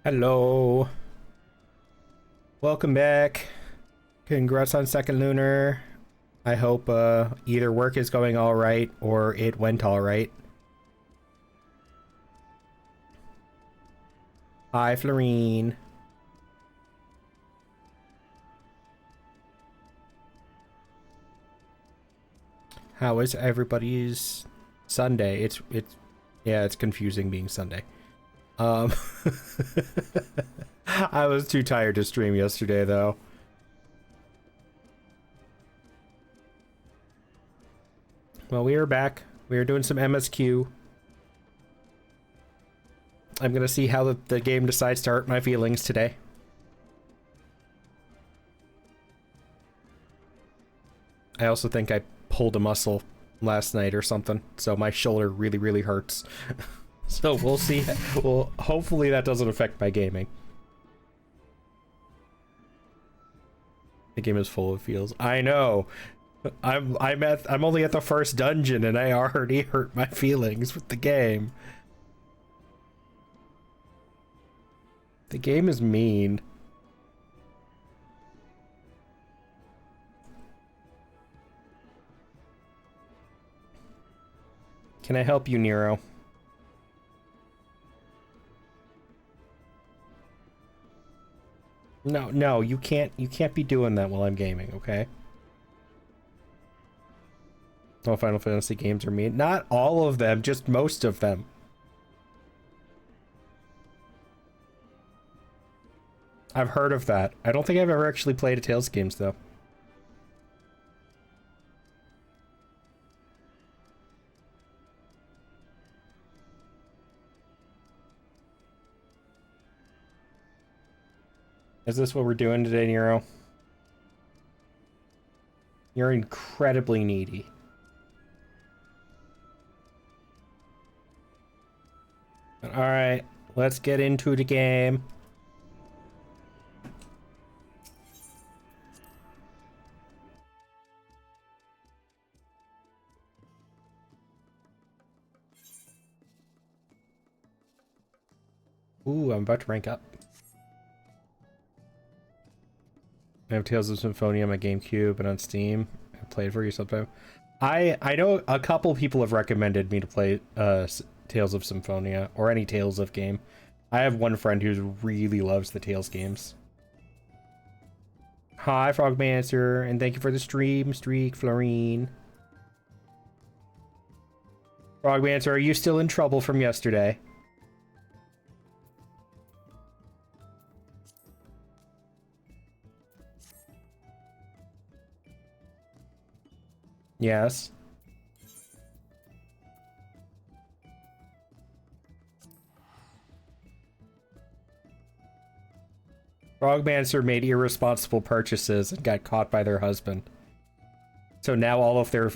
Hello. Welcome back. Congrats on second lunar. I hope either work is going all right or it went all right. Hi, Florine. How is everybody's Sunday? It's confusing being Sunday. I was too tired to stream yesterday though. Well, we are back. We are doing some MSQ. I'm gonna see how the game decides to hurt my feelings today. I also think I pulled a muscle last night or something, so my shoulder really hurts. So we'll see. Well, hopefully that doesn't affect my gaming. The game is full of feels. I know. I'm only at the first dungeon and I already hurt my feelings with the game. The game is mean. Can I help you, Nero? No, you can't be doing that while I'm gaming, okay? All Final Fantasy games are mean. Not all of them, just most of them. I've heard of that. I don't think I've ever actually played a Tales games though. Is this what we're doing today, Nero? You're incredibly needy. Alright, let's get into the game. Ooh, I'm about to rank up. I have Tales of Symphonia on my GameCube and on Steam. I played for you sometime. I know a couple people have recommended me to play Tales of Symphonia or any Tales of game. I have one friend who really loves the Tales games. Hi, Frogmancer, and thank you for the streak, Florine. Frogmancer, are you still in trouble from yesterday? Yes. Frogmancer made irresponsible purchases and got caught by their husband. So now all of their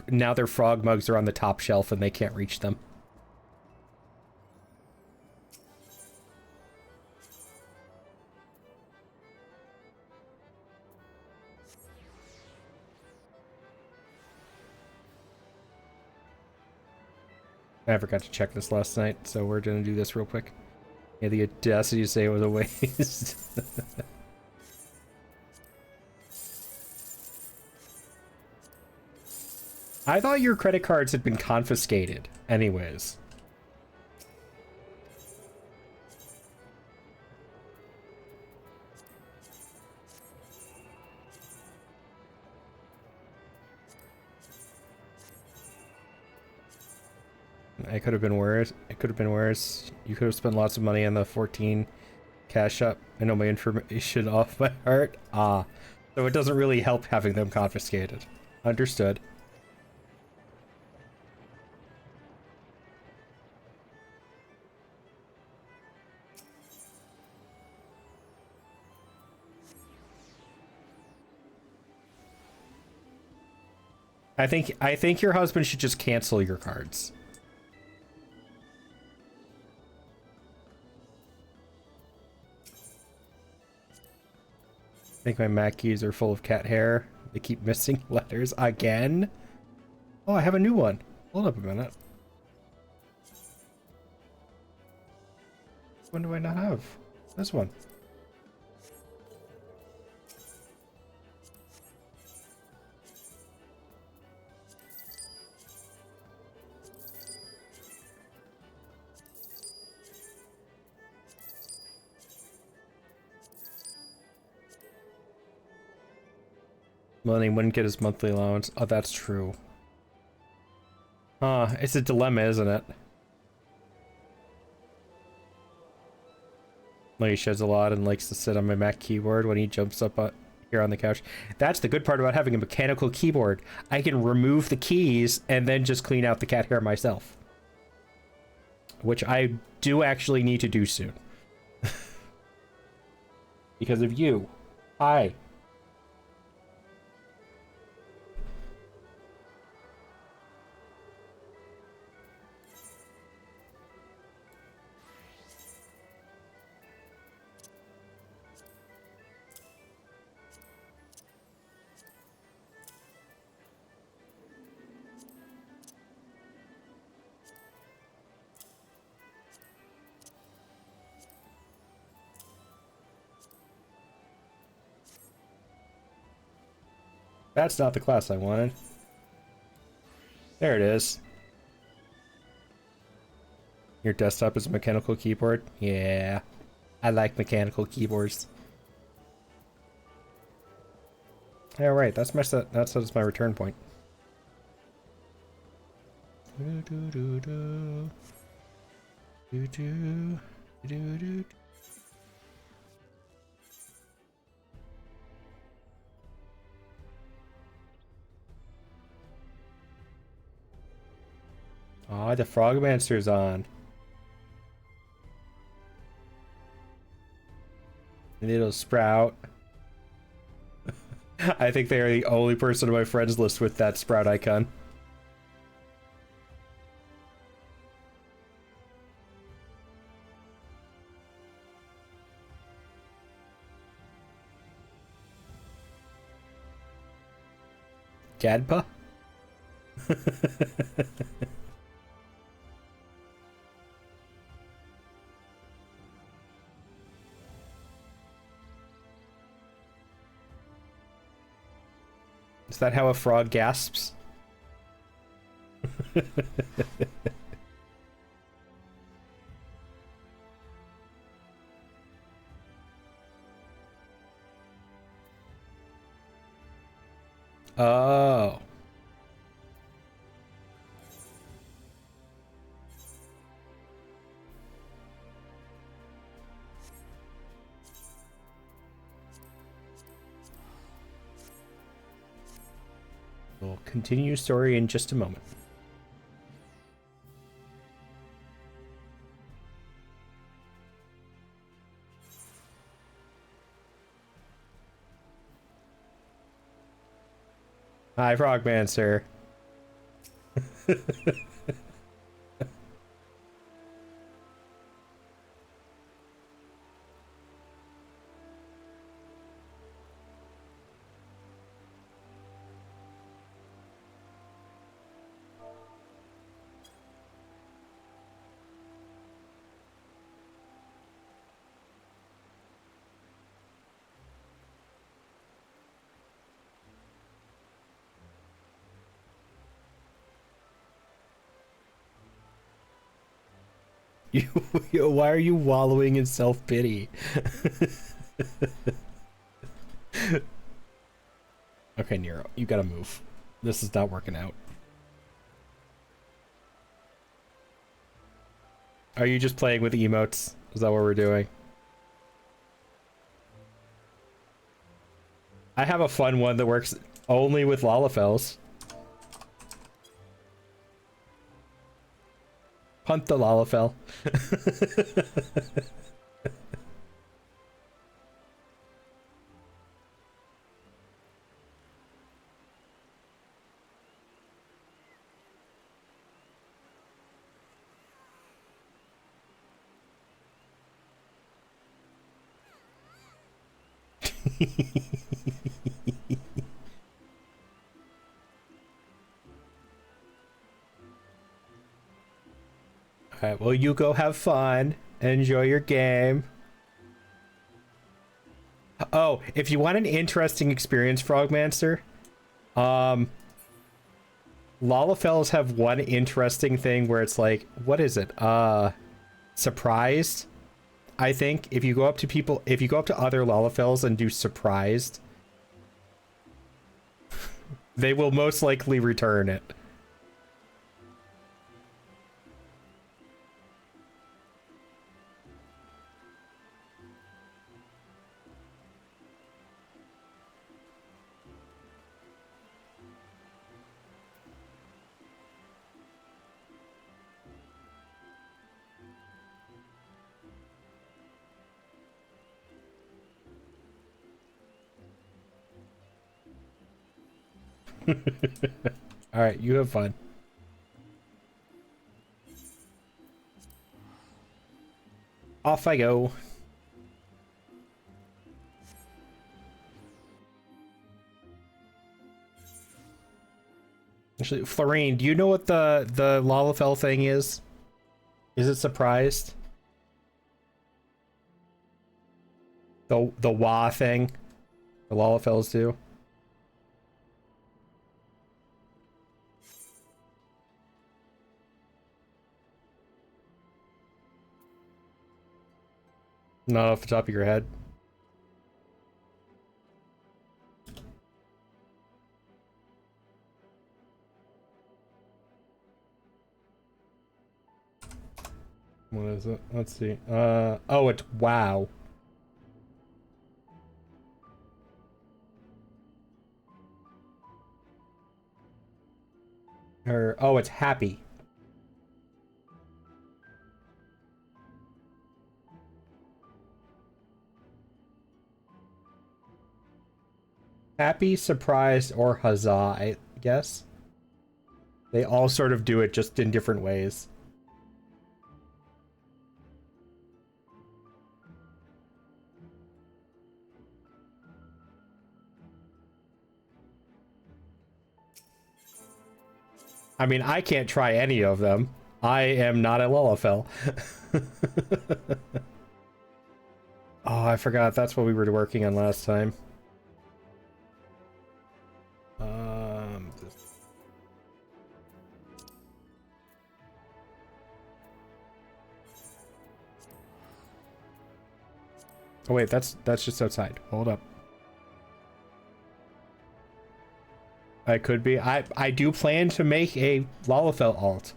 frog mugs are on the top shelf and they can't reach them. I forgot to check this last night, so we're gonna do this real quick. Yeah, the audacity to say it was a waste. I thought your credit cards had been confiscated anyways. It could have been worse. It could have been worse. You could have spent lots of money on the 14 cash up. I know my information off my heart. Ah. So it doesn't really help having them confiscated. Understood. I think your husband should just cancel your cards. I think my Mac keys are full of cat hair. They keep missing letters again. Oh, I have a new one. Hold up a minute. When do I not have? This one. Well, he wouldn't get his monthly allowance. Oh, that's true. It's a dilemma, isn't it? Like, he sheds a lot and likes to sit on my Mac keyboard when he jumps up here on the couch. That's the good part about having a mechanical keyboard. I can remove the keys and then just clean out the cat hair myself. Which I do actually need to do soon. Because of you. Hi. That's not the class I wanted. There it is. Your desktop is a mechanical keyboard? Yeah. I like mechanical keyboards. Yeah, right. That's my set. That's my return point. Aw, the Frogmancer's on. Little Sprout. I think they are the only person on my friends list with that Sprout icon. Gadpa? Is that how a frog gasps? Oh. We'll continue story in just a moment. Hi, Frogman, sir. Why are you wallowing in self-pity? Okay, Nero, you gotta move. This is not working out. Are you just playing with emotes? Is that what we're doing? I have a fun one that works only with Lalafels. Hunt the Lalafell. Alright, well, you go have fun. Enjoy your game. Oh, if you want an interesting experience, Frogmancer, Lalafels have one interesting thing where it's like, what is it? Surprised. I think if you go up to people, if you go up to other Lalafels and do surprised, they will most likely return it. All right, you have fun. Off I go. Actually, Florine, do you know what the Lalafell thing is? Is it surprised? The wah thing the Lalafells do? Not off the top of your head. What is it? Let's see. Oh, it's wow. Or, oh, it's happy. Happy, surprised, or huzzah, I guess. They all sort of do it just in different ways. I mean, I can't try any of them. I am not a Lalafell. Oh, I forgot. That's what we were working on last time. Oh wait, that's just outside. Hold up. I could be. I do plan to make a Lalafell alt.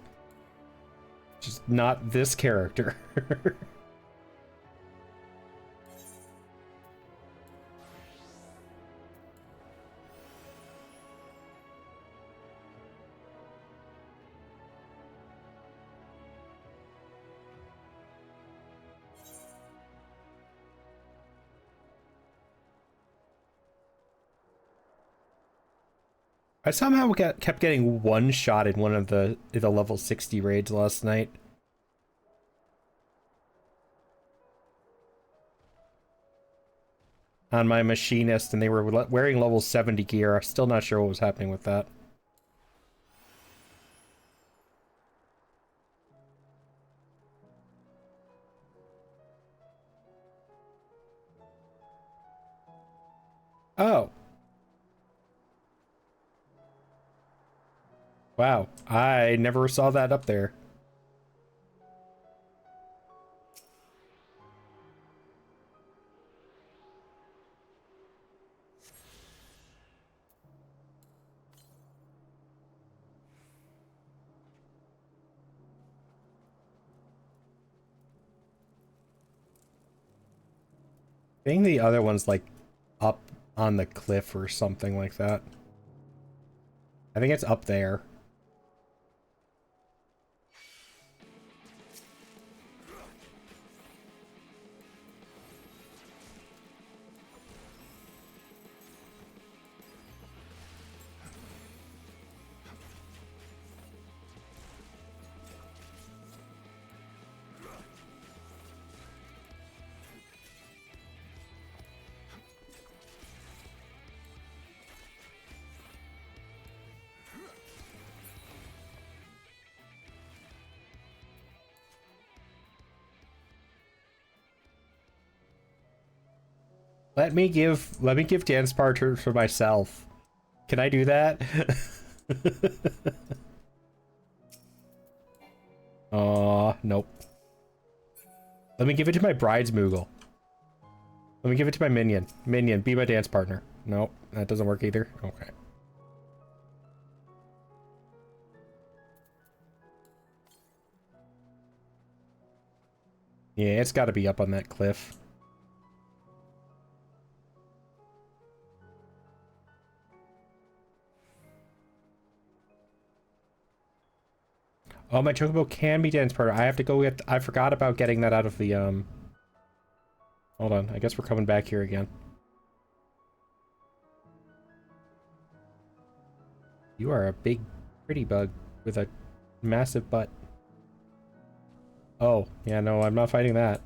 Just not this character. I somehow kept getting one shot in one of the level 60 raids last night. On my machinist, and they were wearing level 70 gear. I'm still not sure what was happening with that. Oh. Wow. I never saw that up there. I think the other one's like up on the cliff or something like that. I think it's up there. Let me give dance partner for myself. Can I do that? Nope. Let me give it to my bridesmoogle. Let me give it to my minion. Minion, be my dance partner. Nope, that doesn't work either. Okay. Yeah, it's got to be up on that cliff. Oh, my chocobo can be dance partner. I have to go get... I forgot about getting that out of the, Hold on, I guess we're coming back here again. You are a big, pretty bug with a massive butt. Oh, yeah, no, I'm not fighting that.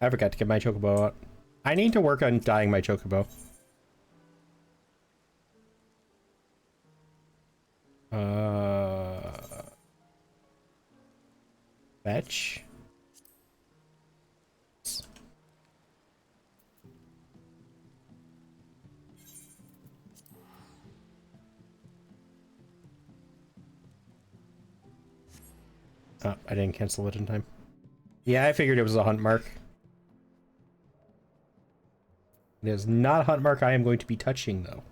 I forgot to get my chocobo out. I need to work on dyeing my chocobo. Fetch. Oh, I didn't cancel it in time. Yeah, I figured it was a hunt mark. It is not a hunt mark I am going to be touching, though.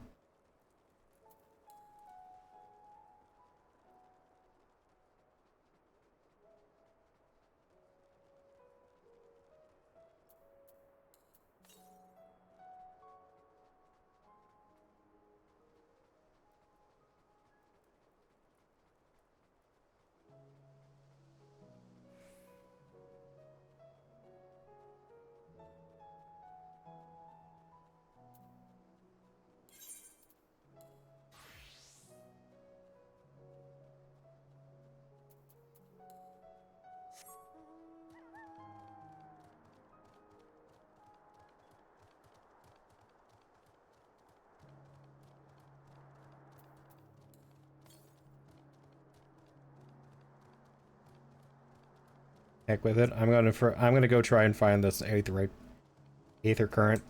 Heck with it. I'm gonna go try and find this Aether current.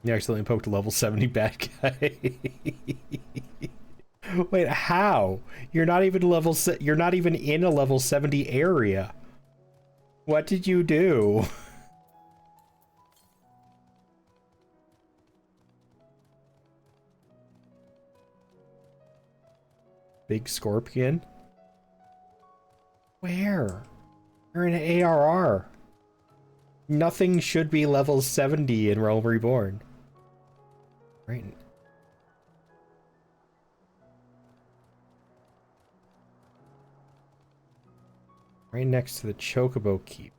You accidentally poked a level 70 bad guy. Wait, how? You're not even you're not even in a level 70 area. What did you do? Big scorpion? Where? You're in ARR. Nothing should be level 70 in Realm Reborn. Right. Right next to the Chocobo Keep.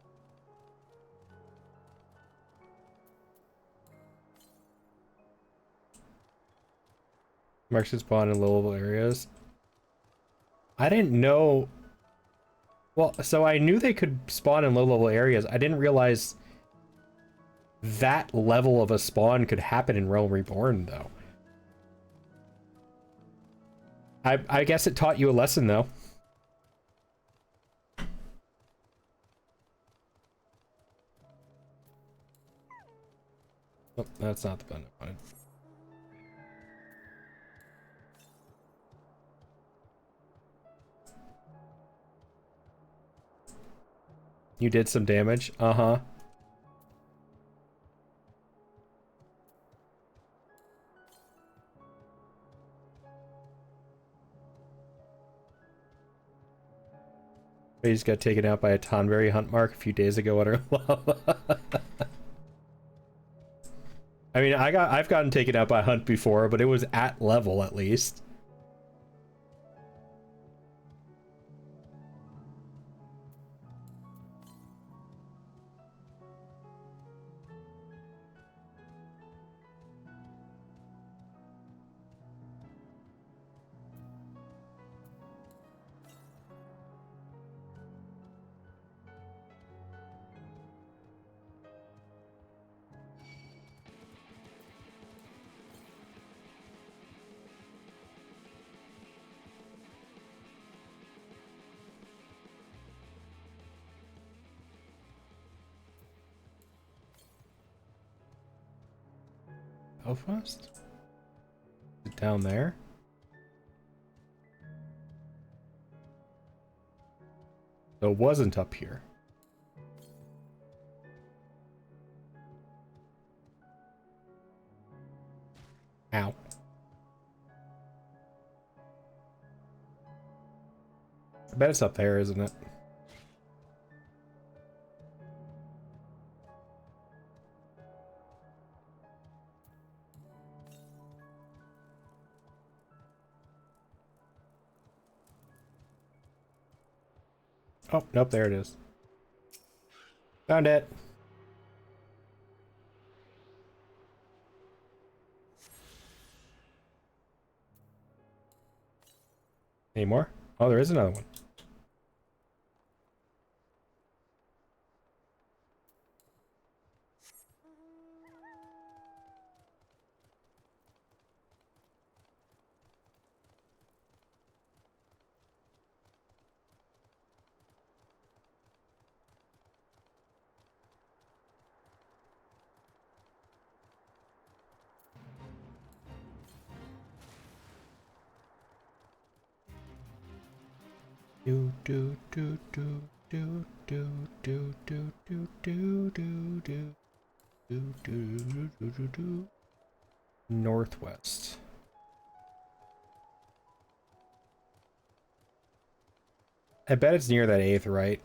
Marks should spawn in low-level areas. I didn't know... Well, so I knew they could spawn in low-level areas. I didn't realize that level of a spawn could happen in Realm Reborn, though. I guess it taught you a lesson, though. Oh, that's not the button I wanted. You did some damage? Uh-huh. He just got taken out by a Tonberry hunt mark a few days ago on our lava. I mean, I've gotten taken out by a hunt before, but it was at level at least. Southwest? Is it down there? So it wasn't up here. Ow. I bet it's up there, isn't it? Oh, nope, there it is. Found it. Any more? Oh, there is another one. Do do do do do do do do do do do do do do do do. Northwest. I bet it's near that 8th, right?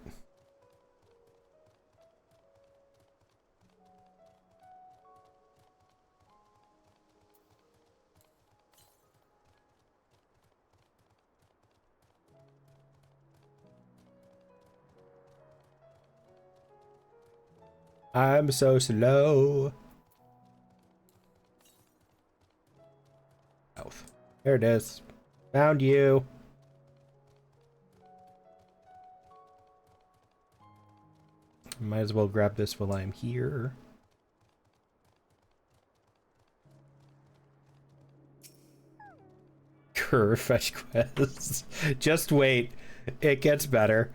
I'm so slow. South. There it is. Found you. Might as well grab this while I'm here. Curve fetch quests. Just wait. It gets better.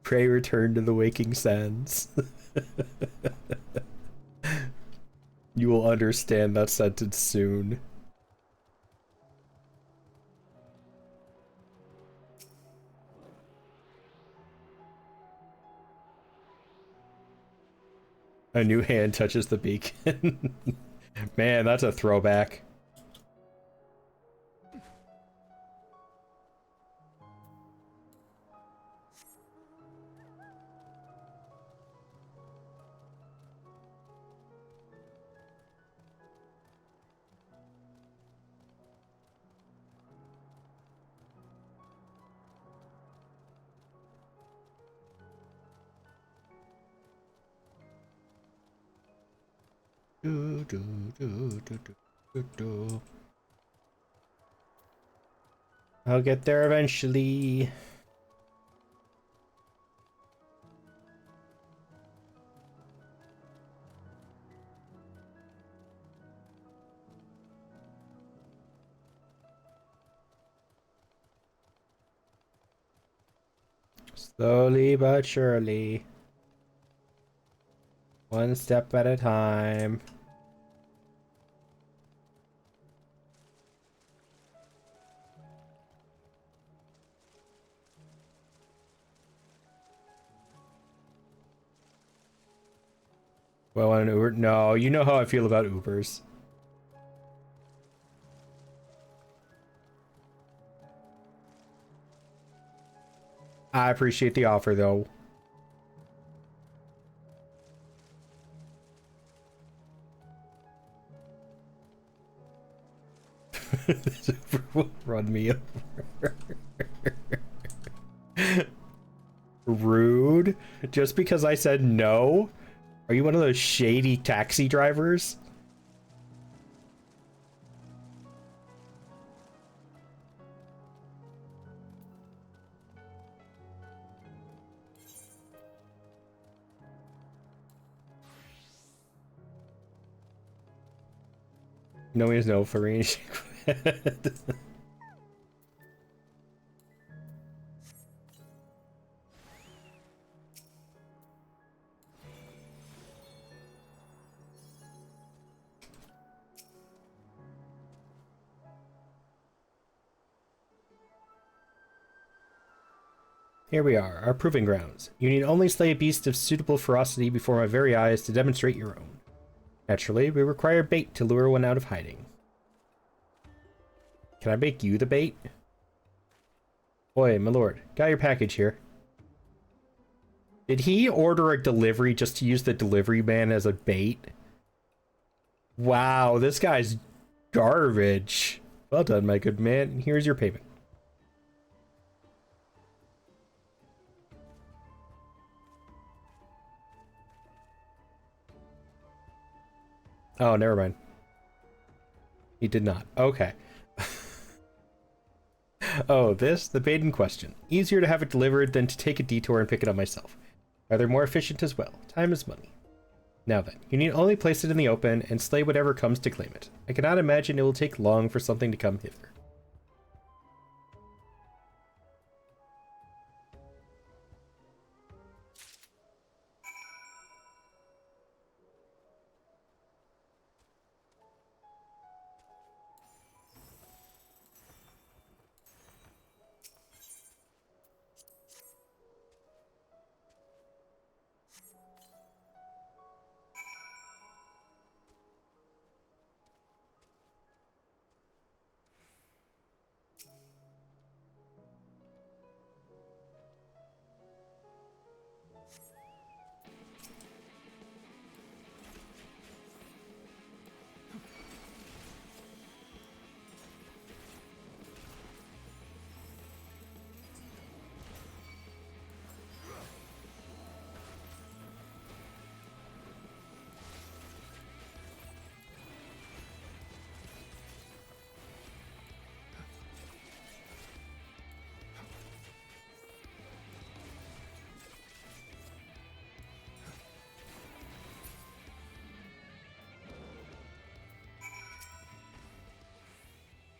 Pray return to the waking sands. You will understand that sentence soon. A new hand touches the beacon. Man, that's a throwback. Do, do, do, do, do, do. I'll get there eventually. Slowly but surely. One step at a time. Well, on an Uber? No, you know how I feel about Ubers. I appreciate the offer, though. This Uber will run me over. Rude. Just because I said no? Are you one of those shady taxi drivers? No, he has no Farine. Here we are, our proving grounds. You need only slay a beast of suitable ferocity before my very eyes to demonstrate your own. Naturally, we require bait to lure one out of hiding. Can I make you the bait? Oi, my lord, got your package here. Did he order a delivery just to use the delivery man as a bait? Wow, this guy's garbage. Well done, my good man. Here's your payment. Oh, never mind. He did not. Okay. Oh, the bait in question. Easier to have it delivered than to take a detour and pick it up myself. Rather more efficient as well. Time is money. Now then, you need only place it in the open and slay whatever comes to claim it. I cannot imagine it will take long for something to come hither.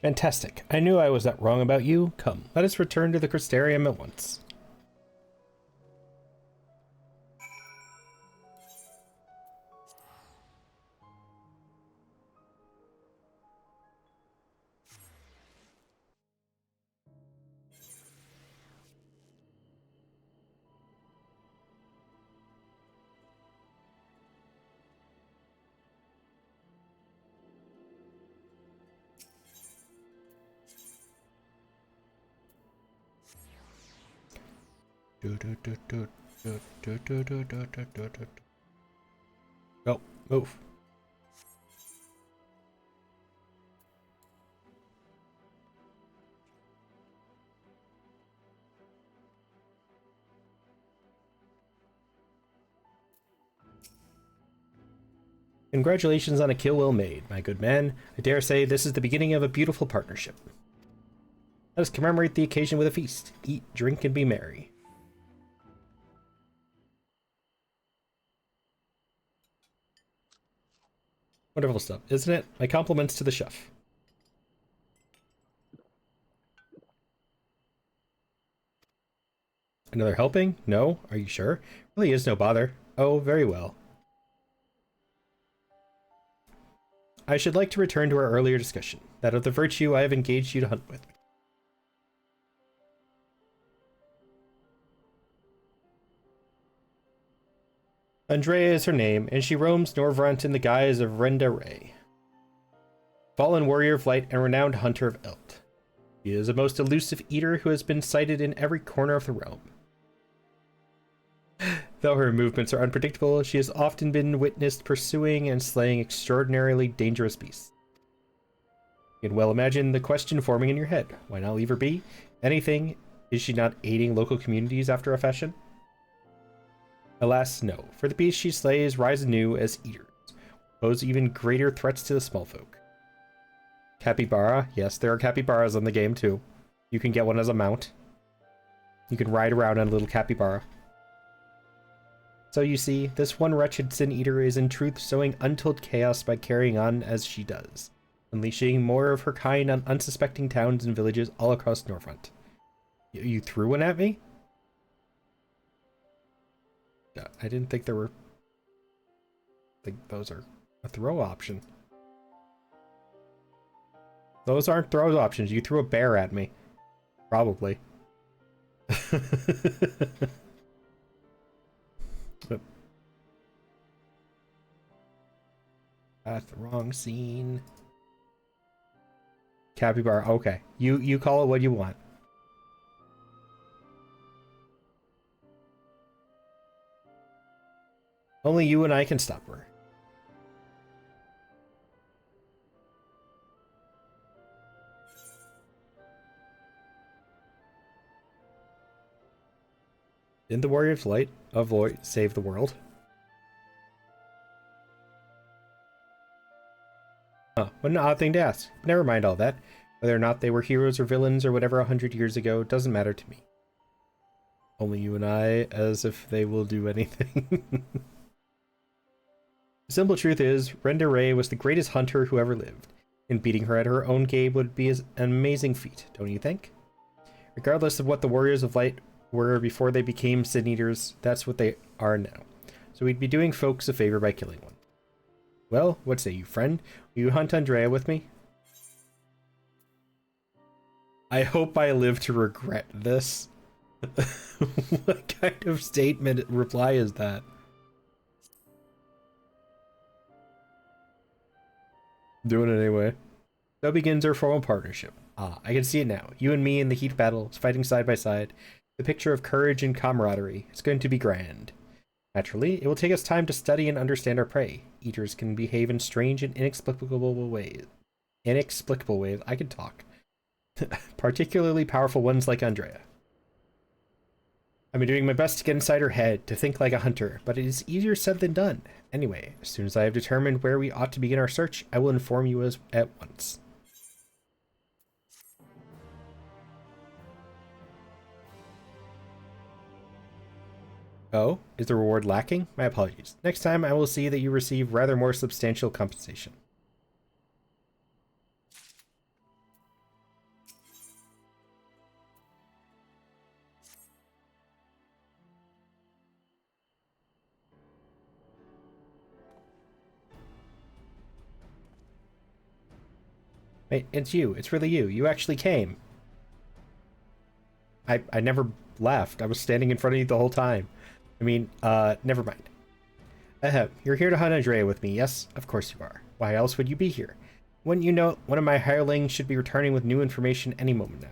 Fantastic. I knew I was not wrong about you. Come, let us return to the Crystarium at once. Go, move. Congratulations on a kill well made, my good man. I dare say this is the beginning of a beautiful partnership. Let us commemorate the occasion with a feast. Eat, drink, and be merry. Wonderful stuff, isn't it? My compliments to the chef. Another helping? No? Are you sure? Really is no bother. Oh, very well. I should like to return to our earlier discussion, that of the virtue I have engaged you to hunt with. Andrea is her name, and she roams Norvrant in the guise of Renda Ray, fallen warrior of light and renowned hunter of Eld. She is a most elusive eater who has been sighted in every corner of the realm. Though her movements are unpredictable, she has often been witnessed pursuing and slaying extraordinarily dangerous beasts. You can well imagine the question forming in your head. Why not leave her be? Anything, is she not aiding local communities after a fashion? Alas, no, for the beasts she slays rise anew as eaters, pose even greater threats to the small folk. Capybara, yes, there are capybaras in the game too. You can get one as a mount. You can ride around on a little capybara. So you see, this one wretched sin eater is in truth sowing untold chaos by carrying on as she does, unleashing more of her kind on unsuspecting towns and villages all across Norfront. You threw one at me? I didn't think there were... I think those are a throw option. Those aren't throw options. You threw a bear at me. Probably. That's the wrong scene. Capybara. Okay, you call it what you want. Only you and I can stop her. Didn't the Warrior of Light save the world? Huh, what an odd thing to ask. Never mind all that. Whether or not they were heroes or villains or whatever 100 years ago doesn't matter to me. Only you and I, as if they will do anything. The simple truth is, Renda Ray was the greatest hunter who ever lived, and beating her at her own game would be an amazing feat, don't you think? Regardless of what the Warriors of Light were before they became Sin Eaters, that's what they are now. So we'd be doing folks a favor by killing one. Well, what say you, friend? Will you hunt Andrea with me? I hope I live to regret this. What kind of statement reply is that? Doing it anyway. So begins our formal partnership. Ah, I can see it now. You and me in the heat battle, fighting side by side. The picture of courage and camaraderie. It's going to be grand. Naturally, it will take us time to study and understand our prey. Eaters can behave in strange and inexplicable ways. Inexplicable ways. I can talk. Particularly powerful ones like Andrea. I've been doing my best to get inside her head, to think like a hunter, but it is easier said than done. Anyway, as soon as I have determined where we ought to begin our search, I will inform you at once. Oh, is the reward lacking? My apologies. Next time I will see that you receive rather more substantial compensation. Wait, it's you. It's really you. You actually came. I never left. I was standing in front of you the whole time. I mean, never mind. Ahem, you're here to hunt Andrea with me, yes? Of course you are. Why else would you be here? Wouldn't you know one of my hirelings should be returning with new information any moment now?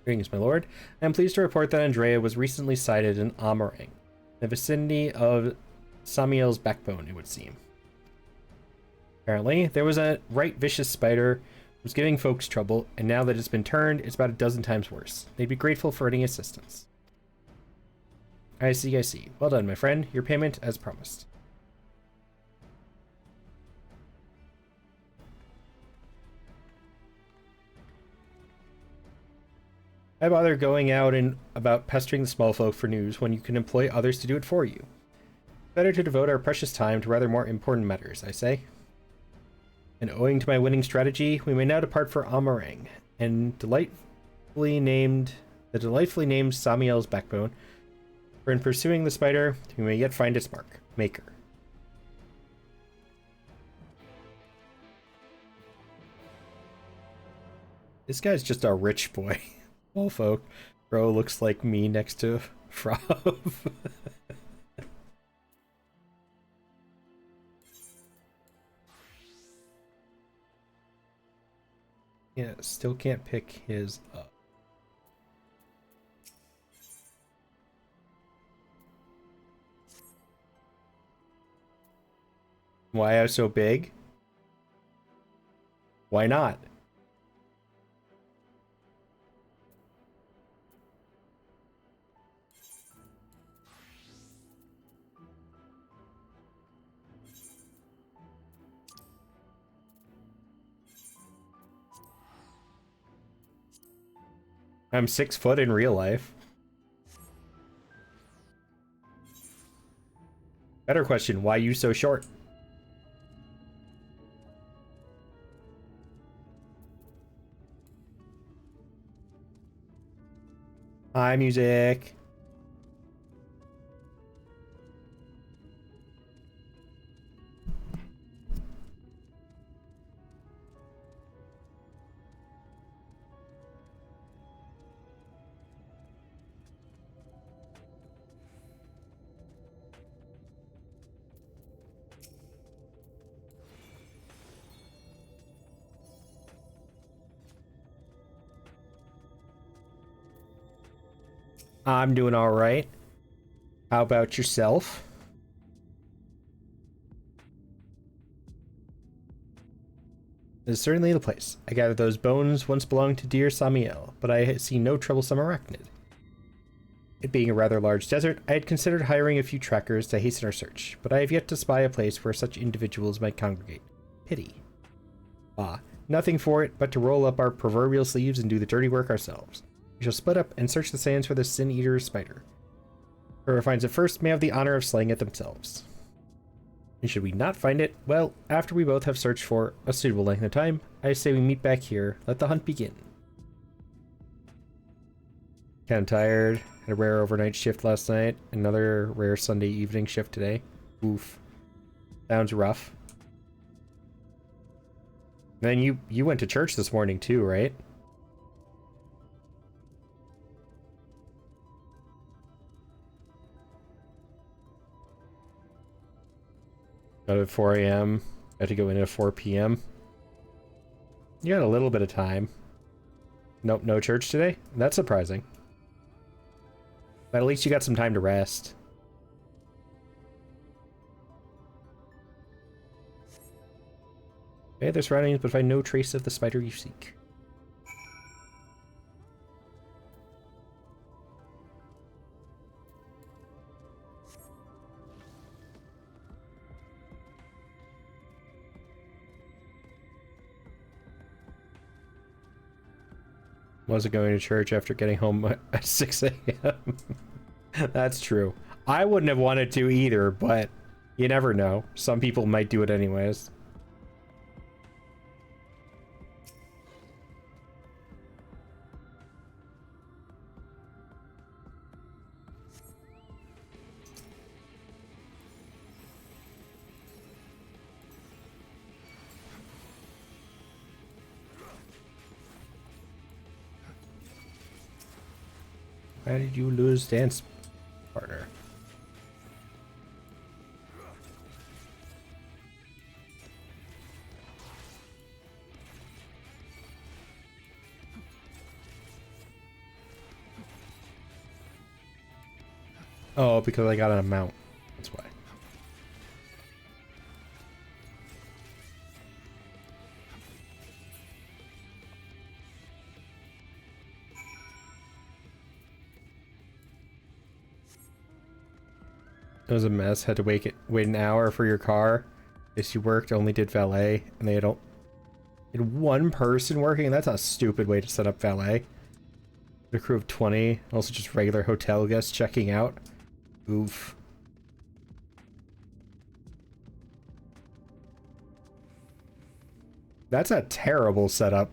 Greetings, my lord. I am pleased to report that Andrea was recently sighted in Amarang, the vicinity of Samiel's backbone, it would seem. Apparently, there was a right vicious spider who was giving folks trouble, and now that it's been turned, it's about a dozen times worse. They'd be grateful for any assistance. I see, I see. Well done, my friend. Your payment as promised. I bother going out and about pestering the small folk for news when you can employ others to do it for you. Better to devote our precious time to rather more important matters, I say. And owing to my winning strategy, we may now depart for Amarang, and the delightfully named Samiel's backbone. For in pursuing the spider, we may yet find its maker. This guy's just a rich boy. Well, folk. Bro looks like me next to Frov. Yeah, still can't pick his up. Why I was so big? Why not? I'm 6 foot in real life. Better question, why you so short? Hi, music. I'm doing all right. How about yourself? This is certainly the place. I gather those bones once belonged to dear Samiel, but I see no troublesome arachnid. It being a rather large desert, I had considered hiring a few trackers to hasten our search, but I have yet to spy a place where such individuals might congregate. Pity. Ah, nothing for it but to roll up our proverbial sleeves and do the dirty work ourselves. We shall split up and search the sands for the sin-eater spider. Whoever finds it first may have the honor of slaying it themselves. And should we not find it, well, after we both have searched for a suitable length of time, I say we meet back here, let the hunt begin. Kinda tired, had a rare overnight shift last night, another rare Sunday evening shift today. Oof. Sounds rough. Then you went to church this morning too, right? Got at 4 a.m. Got to go in at 4 p.m. You had a little bit of time. Nope, no church today? That's surprising. But at least you got some time to rest. Okay, there's surroundings, but find no trace of the spider you seek. Wasn't going to church after getting home at 6 a.m. That's true. I wouldn't have wanted to either, but you never know. Some people might do it anyways. Why did you lose dance partner? Oh, because I got on a mount. That's why. It was a mess. Had to wait an hour for your car. Guess you worked, only did valet, and they don't. Had one person working. That's a stupid way to set up valet. A crew of 20. Also just regular hotel guests checking out. Oof. That's a terrible setup.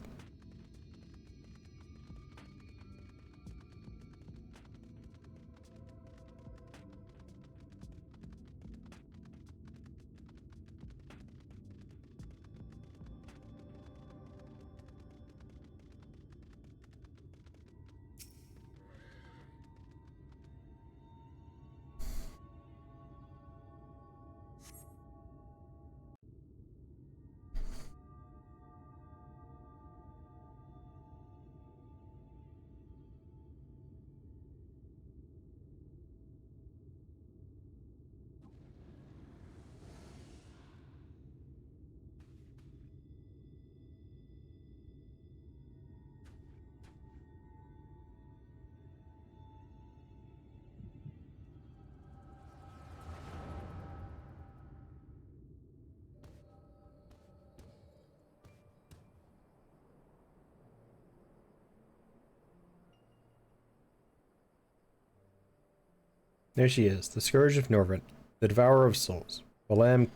There she is, the Scourge of Norvent, the Devourer of Souls. Walam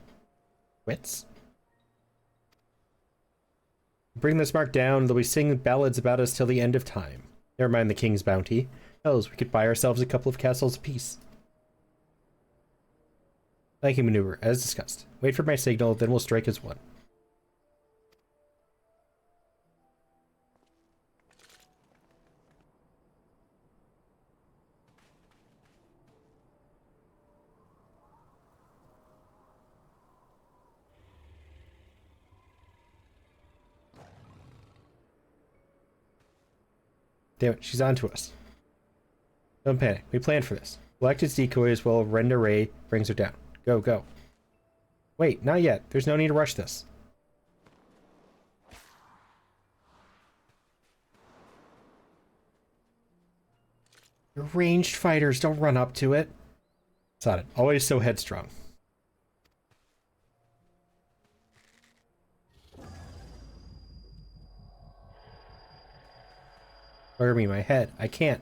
Wits? Bring this mark down, though we sing ballads about us till the end of time. Never mind the king's bounty. Hells, we could buy ourselves a couple of castles apiece. Flanking maneuver, as discussed. Wait for my signal, then we'll strike as one. Damn it, she's on to us. Don't panic. We planned for this. Collect its decoys while Renda Ray brings her down. Go, go. Wait, not yet. There's no need to rush this. You're ranged fighters. Don't run up to it. Got it. Always so headstrong. Spare me, my head. I can't.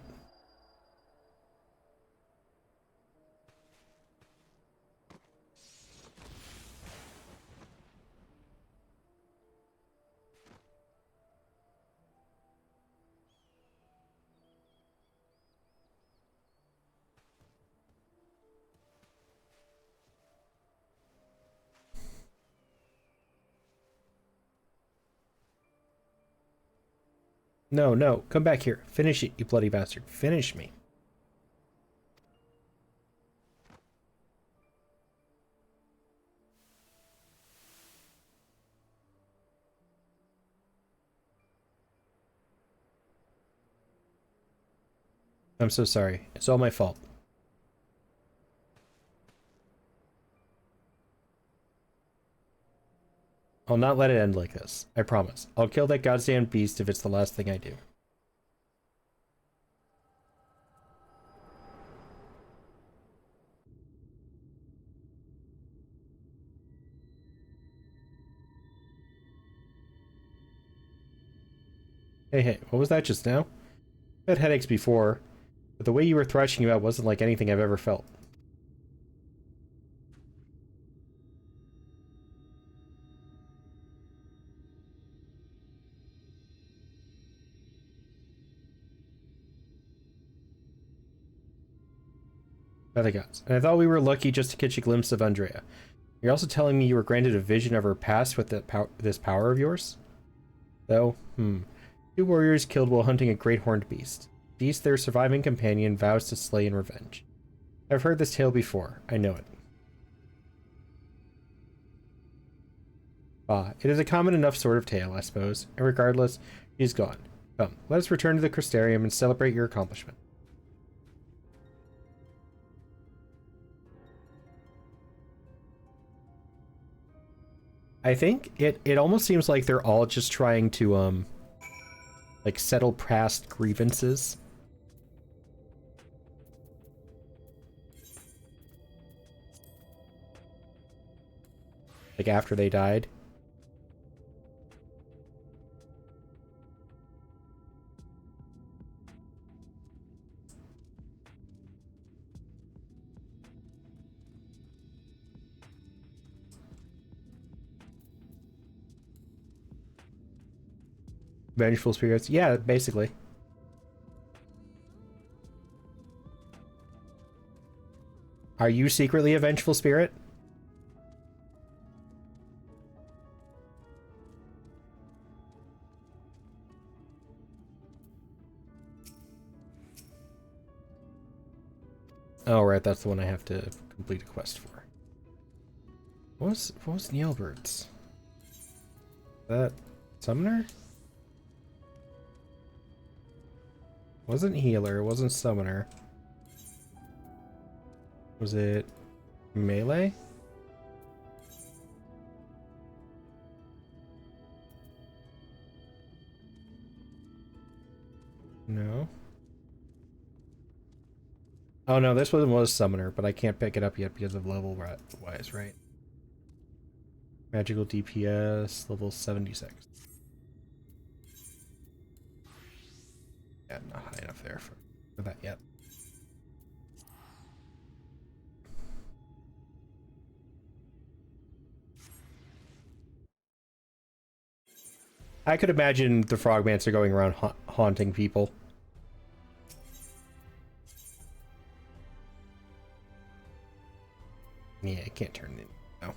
No, no. Come back here. Finish it, you bloody bastard. Finish me. I'm so sorry. It's all my fault. I'll not let it end like this. I promise. I'll kill that goddamn beast if it's the last thing I do. Hey, hey, what was that just now? I had headaches before, but the way you were thrashing about wasn't like anything I've ever felt. By the gods. And I thought we were lucky just to catch a glimpse of Andrea. You're also telling me you were granted a vision of her past with this power of yours? Though, 2 warriors killed while hunting a great horned beast. Beast, their surviving companion, vows to slay in revenge. I've heard this tale before. I know it. Ah, it is a common enough sort of tale, I suppose. And regardless, she's gone. Come, let us return to the Crystarium and celebrate your accomplishment. I think it almost seems like they're all just trying to like settle past grievances. Like after they died. Vengeful spirits. Yeah, basically. Are you secretly a vengeful spirit? Oh, right, that's the one I have to complete a quest for. What was Neilbert's? That summoner? Wasn't healer, wasn't summoner. Was it melee? No. Oh no, this one was summoner, but I can't pick it up yet because of level wise, right? Magical DPS, level 76. Yeah, not high enough there for that yet. I could imagine the Frogmancer going around haunting people. Yeah, I can't turn it in. No.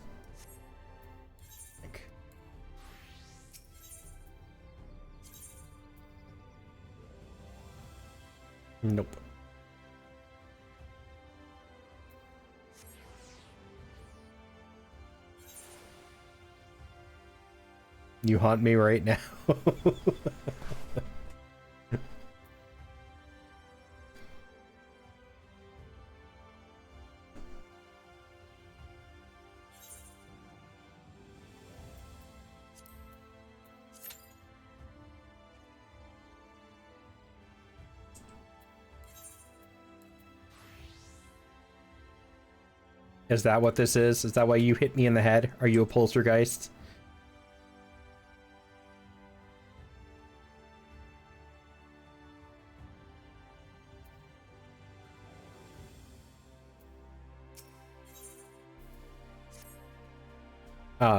Nope. You haunt me right now. Is that what this is? Is that why you hit me in the head? Are you a poltergeist?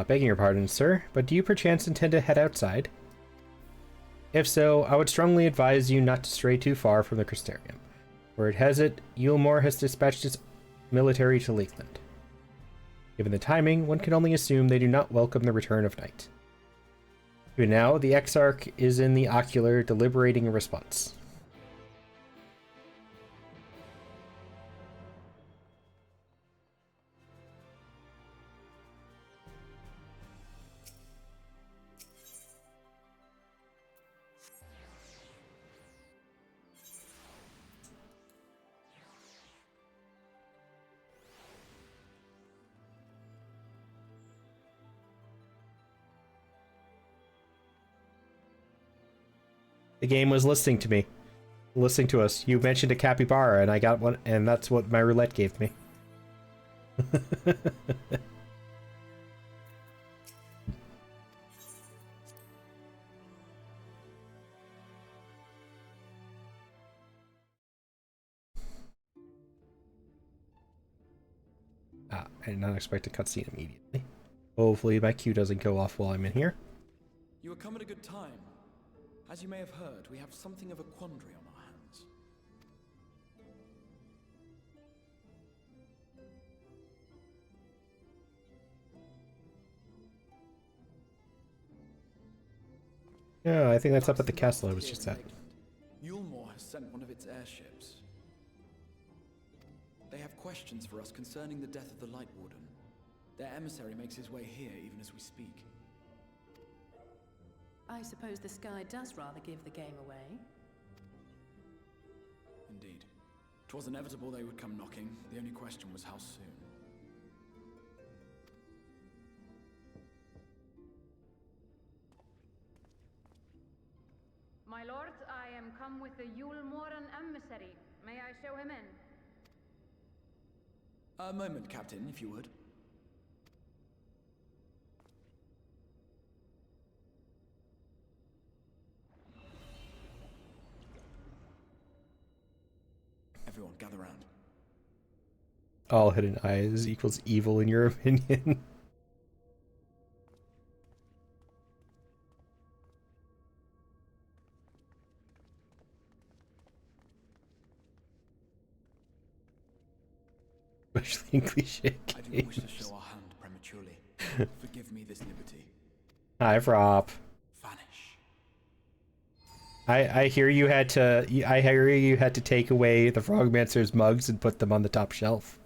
Begging your pardon, sir, but do you perchance intend to head outside? If so, I would strongly advise you not to stray too far from the Crystarium. Word has it, Yulmore has dispatched its military to Lakeland. Given the timing, one can only assume they do not welcome the return of night. Even now, the Exarch is in the ocular, deliberating a response. The game was listening to me. Listening to us. You mentioned a capybara, and I got one, and that's what my roulette gave me. I did not expect a cutscene immediately. Hopefully my queue doesn't go off while I'm in here. You have come at a good time. As you may have heard, we have something of a quandary on our hands. Yeah, I think that's up at the castle I was just at. Yulmore has sent one of its airships. They have questions for us concerning the death of the Light Warden. Their emissary makes his way here even as we speak. I suppose the sky does rather give the game away. Indeed. 'Twas inevitable they would come knocking. The only question was how soon. My lord, I am come with the Yulmoran emissary. May I show him in? A moment, Captain, if you would. Everyone, gather round. All hidden eyes equals evil in your opinion. Especially in cliche games. I do not wish to show our hand prematurely. Forgive me this liberty. Hi, Rob. Vanish. I hear you had to. I hear you had to take away the Frogmancer's mugs and put them on the top shelf.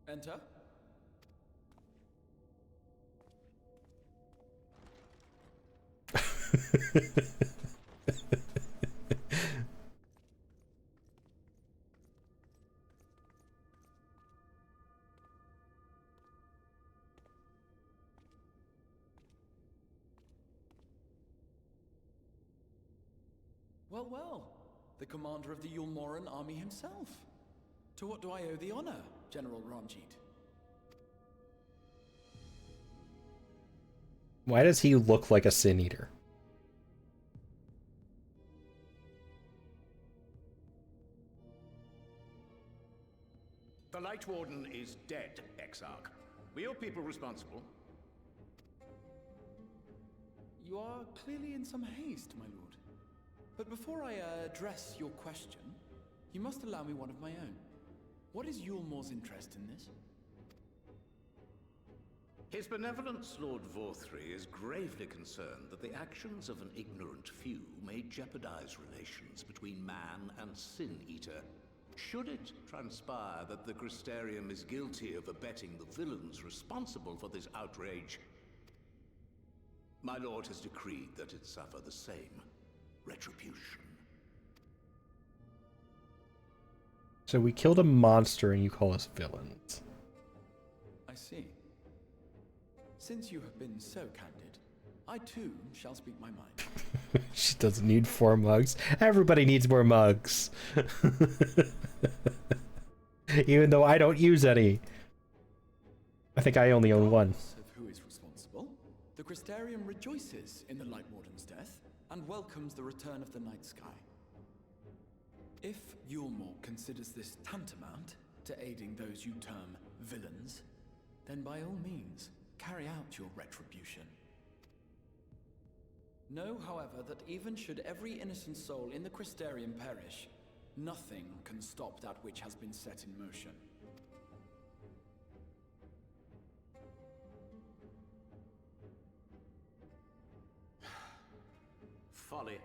Enter. Well, well, the commander of the Yulmoran army himself. To what do I owe the honor, General Ranjit? Why does he look like a Sin Eater? The Light Warden is dead, Exarch. Were your people responsible? You are clearly in some haste, my lord. But before I address your question, you must allow me one of my own. What is Yulmore's interest in this? His benevolence, Lord Vorthry, is gravely concerned that the actions of an ignorant few may jeopardize relations between man and Sin Eater. Should it transpire that the Crystarium is guilty of abetting the villains responsible for this outrage, my lord has decreed that it suffer the same retribution. So we killed a monster and you call us villains. I see. Since you have been so candid, I too shall speak my mind. She doesn't need 4 mugs. Everybody needs more mugs. Even though I don't use any. I think I only own 1. Of who is responsible, the Crystarium rejoices in the Light Warden's death and welcomes the return of the night sky. If Yulmore considers this tantamount to aiding those you term villains, then by all means, carry out your retribution. Know, however, that even should every innocent soul in the Crystarium perish, nothing can stop that which has been set in motion. Folly.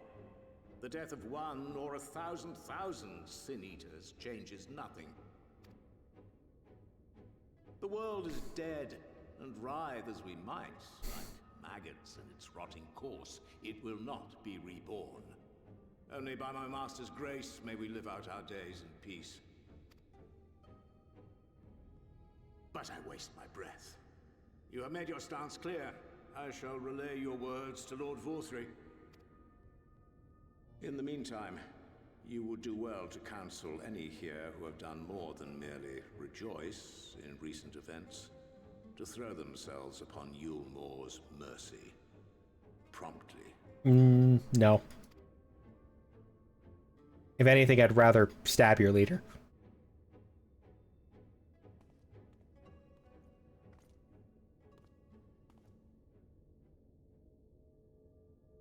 The death of 1 or 1,000,000 Sin-Eaters changes nothing. The world is dead, and writhe as we might, like maggots in its rotting corpse, it will not be reborn. Only by my master's grace may we live out our days in peace. But I waste my breath. You have made your stance clear. I shall relay your words to Lord Vorthry. In the meantime, you would do well to counsel any here who have done more than merely rejoice in recent events, to throw themselves upon Yulmore's mercy. Promptly. No. If anything, I'd rather stab your leader.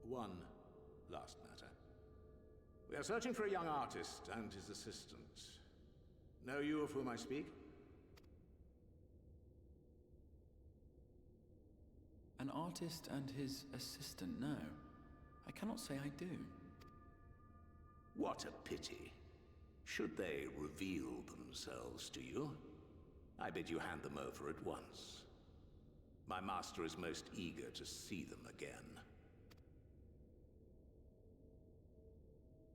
One last matter. We are searching for a young artist and his assistant. Know you of whom I speak? An artist and his assistant, no. I cannot say I do. What a pity. Should they reveal themselves to you, I bid you hand them over at once. My master is most eager to see them again.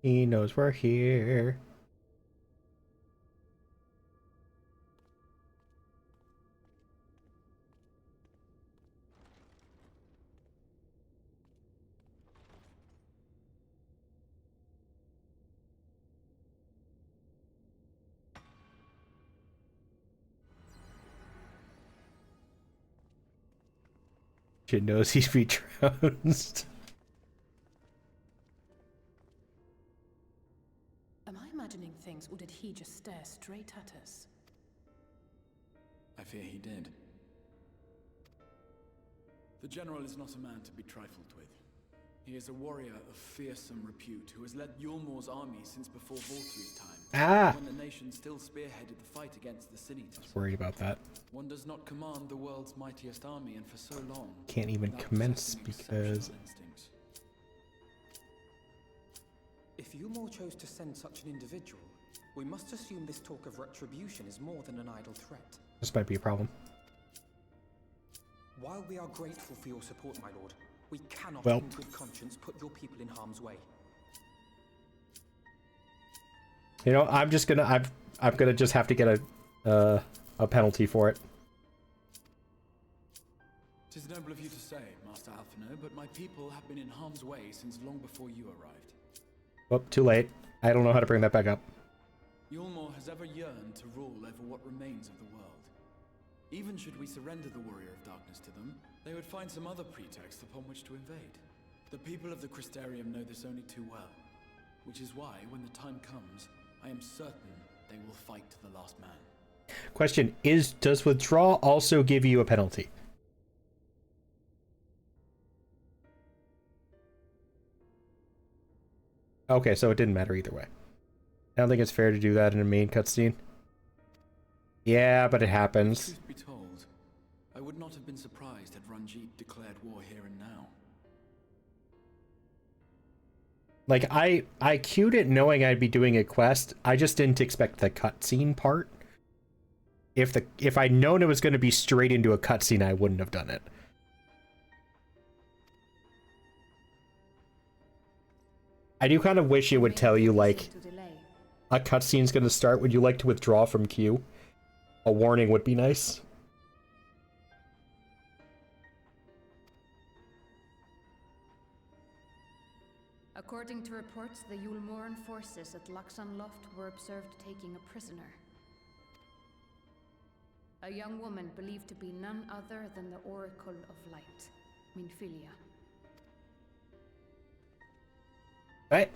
He knows we're here. She knows he's be trounced. Am I imagining things, or did he just stare straight at us? I fear he did. The General is not a man to be trifled with. He is a warrior of fearsome repute who has led Yulmore's army since before Volturi's time, when the nation still spearheaded the fight against the Sin-Eaters. Worried about that. One does not command the world's mightiest army, and for so long Can't even without commence possessing because exceptional instincts. If Yulmore chose to send such an individual, we must assume this talk of retribution is more than an idle threat. this might be a problem. While we are grateful for your support, my lord, we cannot Well. in good conscience put your people in harm's way. You know, I'm gonna just have to get a penalty for it. 'Tis noble of you to say, Master Alphino, but my people have been in harm's way since long before you arrived. Oh, too late. I don't know how to bring that back up. Yulmore has ever yearned to rule over what remains of the world. Even should we surrender the Warrior of Darkness to them, they would find some other pretext upon which to invade. The people of the Crystarium know this only too well, which is why, when the time comes, I am certain they will fight to the last man. Question is, does withdraw also give you a penalty? Okay, so it didn't matter either way. I don't think it's fair to do that in a main cutscene. Yeah, but it happens. Truth be told, I would not have been surprised had Ranjit declared war here and now. Like, I queued it knowing I'd be doing a quest. I just didn't expect the cutscene part. If I'd known it was going to be straight into a cutscene, I wouldn't have done it. I do kind of wish it would tell you, like, a cutscene's going to start. Would you like to withdraw from queue? A warning would be nice. According to reports, the Yulmoran forces at Laxan Loft were observed taking a prisoner. A young woman believed to be none other than the Oracle of Light, Minfilia. Right.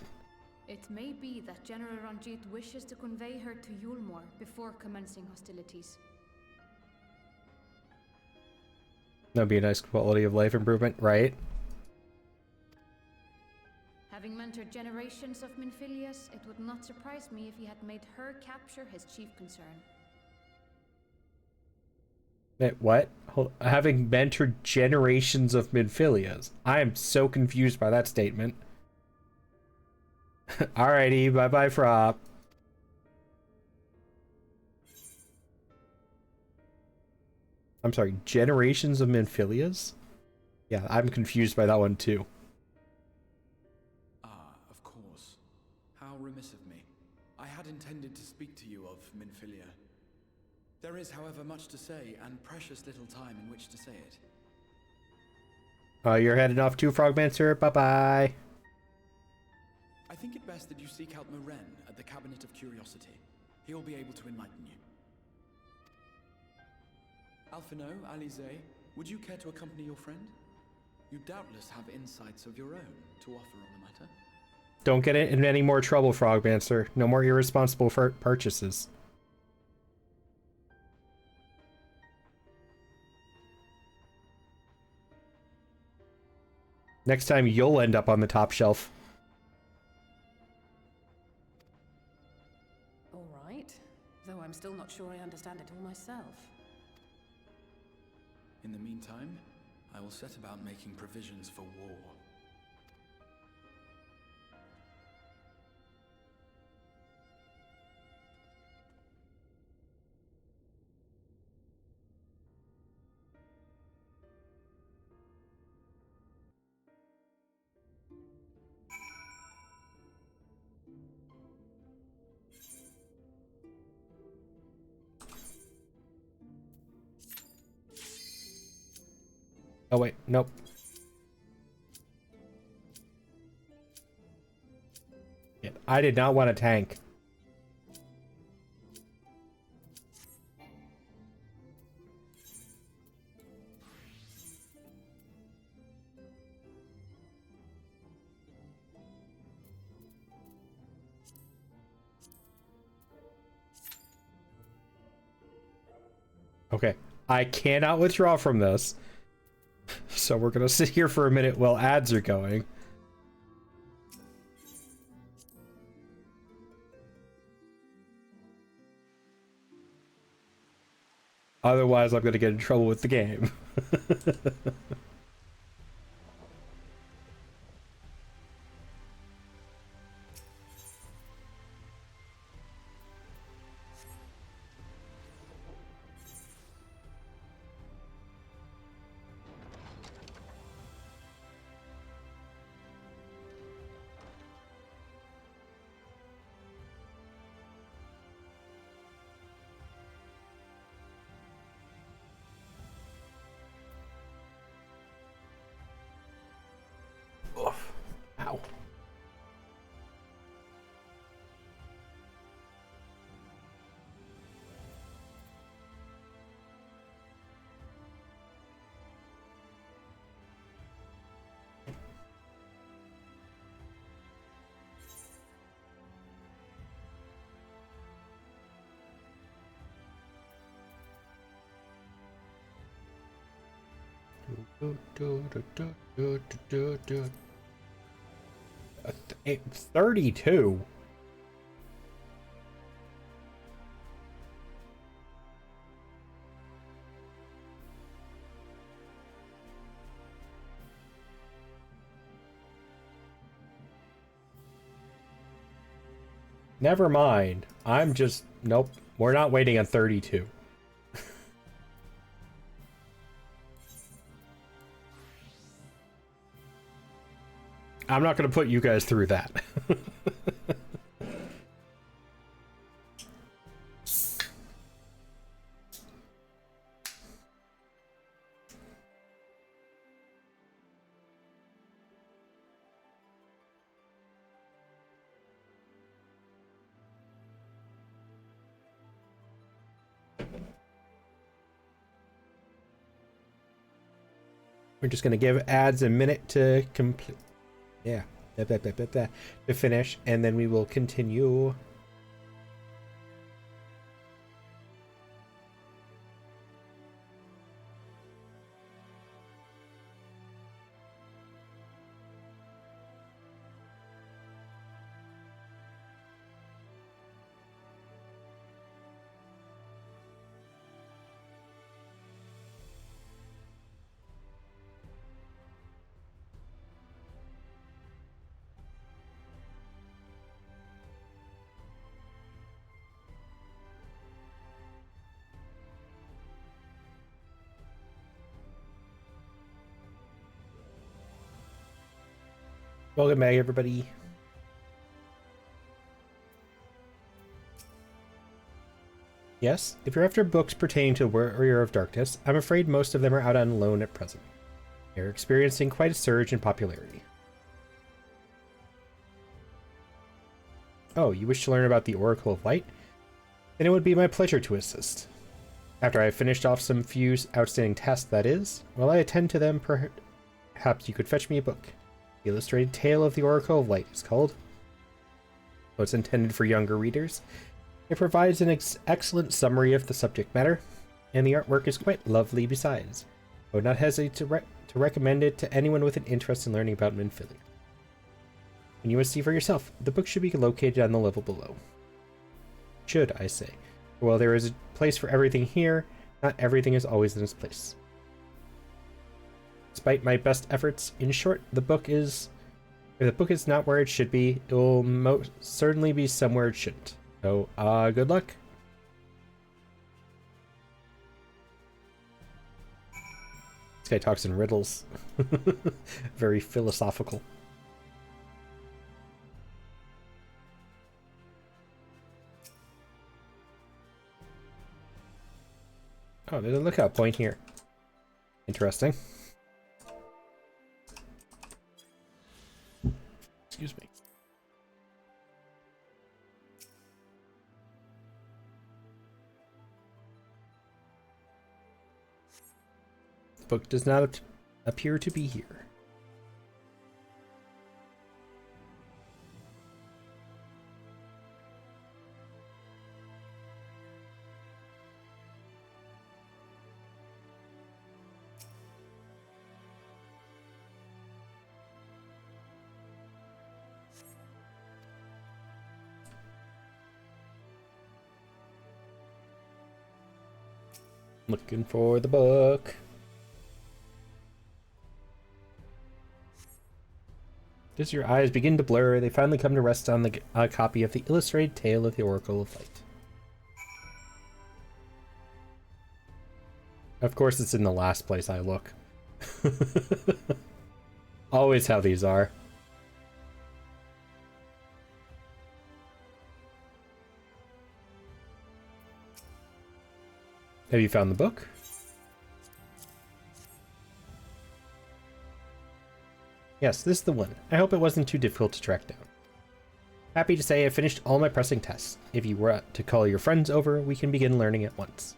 It may be that General Ranjit wishes to convey her to Yulmor before commencing hostilities. That'd be a nice quality of life improvement, right? Having mentored generations of Minfilias, it would not surprise me if he had made her capture his chief concern. Wait, what? Having mentored generations of Minfilias. I am so confused by that statement. Alrighty, bye-bye, Frop. I'm sorry, generations of Minfilias? Yeah, I'm confused by that one too. Ah, of course. How remiss of me. I had intended to speak to you of Minfilia. There is, however, much to say, and precious little time in which to say it. You're heading off to Frogmancer. Bye-bye. I think it best that you seek out Moren at the Cabinet of Curiosity. He will be able to enlighten you. Alphino, Alize, would you care to accompany your friend? You doubtless have insights of your own to offer on the matter. Don't get in any more trouble, Frogmancer. No more irresponsible purchases. Next time, you'll end up on the top shelf. All right. Though I'm still not sure I understand it all myself. In the meantime, I will set about making provisions for war. Oh, wait. Nope. Yeah, I did not want a tank. Okay. I cannot withdraw from this. So we're gonna sit here for a minute while ads are going. Otherwise, I'm gonna get in trouble with the game. Oof. Ow. It's 32. Never mind. I'm just... Nope. We're not waiting on 32. I'm not going to put you guys through that. We're just gonna give ads a minute to complete. Yeah, to finish, and then we will continue. Welcome back, everybody. Yes, if you're after books pertaining to the Warrior of Darkness, I'm afraid most of them are out on loan at present. They're experiencing quite a surge in popularity. Oh, you wish to learn about the Oracle of Light? Then it would be my pleasure to assist. After I have finished off some few outstanding tests, that is, while I attend to them, perhaps you could fetch me a book. The Illustrated Tale of the Oracle of Light is called. Though it's intended for younger readers, it provides an excellent summary of the subject matter, and the artwork is quite lovely besides. I would not hesitate to recommend it to anyone with an interest in learning about Minfilia. And you must see for yourself, the book should be located on the level below. Should, I say. While there is a place for everything here, not everything is always in its place. Despite my best efforts, in short, if the book is not where it should be, it will most certainly be somewhere it shouldn't. So, good luck. This guy talks in riddles. Very philosophical. Oh, there's a lookout point here. Interesting. Excuse me. The book does not appear to be here. Looking for the book. As your eyes begin to blur, they finally come to rest on the copy of the Illustrated Tale of the Oracle of Light. Of course, it's in the last place I look. Always how these are. Have you found the book? Yes, this is the one. I hope it wasn't too difficult to track down. Happy to say I finished all my pressing tests. If you were to call your friends over, we can begin learning at once.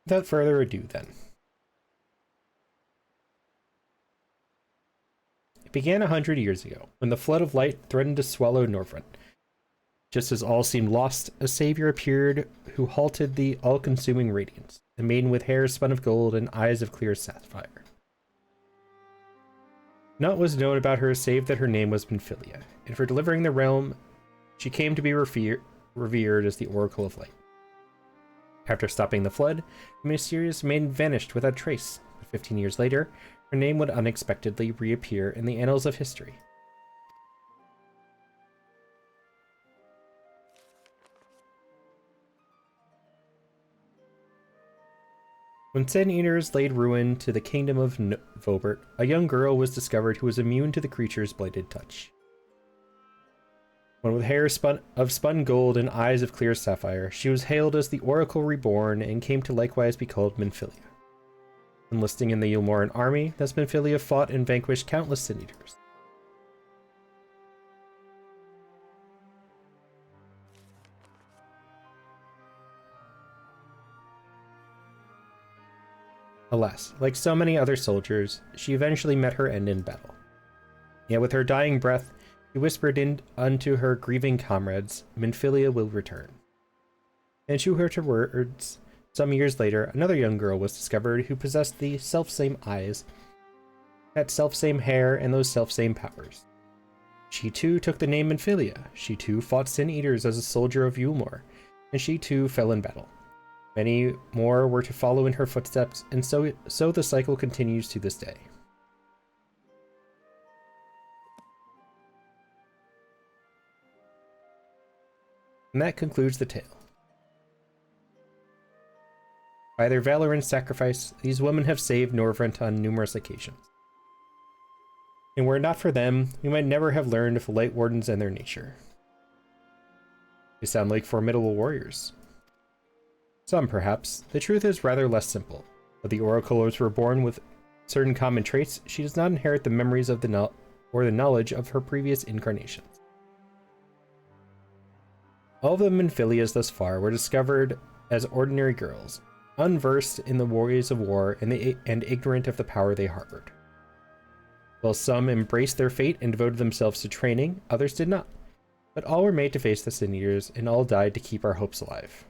Without further ado, then. It began 100 years ago, when the flood of light threatened to swallow Northrend. Just as all seemed lost, a savior appeared who halted the all-consuming radiance, a maiden with hair spun of gold and eyes of clear sapphire. Naught was known about her save that her name was Minfilia, and for delivering the realm, she came to be revered as the Oracle of Light. After stopping the flood, the mysterious maiden vanished without trace, but 15 years later, her name would unexpectedly reappear in the annals of history. When Sin Eaters laid ruin to the kingdom of Vobert, a young girl was discovered who was immune to the creature's blighted touch. One with hair of spun gold and eyes of clear sapphire, she was hailed as the Oracle Reborn and came to likewise be called Minfilia. Enlisting in the Ulmoran army, thus Minfilia fought and vanquished countless Sin Eaters. Alas, like so many other soldiers, she eventually met her end in battle. Yet with her dying breath, she whispered in unto her grieving comrades, Minfilia will return. And to her words, some years later, another young girl was discovered who possessed the selfsame eyes, that selfsame hair, and those selfsame powers. She too took the name Minfilia. She too fought Sin Eaters as a soldier of Yulmore, and she too fell in battle. Many more were to follow in her footsteps, and so the cycle continues to this day. And that concludes the tale. By their valor and sacrifice, these women have saved Norvrent on numerous occasions. And were it not for them, we might never have learned of the Light Wardens and their nature. They sound like formidable warriors. Some, perhaps. The truth is rather less simple. But the Oraclers were born with certain common traits. She does not inherit the memories of the knowledge of her previous incarnations. All of the Minfilias thus far were discovered as ordinary girls, unversed in the ways of war and ignorant of the power they harbored. While some embraced their fate and devoted themselves to training, others did not. But all were made to face the Sin Eaters, and all died to keep our hopes alive.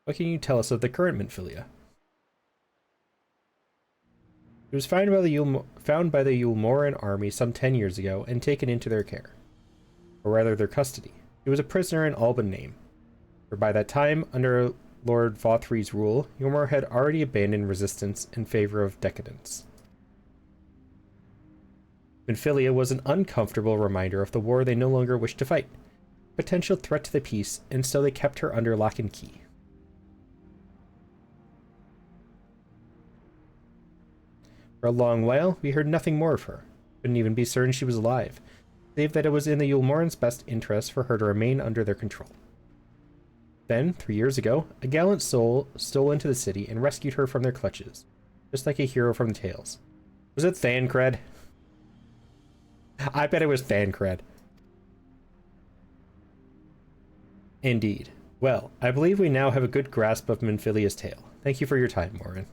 What can you tell us of the current Minfilia? It was found by the Yulmoran army some 10 years ago and taken into their care. Or rather, their custody. It was a prisoner in all but name. For by that time, under Lord Vothri's rule, Yulmore had already abandoned resistance in favor of decadence. Minfilia was an uncomfortable reminder of the war they no longer wished to fight, a potential threat to the peace, and so they kept her under lock and key. For a long while, we heard nothing more of her. Couldn't even be certain she was alive, save that it was in the Yulmorans' best interest for her to remain under their control. Then, 3 years ago, a gallant soul stole into the city and rescued her from their clutches, just like a hero from the tales. Was it Thancred? I bet it was Thancred. Indeed. Well, I believe we now have a good grasp of Minfilia's tale. Thank you for your time, Morin.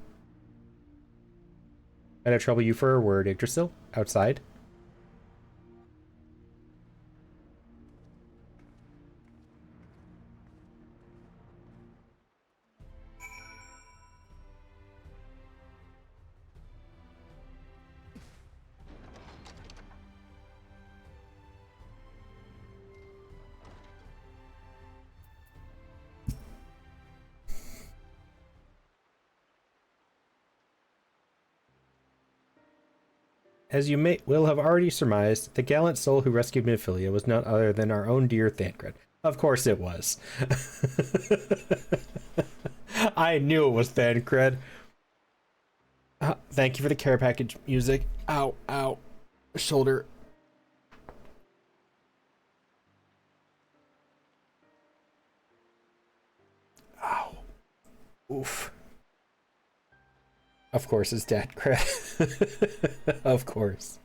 Might I trouble you for a word, Yggdrasil? Outside? As you will have already surmised, the gallant soul who rescued Minfilia was none other than our own dear Thancred. Of course it was. I knew it was Thancred. Thank you for the care package music. Ow, ow. Shoulder. Ow. Oof. Of course, it's Dad Cred. Of course.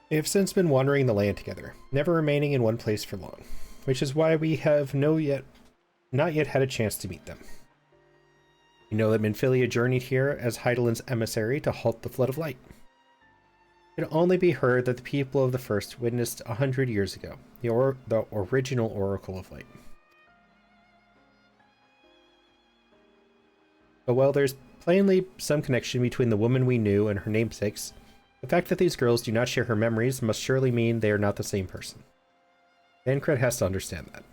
They have since been wandering the land together, never remaining in one place for long, which is why we have not yet had a chance to meet them. We know that Minfilia journeyed here as Heidelin's emissary to halt the Flood of Light. It can only be heard that the people of the First witnessed 100 years ago, the original Oracle of Light. But while there's plainly some connection between the woman we knew and her namesakes, the fact that these girls do not share her memories must surely mean they are not the same person. Thancred has to understand that.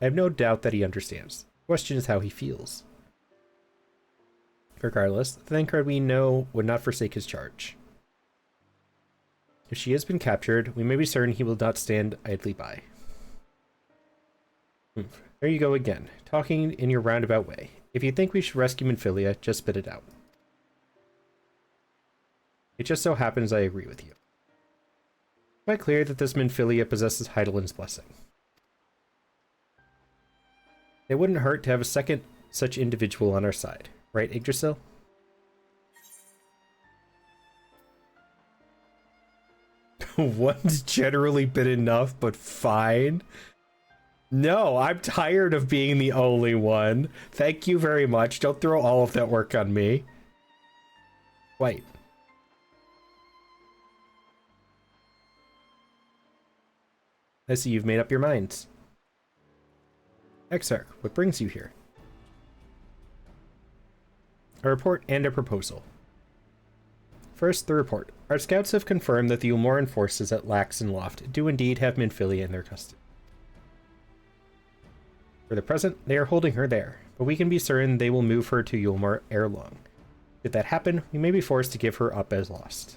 I have no doubt that he understands. The question is how he feels. Regardless, Thancred we know would not forsake his charge. If she has been captured, we may be certain he will not stand idly by. There you go again, talking in your roundabout way. If you think we should rescue Minfilia, just spit it out. It just so happens I agree with you. It's quite clear that this Minfilia possesses Heidelin's blessing. It wouldn't hurt to have a second such individual on our side. Right, Yggdrasil? One's generally been enough, but fine. No, I'm tired of being the only one. Thank you very much. Don't throw all of that work on me. Wait. I see you've made up your minds. Exarch, what brings you here? A report and a proposal. First, the report. Our scouts have confirmed that the Ulmoran forces at Lax and Loft do indeed have Minfilia in their custody. For the present, they are holding her there, but we can be certain they will move her to Yulmar ere long. Should that happen, we may be forced to give her up as lost.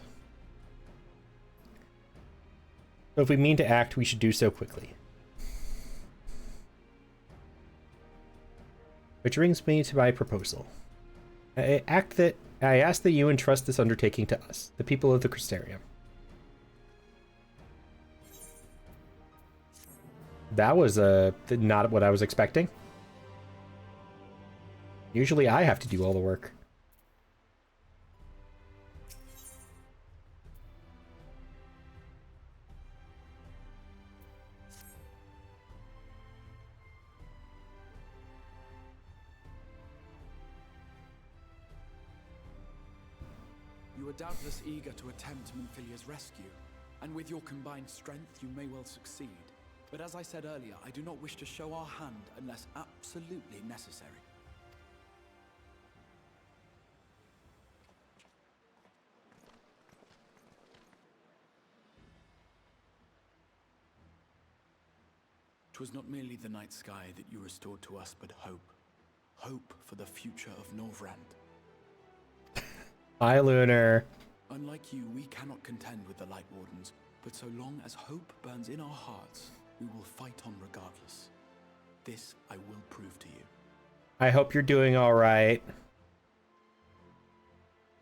So if we mean to act, we should do so quickly. Which brings me to my proposal. I ask that you entrust this undertaking to us, the people of the Crystarium. That was not what I was expecting. Usually I have to do all the work. You are doubtless eager to attempt Minfilia's rescue, and with your combined strength you may well succeed. But as I said earlier, I do not wish to show our hand unless absolutely necessary. Twas not merely the night sky that you restored to us, but hope. Hope for the future of Norvrand. Hi, Lunar. Unlike you, we cannot contend with the Light Wardens, but so long as hope burns in our hearts, we will fight on regardless. This I will prove to you. I hope you're doing all right.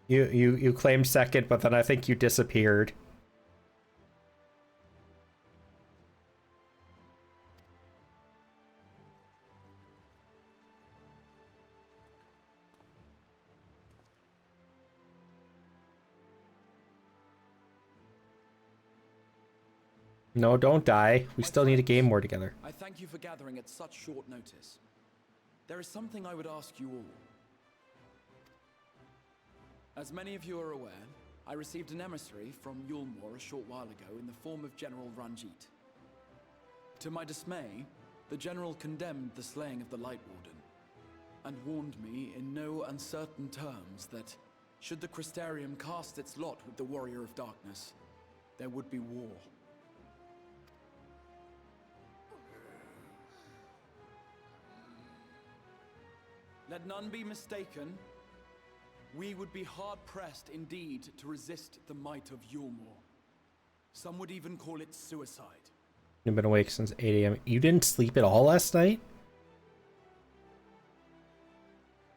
You claimed second, but then I think you disappeared. No, don't die. We still need to game more together. I thank you for gathering at such short notice. There is something I would ask you all. As many of you are aware, I received an emissary from Yulmor a short while ago in the form of General Ranjit. To my dismay, the General condemned the slaying of the Light Warden, and warned me in no uncertain terms that, should the Crystarium cast its lot with the Warrior of Darkness, there would be war. Let none be mistaken. We would be hard-pressed indeed to resist the might of Yulmor. Some would even call it suicide. You've been awake since 8 a.m. You didn't sleep at all last night?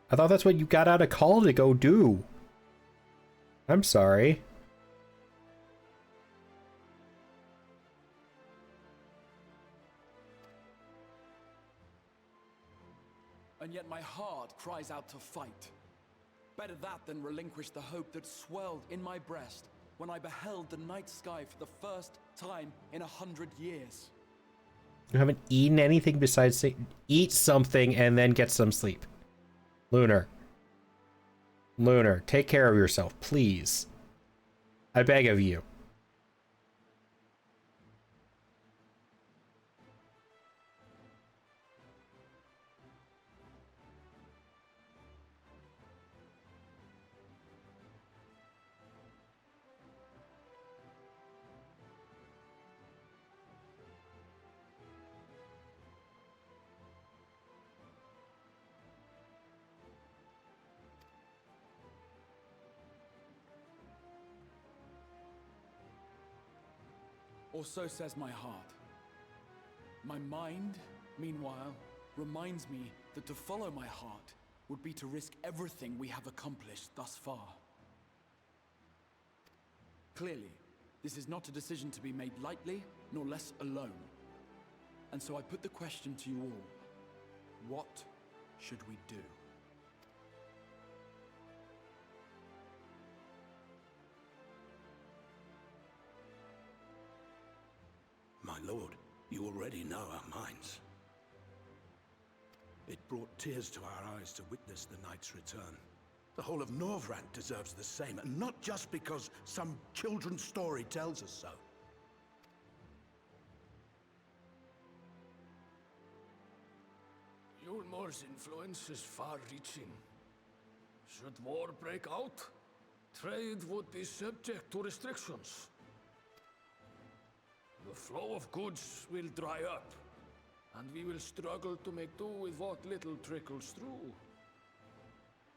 I thought that's what you got out of call to go do. I'm sorry. And yet my heart cries out to fight. Better that than relinquish the hope that swelled in my breast when I beheld the night sky for the first time in 100 years. You haven't eaten anything besides eat something and then get some sleep. Lunar. Lunar, take care of yourself, please. I beg of you. Or so says my heart. My mind, meanwhile, reminds me that to follow my heart would be to risk everything we have accomplished thus far. Clearly, this is not a decision to be made lightly, nor less alone. And so I put the question to you all. What should we do? My lord, you already know our minds. It brought tears to our eyes to witness the knight's return. The whole of Norvrant deserves the same, and not just because some children's story tells us so. Yulmor's influence is far-reaching. Should war break out, trade would be subject to restrictions. The flow of goods will dry up, and we will struggle to make do with what little trickles through.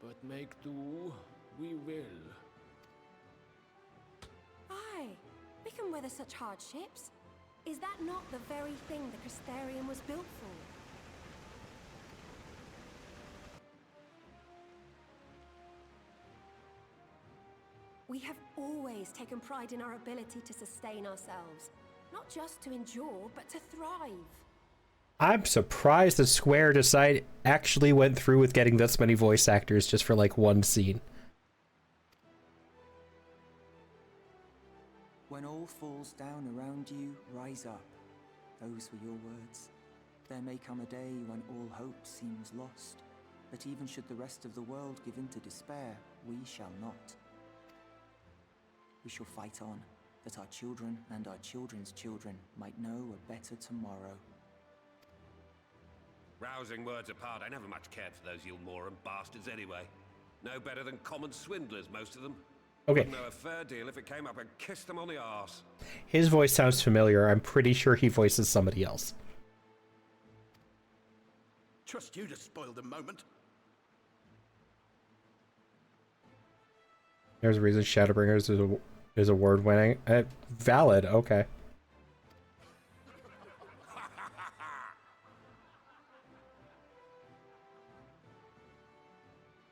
But make do, we will. Aye, we can weather such hardships. Is that not the very thing the Crystarium was built for? We have always taken pride in our ability to sustain ourselves. Not just to endure, but to thrive. I'm surprised the Square actually went through with getting this many voice actors just for like one scene. When all falls down around you, rise up. Those were your words. There may come a day when all hope seems lost. But even should the rest of the world give in to despair, we shall not. We shall fight on, that our children and our children's children might know a better tomorrow. Rousing words apart, I never much cared for those Yulmoran bastards anyway. No better than common swindlers, most of them. Okay. Wouldn't know a fair deal if it came up and kissed them on the arse. His voice sounds familiar. I'm pretty sure he voices somebody else. Trust you to spoil the moment. There's a reason Shadowbringers is award-winning. Valid, okay.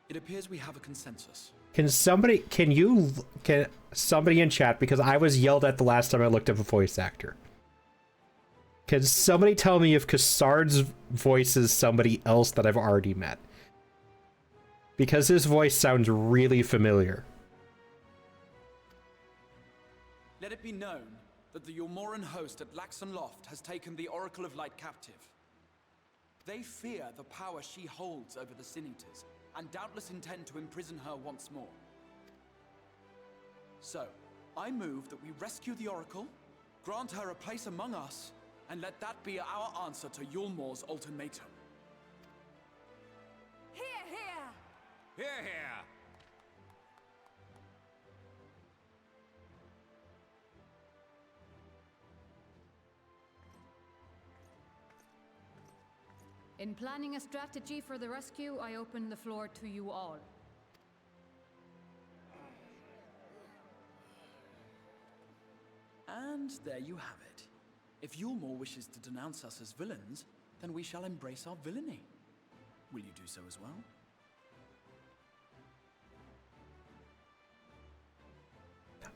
It appears we have a consensus. Can somebody in chat, because I was yelled at the last time I looked up a voice actor. Can somebody tell me if Cassard's voices somebody else that I've already met? Because his voice sounds really familiar. Let it be known that the Yulmoran host at Laxon Loft has taken the Oracle of Light captive. They fear the power she holds over the Sin Eaters, and doubtless intend to imprison her once more. So, I move that we rescue the Oracle, grant her a place among us, and let that be our answer to Yulmor's ultimatum. Hear, hear! Hear, hear! In planning a strategy for the rescue, I open the floor to you all. And there you have it. If Yulmor wishes to denounce us as villains, then we shall embrace our villainy. Will you do so as well?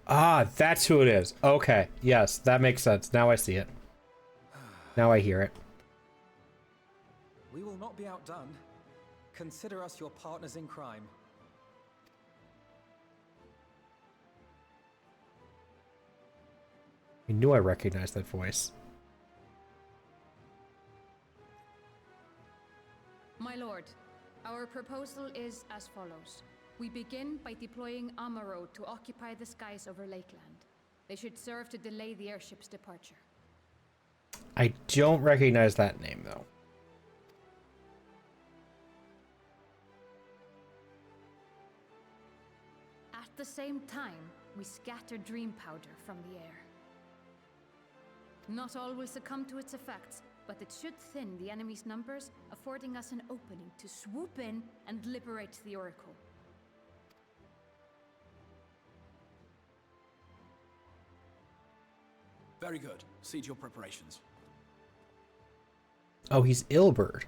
Ah, that's who it is. Okay, yes, that makes sense. Now I see it. Now I hear it. We will not be outdone. Consider us your partners in crime. I knew I recognized that voice. My lord, our proposal is as follows. We begin by deploying Amaro to occupy the skies over Lakeland. They should serve to delay the airship's departure. I don't recognize that name, though. At the same time, we scatter dream powder from the air. Not all will succumb to its effects, but it should thin the enemy's numbers, affording us an opening to swoop in and liberate the Oracle. Very good. Cease your preparations. Oh, he's Ilberd.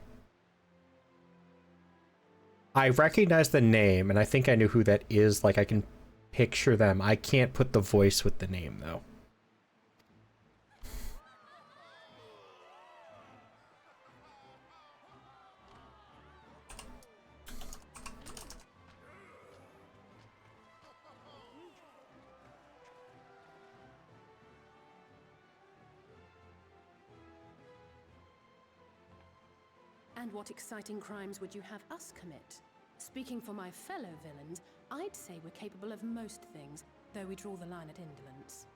I recognize the name, and I think I knew who that is. Like, I can picture them. I can't put the voice with the name, though. And what exciting crimes would you have us commit? Speaking for my fellow villains, I'd say we're capable of most things, though we draw the line at indolence.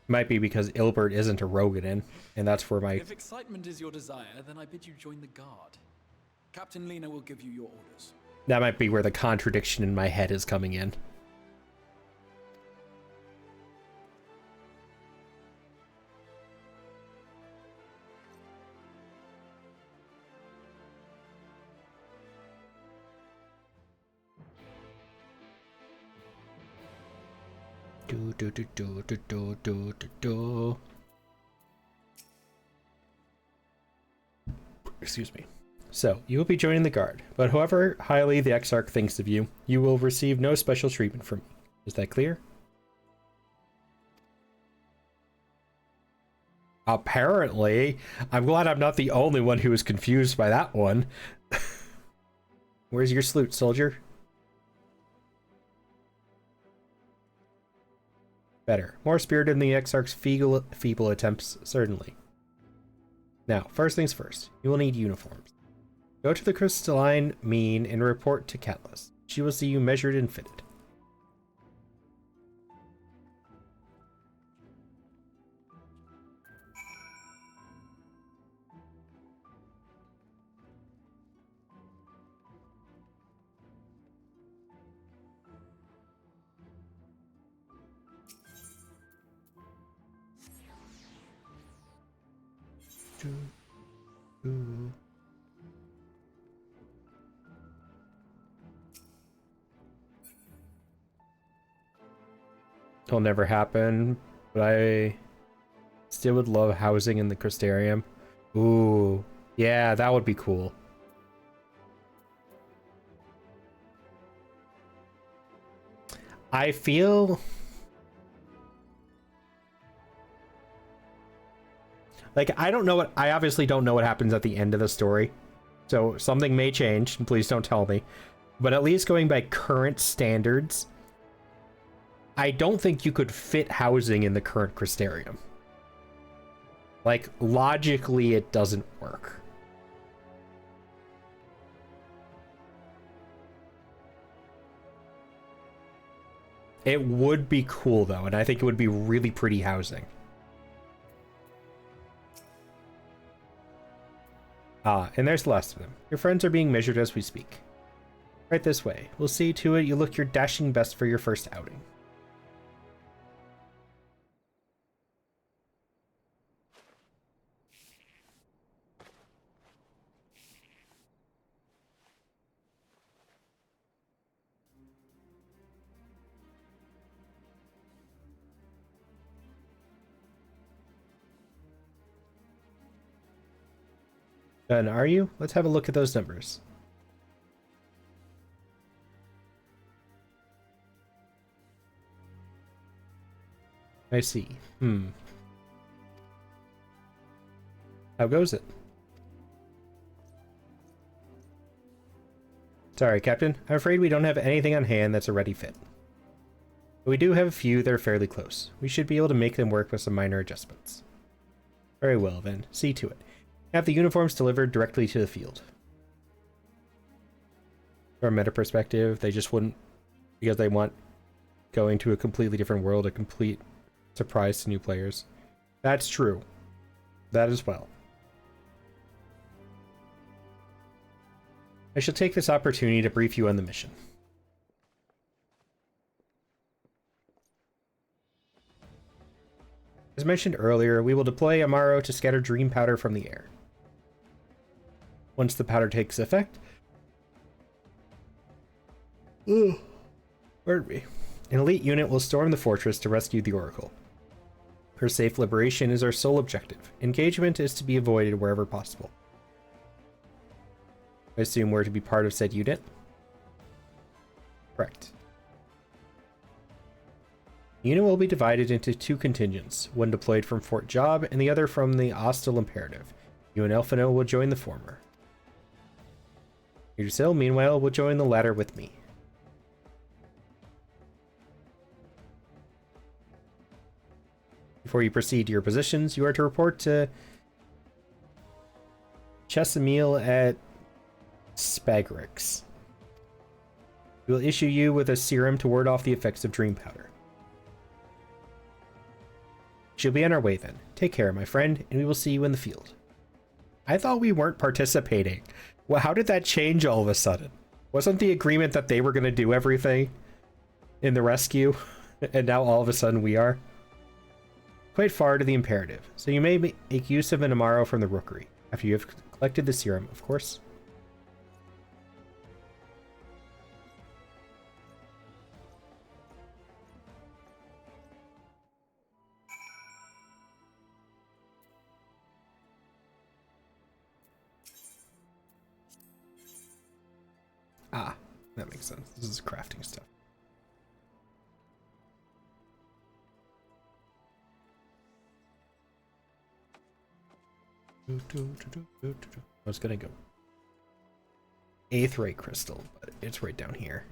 Might be because Ilbert isn't a Roganin, and that's where my... If excitement is your desire, then I bid you join the guard. Captain Lena will give you your orders. That might be where the contradiction in my head is coming in. Do do do do do do do do do. Excuse me. So, you will be joining the guard, but however highly the Exarch thinks of you, you will receive no special treatment from me. Is that clear? Apparently. I'm glad I'm not the only one who was confused by that one. Where's your salute, soldier? Better. More spirited than the Exarch's feeble attempts, certainly. Now, first things first, you will need uniforms. Go to the crystalline mean and report to Catelys. She will see you measured and fitted. It'll never happen, but I still would love housing in the Crystarium. Ooh, yeah, that would be cool. I feel like I obviously don't know what happens at the end of the story. So something may change, and please don't tell me. But at least going by current standards, I don't think you could fit housing in the current Crystarium. Like, logically, it doesn't work. It would be cool, though, and I think it would be really pretty housing. Ah, and there's the last of them. Your friends are being measured as we speak. Right this way. We'll see to it you look your dashing best for your first outing. Done, are you? Let's have a look at those numbers. I see. How goes it? Sorry, Captain. I'm afraid we don't have anything on hand that's a ready fit. But we do have a few that are fairly close. We should be able to make them work with some minor adjustments. Very well, then. See to it. Have the uniforms delivered directly to the field. From a meta perspective, they just wouldn't, because they want going to a completely different world, a complete surprise to new players. That's true. That as well. I shall take this opportunity to brief you on the mission. As mentioned earlier, we will deploy Amaro to scatter dream powder from the air. Once the powder takes effect, pardon me, an elite unit will storm the fortress to rescue the Oracle. Her safe liberation is our sole objective. Engagement is to be avoided wherever possible. I assume we're to be part of said unit? Correct. The unit will be divided into two contingents, one deployed from Fort Job and the other from the Hostile Imperative. You and Elfino will join the former. Yggdrasil, meanwhile, will join the latter with me. Before you proceed to your positions, you are to report to Chesamil at Spagrix. We will issue you with a serum to ward off the effects of dream powder. She'll be on our way then. Take care, my friend, and we will see you in the field. I thought we weren't participating. Well, how did that change all of a sudden? Wasn't the agreement that they were going to do everything in the rescue, and now all of a sudden we are? Quite far to the imperative, so you may make use of an Amaro from the rookery, after you have collected the serum, of course. Ah, that makes sense. This is crafting stuff. I was gonna go Aetheryte crystal, but it's right down here.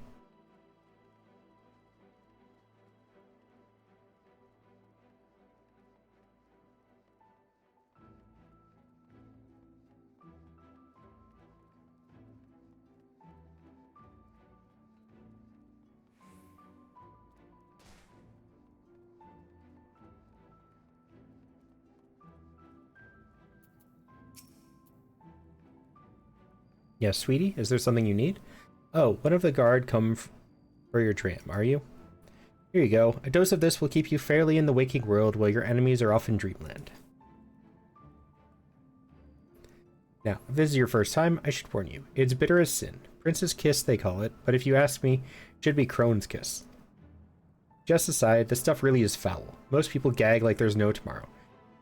Yes, sweetie, is there something you need? Oh, one of the guard come for your dram, are you? Here you go. A dose of this will keep you fairly in the waking world while your enemies are off in dreamland. Now, if this is your first time, I should warn you. It's bitter as sin. Prince's Kiss, they call it, but if you ask me, it should be Crone's Kiss. Just aside, this stuff really is foul. Most people gag like there's no tomorrow.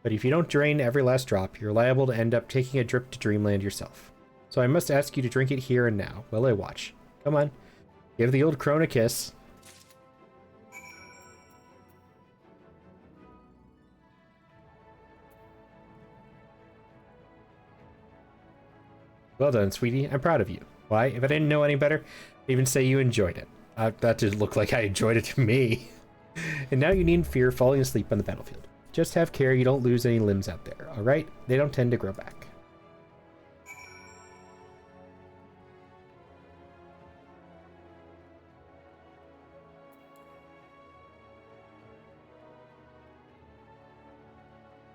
But if you don't drain every last drop, you're liable to end up taking a drip to dreamland yourself. So I must ask you to drink it here and now, while I watch. Come on. Give the old crone a kiss. Well done, sweetie. I'm proud of you. Why? If I didn't know any better, I'd even say you enjoyed it. That didn't look like I enjoyed it to me. And now you needn't fear falling asleep on the battlefield. Just have care you don't lose any limbs out there, alright? They don't tend to grow back.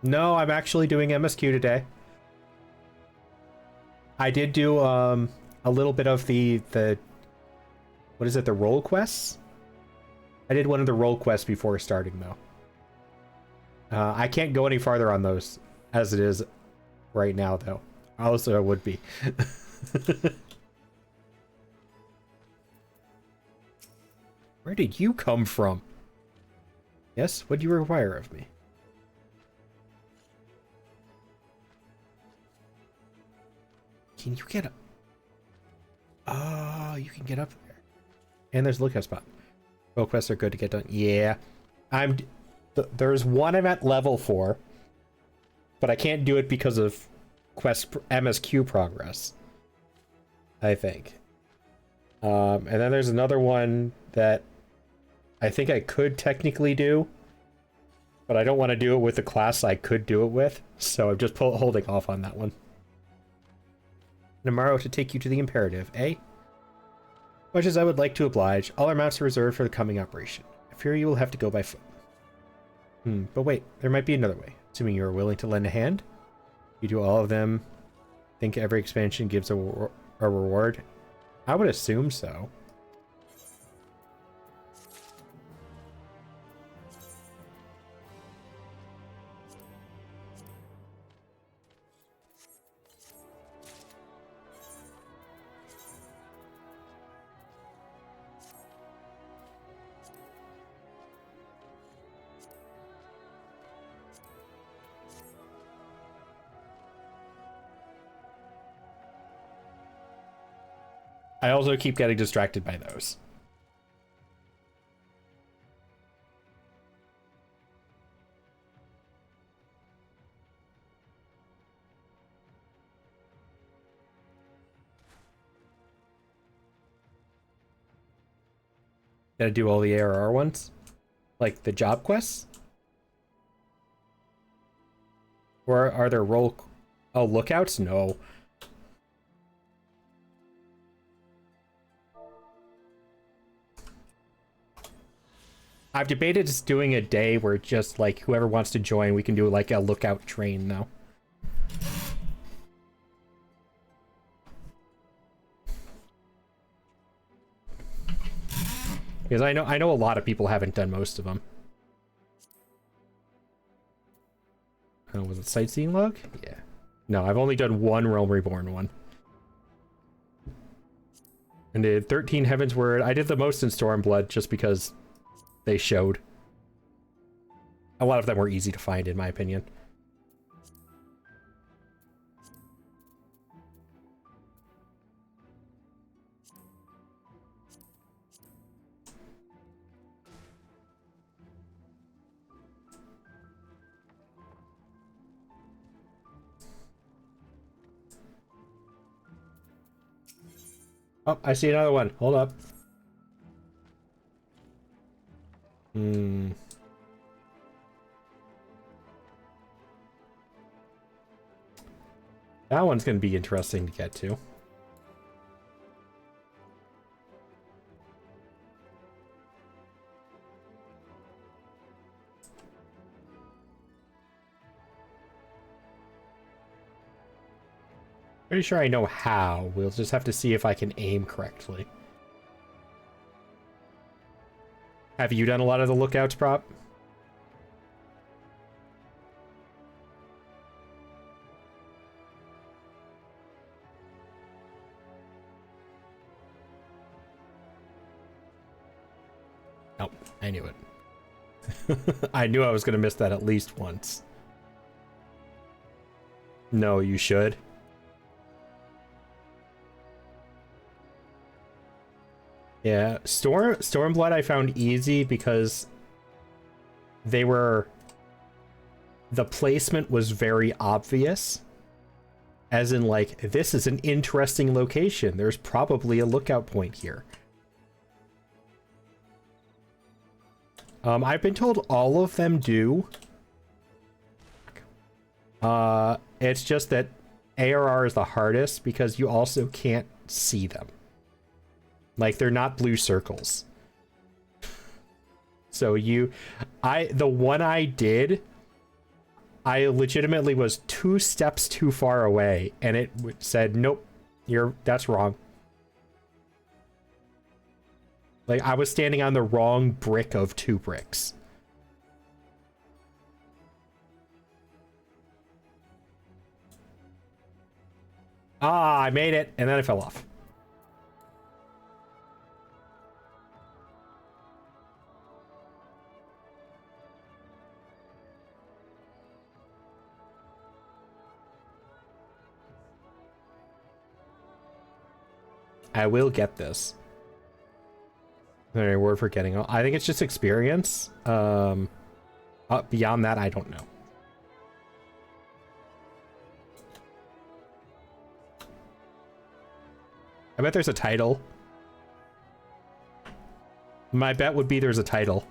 No, I'm actually doing MSQ today. I did do a little bit of the what is it, the role quests? I did one of the role quests before starting though. I can't go any farther on those as it is right now though. Also I would be. Where did you come from? Yes, what do you require of me? Can you get up? Oh, you can get up there. And there's a lookout spot. Roll quests are good to get done. Yeah. There's one I'm at level 4. But I can't do it because of quest MSQ progress. I think. And then there's another one that I think I could technically do. But I don't want to do it with the class I could do it with. So I'm just holding off on that one. Tomorrow to take you to the imperative, eh? Much as I would like to oblige, all our mounts are reserved for the coming operation. I fear you will have to go by foot. But wait, there might be another way. Assuming you are willing to lend a hand? You do all of them. Think every expansion gives a reward? I would assume so. I also keep getting distracted by those. Gotta do all the ARR ones? Like the job quests? Or are there roll... Oh, lookouts? No. I've debated just doing a day where just, like, whoever wants to join, we can do, like, a lookout train, though. Because I know a lot of people haven't done most of them. Oh, was it sightseeing log? Yeah. No, I've only done one Realm Reborn one. And did 13 Heaven's Word. I did the most in Stormblood just because they showed. A lot of them were easy to find, in my opinion. Oh, I see another one. Hold up. That one's going to be interesting to get to. Pretty sure I know how. We'll just have to see if I can aim correctly. Have you done a lot of the lookouts, Prop? Oh, I knew it. I knew I was going to miss that at least once. No, you should. Yeah, Stormblood I found easy because the placement was very obvious. As in, like, this is an interesting location. There's probably a lookout point here. I've been told all of them do. It's just that ARR is the hardest because you also can't see them. Like, they're not blue circles. So the one I did, I legitimately was 2 steps too far away, and it said, nope, that's wrong. Like, I was standing on the wrong brick of 2 bricks. Ah, I made it, and then I fell off. I will get this. Any word for getting? I think it's just experience. Beyond that, I don't know. I bet there's a title. My bet would be there's a title.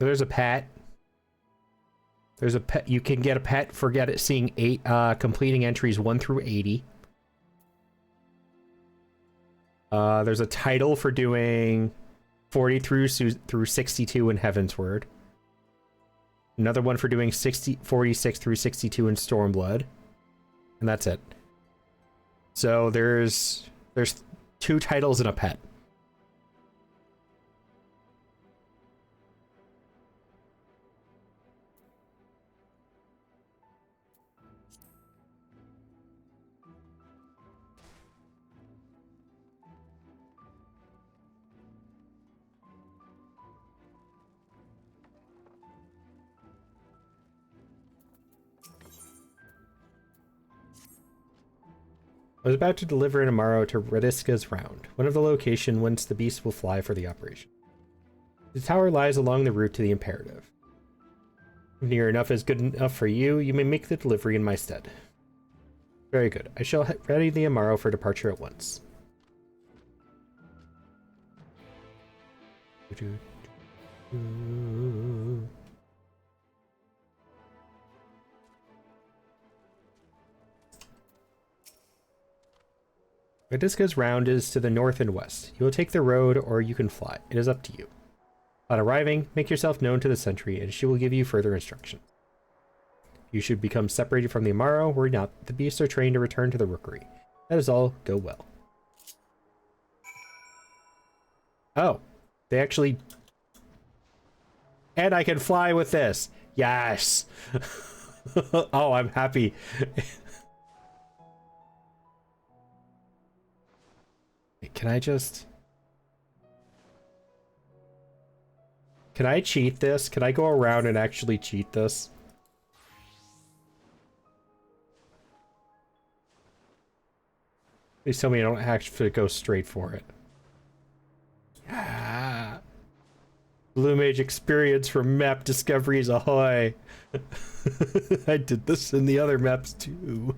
There's a pet. There's a pet. You can get a pet for seeing completing entries 1 through 80. There's a title for doing 40 through 62 in Heaven's Word. Another one for doing 46 through 62 in Stormblood. And that's it. So there's 2 titles and a pet. I was about to deliver an Amaro to Rediska's Round, one of the locations whence the beast will fly for the operation. The tower lies along the route to the Imperative. If near enough is good enough for you, you may make the delivery in my stead. Very good. I shall ready the Amaro for departure at once. Rediska's Round is to the north and west. You will take the road or you can fly. It is up to you. On arriving, make yourself known to the sentry and she will give you further instructions. You should become separated from the Amaro. Worry not. The beasts are trained to return to the rookery. That is all. Go well. Oh, they actually... And I can fly with this. Yes. Oh, I'm happy. Can I just... Can I cheat this? Can I go around and actually cheat this? Please tell me I don't have to go straight for it. Yeah. Blue Mage experience from map discoveries, ahoy! I did this in the other maps too.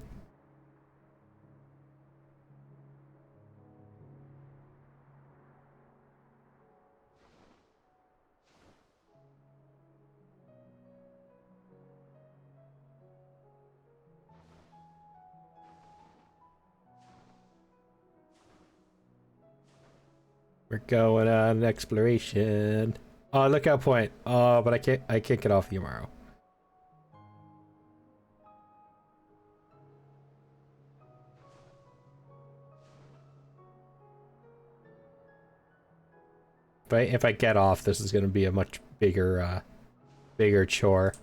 We're going on exploration. Oh, lookout point. Oh, but I can't get off the Amaro. If I get off, this is going to be a much bigger bigger chore.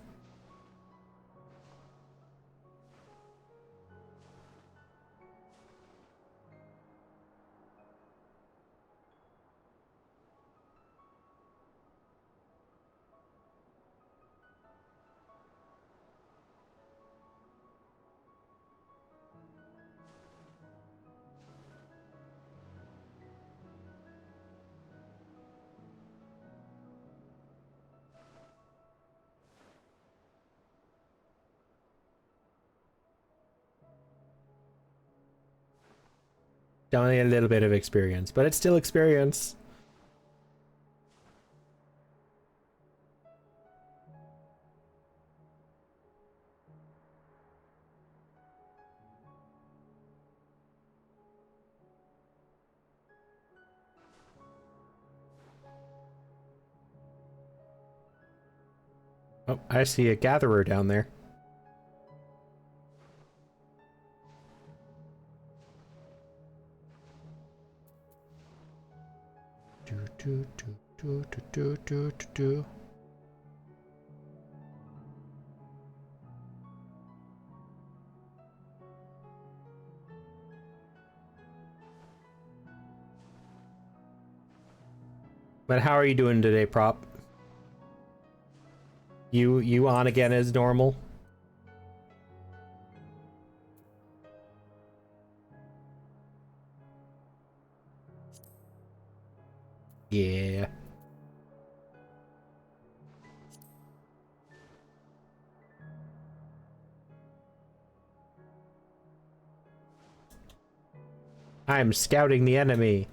Only a little bit of experience, but it's still experience. Oh, I see a gatherer down there. But how are you doing today, Prop? You on again as normal? Yeah. I'm scouting the enemy.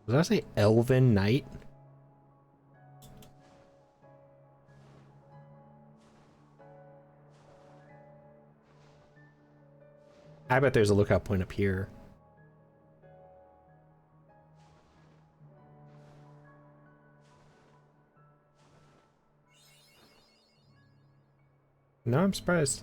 Did I say Elven Knight? I bet there's a lookout point up here. No, I'm surprised.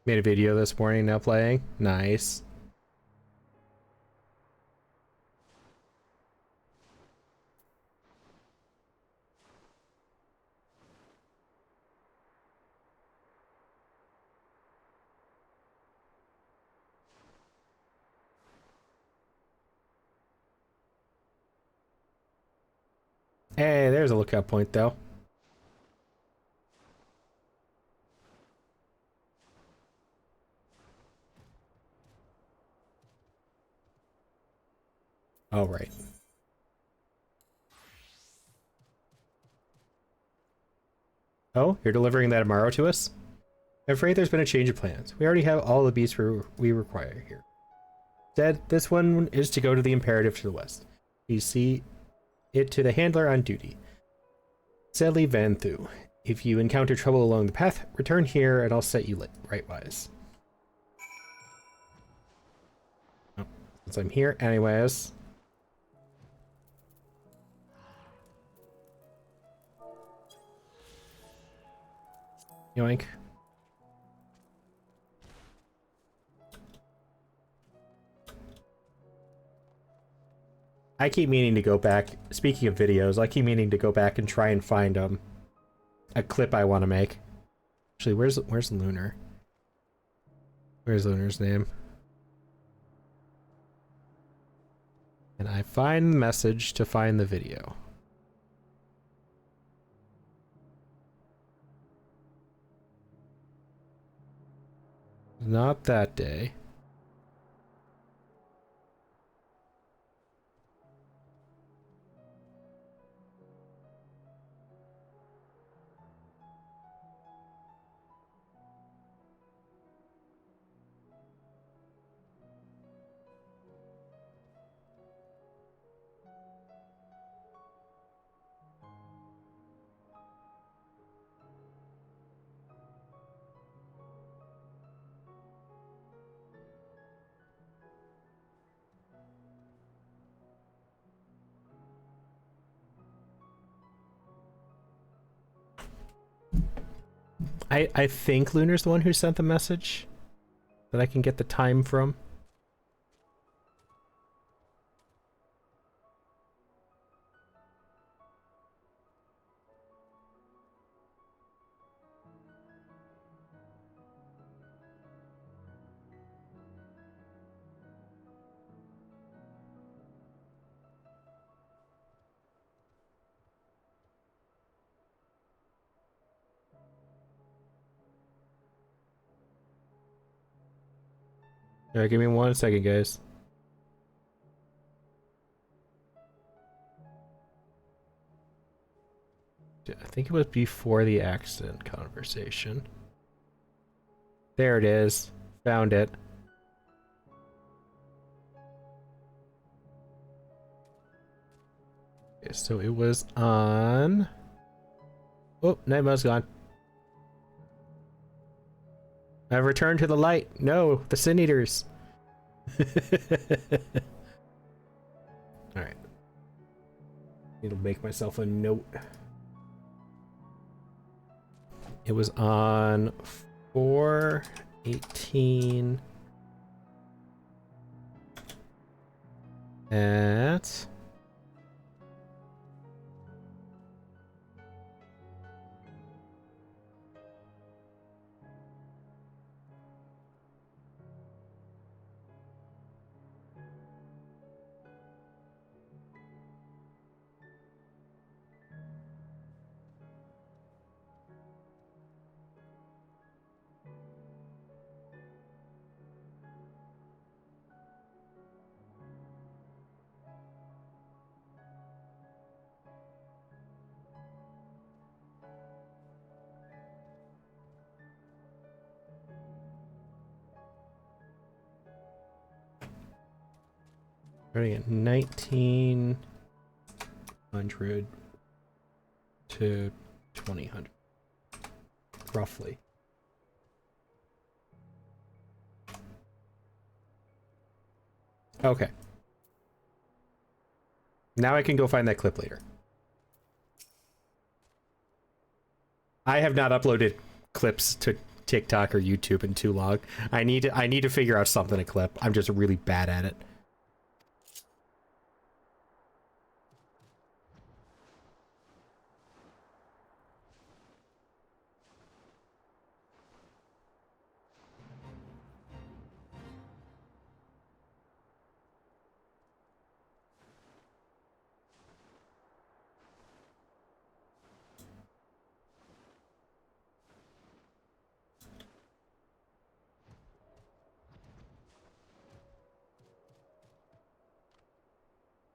Made a video this morning, now playing. Nice. Hey, there's a lookout point, though. All right. Oh, you're delivering that Amaro to us? I'm afraid there's been a change of plans. We already have all the beasts we require here. Instead, this one is to go to the Imperative to the west. You see it to the handler on duty. Sedley Van Thu. If you encounter trouble along the path, return here and I'll set you rightwise. Oh, since I'm here anyways. Yoink. I keep meaning to go back. Speaking of videos, I keep meaning to go back and try and find a clip I want to make. Actually, where's Lunar? Where's Lunar's name? And I find the message to find the video. Not that day. I think Lunar's the one who sent the message that I can get the time from. Alright, give me 1 second, guys. I think it was before the accident conversation. There it is. Found it. Okay, so it was on... Oh, Night Mode's gone. I've returned to the light. No, the Sin Eaters. Alright. Need to make myself a note. It was on 4/18 at... Running at 1900 to 2000, roughly. Okay. Now I can go find that clip later. I have not uploaded clips to TikTok or YouTube in too long. I need to figure out something to clip. I'm just really bad at it.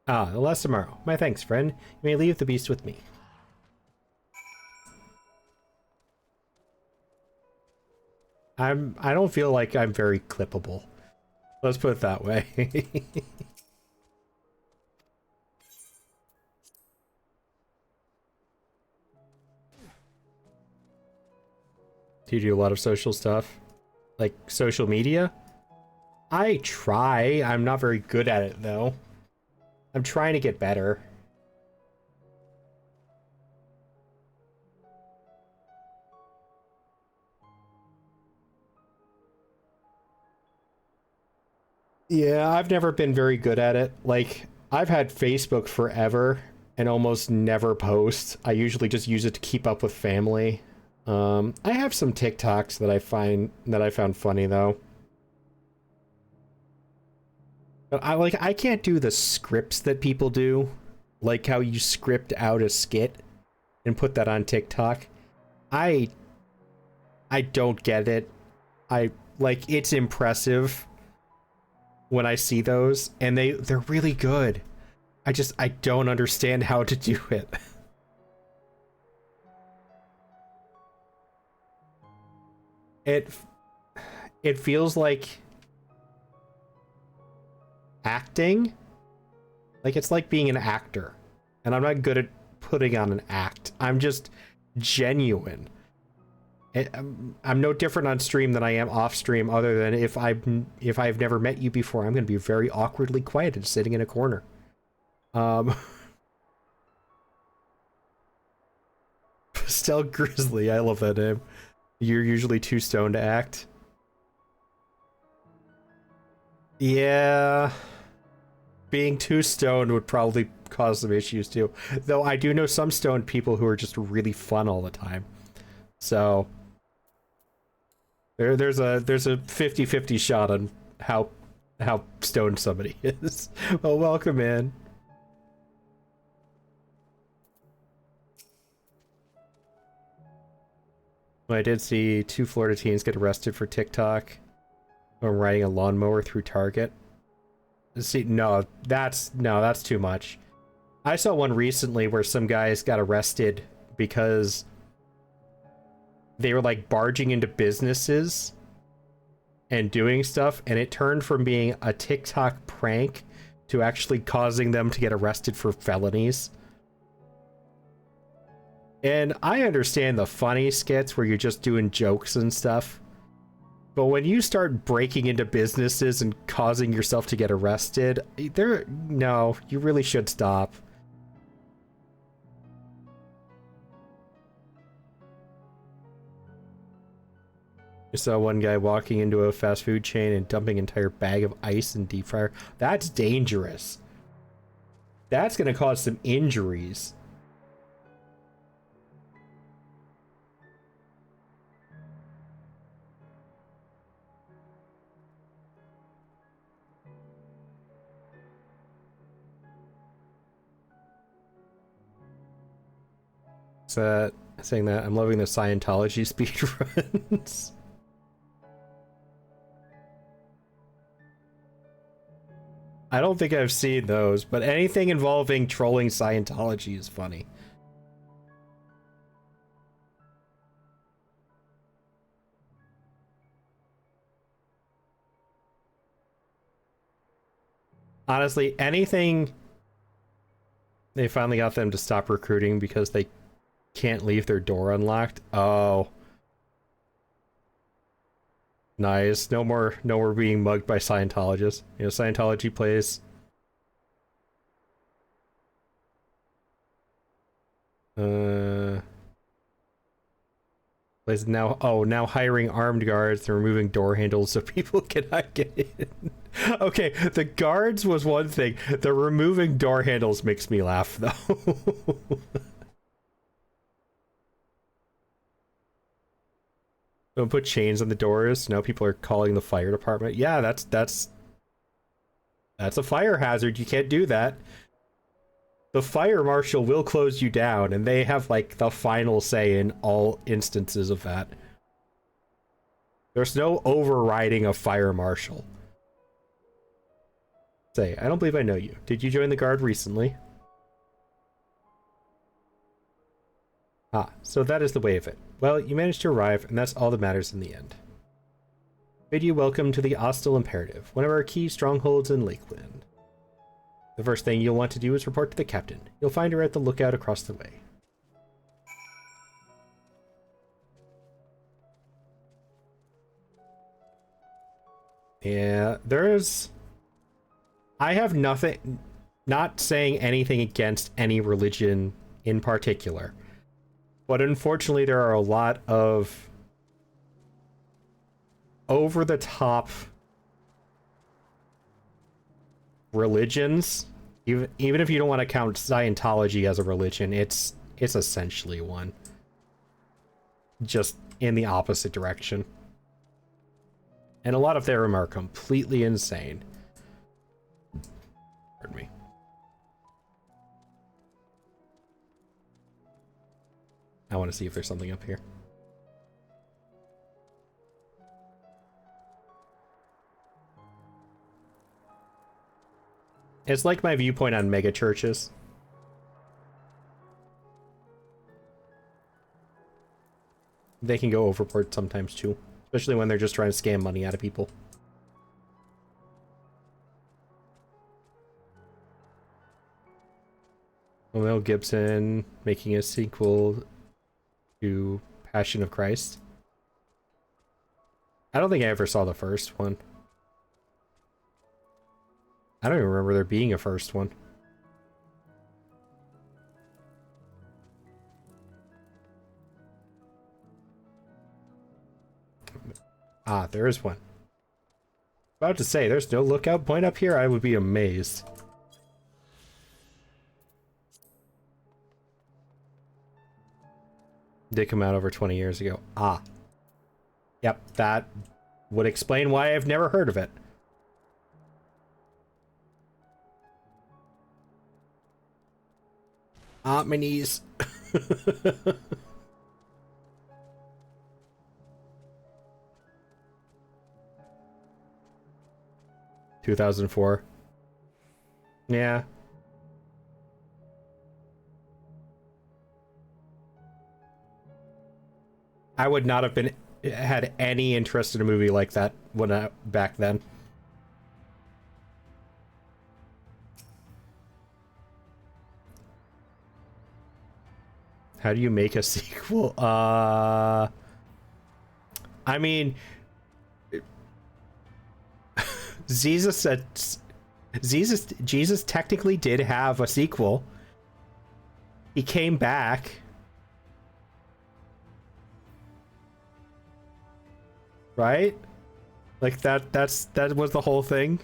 Ah, the last tomorrow. My thanks, friend. You may leave the beast with me. I don't feel like I'm very clippable. Let's put it that way. Do you do a lot of social stuff? Like social media? I try. I'm not very good at it though. I'm trying to get better. Yeah, I've never been very good at it. Like, I've had Facebook forever and almost never post. I usually just use it to keep up with family. I have some TikToks that I found funny though. But I can't do the scripts that people do. Like how you script out a skit and put that on TikTok. I don't get it. It's impressive when I see those, and they're really good. I don't understand how to do it. It feels like acting. Like it's like being an actor. And I'm not good at putting on an act. I'm just genuine. I'm no different on stream than I am off stream, other than if I've never met you before, I'm going to be very awkwardly quiet and sitting in a corner. Pastel Grizzly, I love that name. You're usually too stoned to act. Yeah. Being too stoned would probably cause some issues too. Though I do know some stoned people who are just really fun all the time. So there's a 50-50 shot on how stoned somebody is. Well, welcome in. I did see 2 Florida teens get arrested for TikTok or riding a lawnmower through Target. See, no, that's too much. I saw one recently where some guys got arrested because they were like barging into businesses and doing stuff, and it turned from being a TikTok prank to actually causing them to get arrested for felonies. And I understand the funny skits where you're just doing jokes and stuff. But when you start breaking into businesses and causing yourself to get arrested, no, you really should stop. I saw one guy walking into a fast food chain and dumping an entire bag of ice in deep fryer. That's dangerous. That's gonna cause some injuries. Saying that I'm loving the Scientology speedruns. I don't think I've seen those, but anything involving trolling Scientology is funny. Honestly, anything... They finally got them to stop recruiting because they can't leave their door unlocked. Oh. Nice. No more being mugged by Scientologists. You know, Scientology plays now hiring armed guards and removing door handles so people cannot get in. Okay, the guards was one thing. The removing door handles makes me laugh though. Don't put chains on the doors. Now people are calling the fire department. Yeah, that's a fire hazard. You can't do that. The fire marshal will close you down, and they have like the final say in all instances of that. There's no overriding a fire marshal. Say, I don't believe I know you. Did you join the guard recently? Ah, so that is the way of it. Well, you managed to arrive, and that's all that matters in the end. Bid you welcome to the Hostile Imperative, one of our key strongholds in Lakeland. The first thing you'll want to do is report to the captain. You'll find her at the lookout across the way. Yeah, I have nothing, not saying anything against any religion in particular, but unfortunately there are a lot of over-the-top religions. Even if you don't want to count Scientology as a religion, it's essentially one. Just in the opposite direction. And a lot of them are completely insane. Pardon me. I want to see if there's something up here. It's like my viewpoint on mega churches. They can go overboard sometimes too, especially when they're just trying to scam money out of people. Mel Gibson making a sequel to Passion of Christ. I don't think I ever saw the first one. I don't even remember there being a first one. Ah, there is one. About to say, there's no lookout point up here? I would be amazed. Did come out over 20 years ago. Ah. Yep, that would explain why I've never heard of it. Ah, my knees. 2004. Yeah. I would not have had any interest in a movie like that when back then. How do you make a sequel? I mean, Jesus technically did have a sequel. He came back. Right? Like that was the whole thing.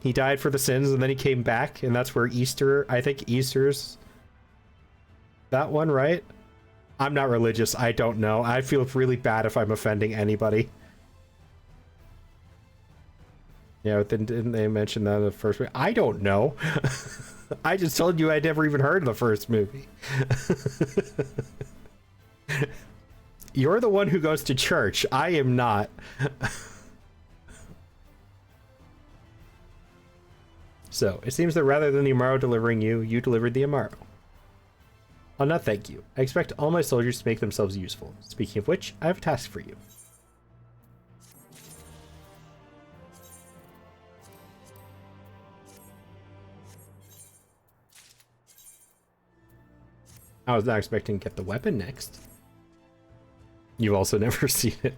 He died for the sins and then he came back, and that's where Easter, I think Easter's that one, right? I'm not religious. I don't know. I feel really bad if I'm offending anybody. Yeah, but then didn't they mention that in the first movie? I don't know. I just told you I'd never even heard of the first movie. You're the one who goes to church. I am not. So, it seems that rather than the Amaro delivering you, you delivered the Amaro. Oh, no, thank you. I expect all my soldiers to make themselves useful. Speaking of which, I have a task for you. I was not expecting to get the weapon next. You've also never seen it.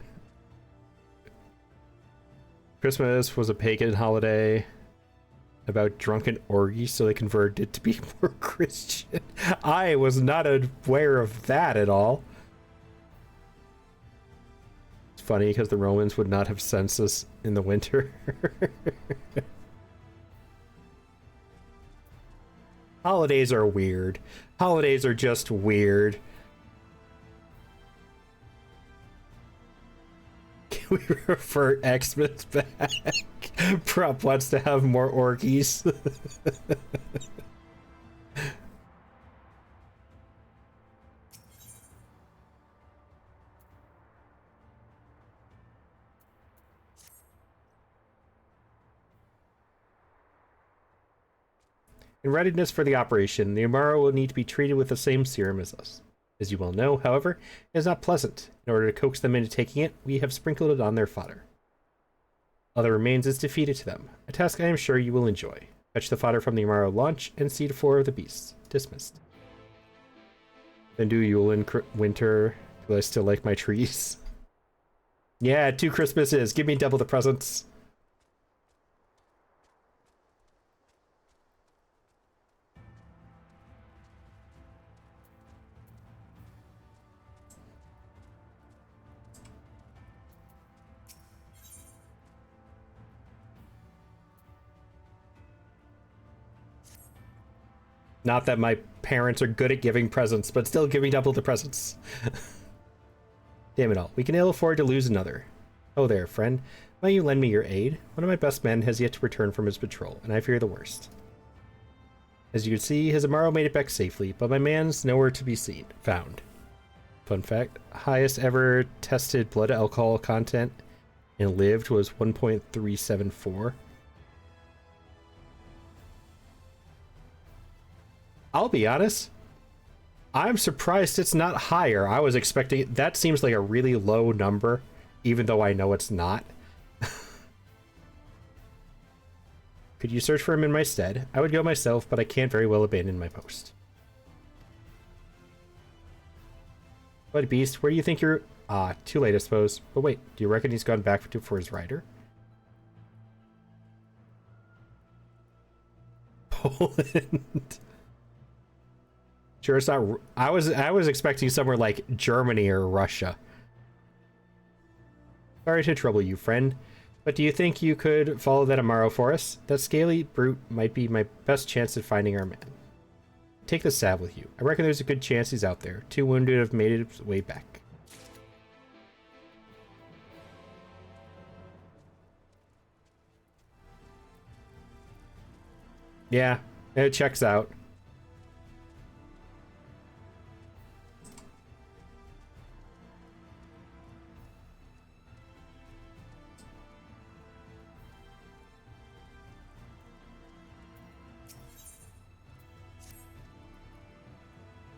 Christmas was a pagan holiday about drunken orgies, so they converted it to be more Christian. I was not aware of that at all. It's funny because the Romans would not have census in the winter. Holidays are weird. Holidays are just weird. Can we revert Xmas back? Prop wants to have more orgies. In readiness for the operation, the Amaro will need to be treated with the same serum as us. As you well know, however, it is not pleasant. In order to coax them into taking it, we have sprinkled it on their fodder. All that remains is to feed it to them, a task I am sure you will enjoy. Fetch the fodder from the Amaro launch and see to 4 of the beasts. Dismissed. Then do Yule in winter. Do I still like my trees? Yeah, 2 Christmases. Give me double the presents. Not that my parents are good at giving presents, but still giving double the presents. Damn it all. We can ill afford to lose another. Oh there, friend. Might you lend me your aid? One of my best men has yet to return from his patrol, and I fear the worst. As you can see, his Amaro made it back safely, but my man's nowhere to be found. Fun fact, highest ever tested blood alcohol content and lived was 1.374. I'll be honest, I'm surprised it's not higher. I was expecting, that seems like a really low number, even though I know it's not. Could you search for him in my stead? I would go myself, but I can't very well abandon my post. What beast, where do you think you're... Ah, too late I suppose. But wait, do you reckon he's gone back for his rider? Poland... Sure, it's not. I was expecting somewhere like Germany or Russia. Sorry to trouble you, friend, but do you think you could follow that Amaro for us? That scaly brute might be my best chance at finding our man. Take the salve with you. I reckon there's a good chance he's out there. 2 wounded have made his way back. Yeah, it checks out.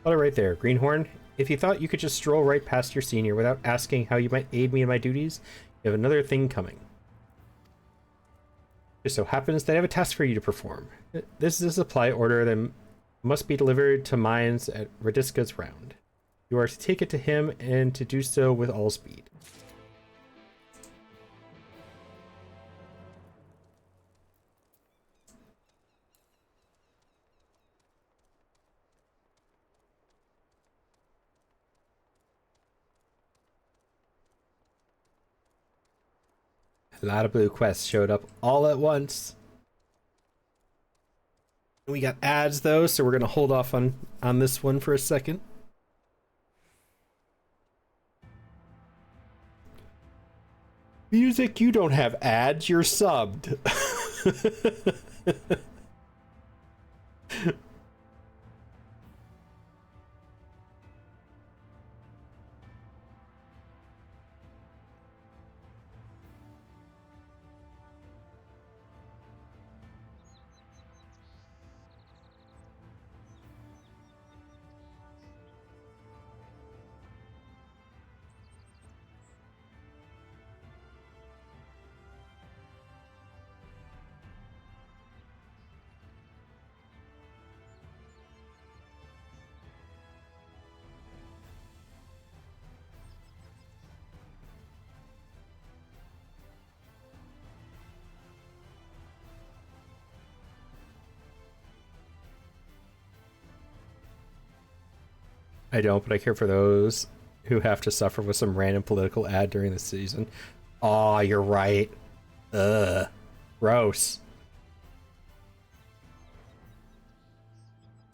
Hold it right there, Greenhorn. If you thought you could just stroll right past your senior without asking how you might aid me in my duties, you have another thing coming. Just so happens that I have a task for you to perform. This is a supply order that must be delivered to mines at Radiska's Round. You are to take it to him and to do so with all speed. A lot of blue quests showed up all at once. We got ads though, so we're gonna hold off on this one for a second. Music, you don't have ads, you're subbed. I don't, but I care for those who have to suffer with some random political ad during the season. Aw, you're right. Ugh. Gross.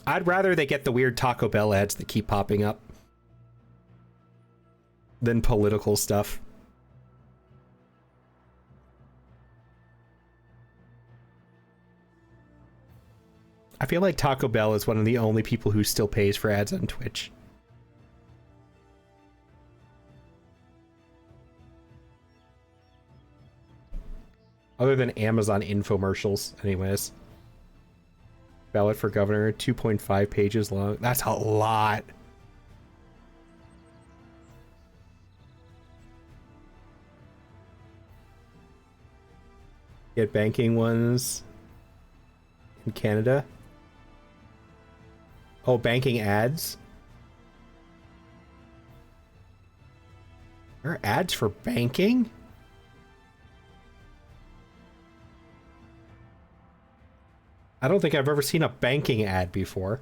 I'd rather they get the weird Taco Bell ads that keep popping up than political stuff. I feel like Taco Bell is one of the only people who still pays for ads on Twitch. Other than Amazon infomercials, anyways. Ballot for governor, 2.5 pages long. That's a lot. Get banking ones in Canada. Oh, banking ads. There are ads for banking? I don't think I've ever seen a banking ad before.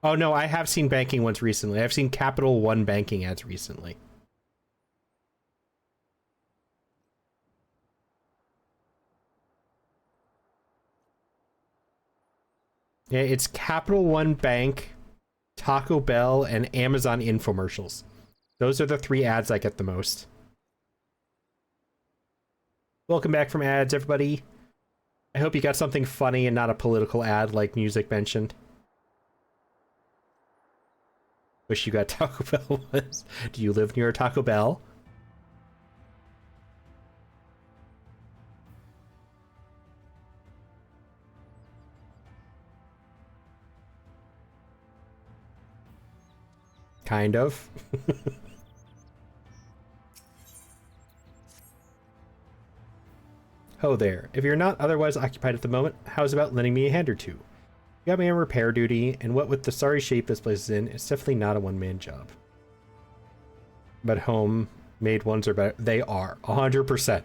Oh no, I have seen banking ones recently. I've seen Capital One banking ads recently. Yeah, it's Capital One Bank, Taco Bell, and Amazon infomercials. Those are the 3 ads I get the most. Welcome back from ads, everybody. I hope you got something funny and not a political ad like Music mentioned. Wish you got Taco Bell ones. Do you live near a Taco Bell? Kind of. Oh there. If you're not otherwise occupied at the moment, how's about lending me a hand or two? You got me on repair duty, and what with the sorry shape this place is in, it's definitely not a one-man job. But homemade ones are better. They are, 100%.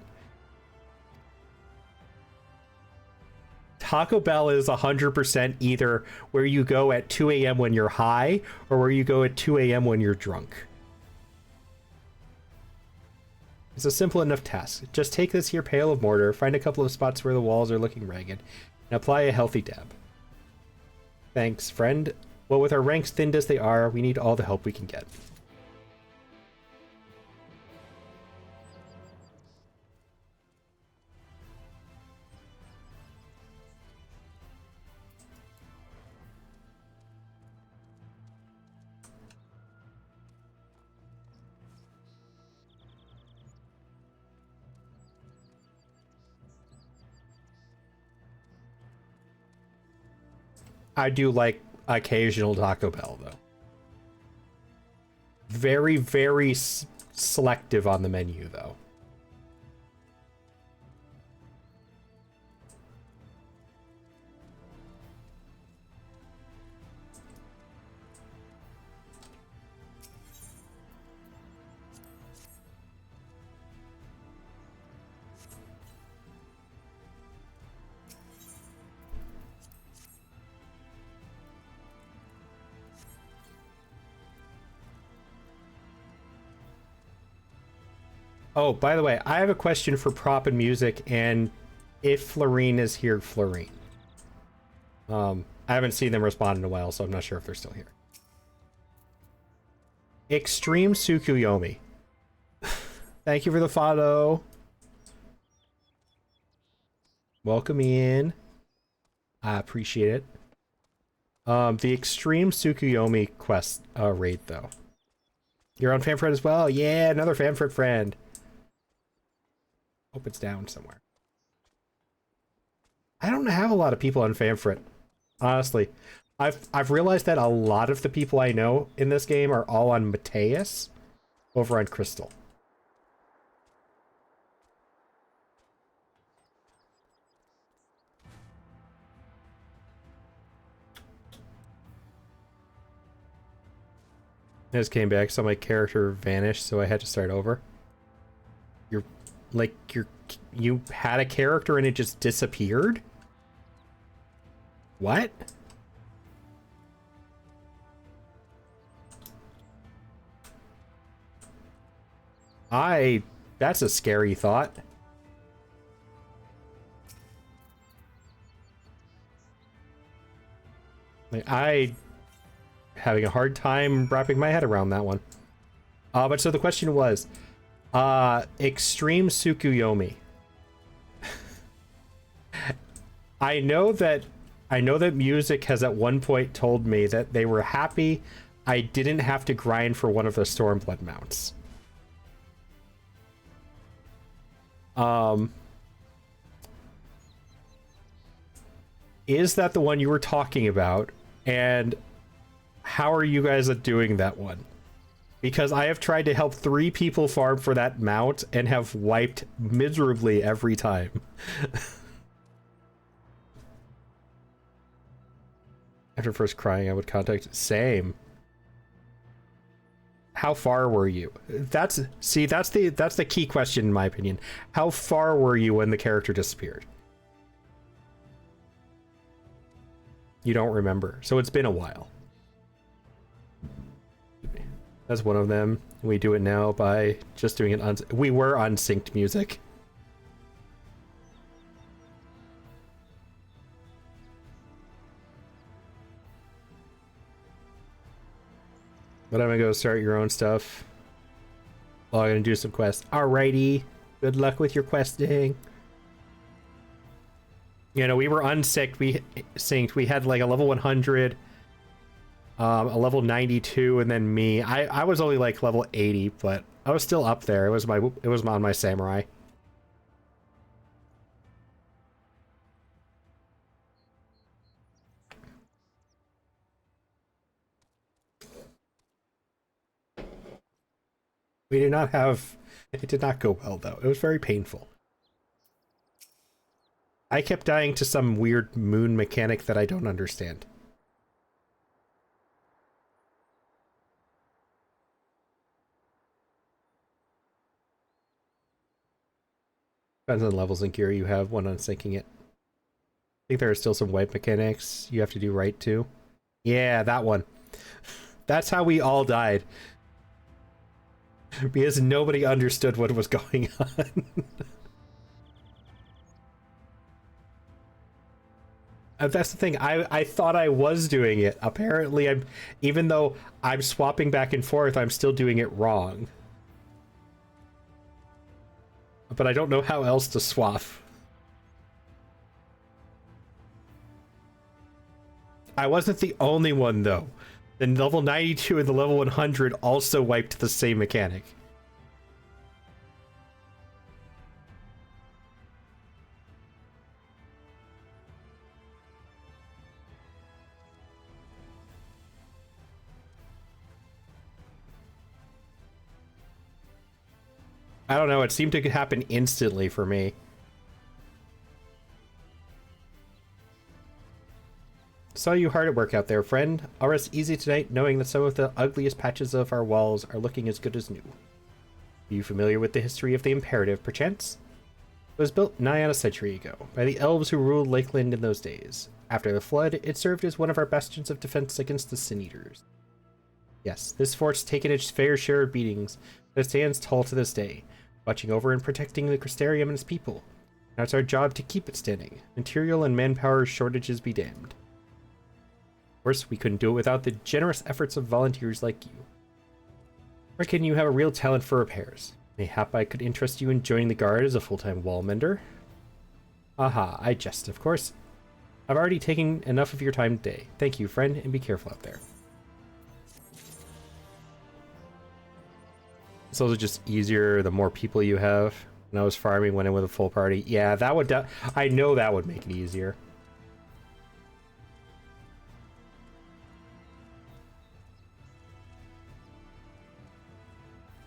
Taco Bell is 100% either where you go at 2 a.m. when you're high, or where you go at 2 a.m. when you're drunk. It's a simple enough task. Just take this here pail of mortar, find a couple of spots where the walls are looking ragged, and apply a healthy dab. Thanks, friend. Well, with our ranks thinned as they are, we need all the help we can get. I do like occasional Taco Bell, though. Very, very selective on the menu, though. Oh, by the way, I have a question for Prop and Music, and if Florine is here, Florine. I haven't seen them respond in a while, so I'm not sure if they're still here. Extreme Tsukuyomi. Thank you for the follow. Welcome in. I appreciate it. The Extreme Tsukuyomi quest raid, though. You're on FanFred as well? Yeah, another FanFred friend. Hope it's down somewhere. I don't have a lot of people on FanFrit, honestly. I've realized that a lot of the people I know in this game are all on Mateus over on Crystal. I just came back, saw my character vanish, so I had to start over. You had a character and it just disappeared? What? That's a scary thought. Having a hard time wrapping my head around that one. But so the question was, Extreme Tsukuyomi. I know that Music has at one point told me that they were happy I didn't have to grind for one of the Stormblood mounts. Is that the one you were talking about? And how are you guys at doing that one? Because I have tried to help 3 people farm for that mount and have wiped miserably every time. After first crying, I would contact. Same. How far were you? That's the key question in my opinion. How far were you when the character disappeared? You don't remember, so it's been a while. That's one of them. We do it now by just doing it we were on synced music. But I'm gonna go start your own stuff. Oh, I'm gonna do some quests. Alrighty. Good luck with your questing. You know, we were unsynced. We synced. We had like a level 100, a level 92, and then me. I was only like level 80, but I was still up there. It was on my samurai. We did not have... It did not go well, though. It was very painful. I kept dying to some weird moon mechanic that I don't understand. Depends on levels and gear you have when unsyncing it. I think there are still some wipe mechanics you have to do right, too. Yeah, that one. That's how we all died. Because nobody understood what was going on. That's the thing. I thought I was doing it. Apparently, even though I'm swapping back and forth, I'm still doing it wrong. But I don't know how else to swap. I wasn't the only one, though. The level 92 and the level 100 also wiped the same mechanic. I don't know, it seemed to happen instantly for me. Saw you hard at work out there, friend. I'll rest easy tonight knowing that some of the ugliest patches of our walls are looking as good as new. Are you familiar with the history of the Imperative, perchance? It was built nigh on a century ago, by the elves who ruled Lakeland in those days. After the flood, it served as one of our bastions of defense against the Sin Eaters. Yes, this fort's taken its fair share of beatings, but it stands tall to this day, watching over and protecting the Crystarium and its people. Now it's our job to keep it standing, material and manpower shortages be damned. Of course, we couldn't do it without the generous efforts of volunteers like you. I reckon you have a real talent for repairs. Mayhap I could interest you in joining the guard as a full-time wall mender? Aha, I jest, of course. I've already taken enough of your time today. Thank you, friend, and be careful out there. It's also just easier the more people you have. When I was farming, went in with a full party. Yeah, that would... I know that would make it easier.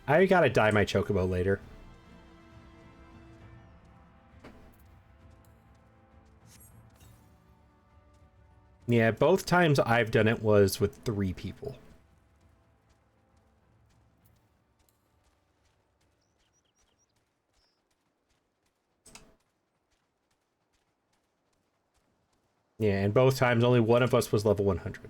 I gotta dye my chocobo later. Yeah, both times I've done it was with 3 people. Yeah, and both times only one of us was level 100.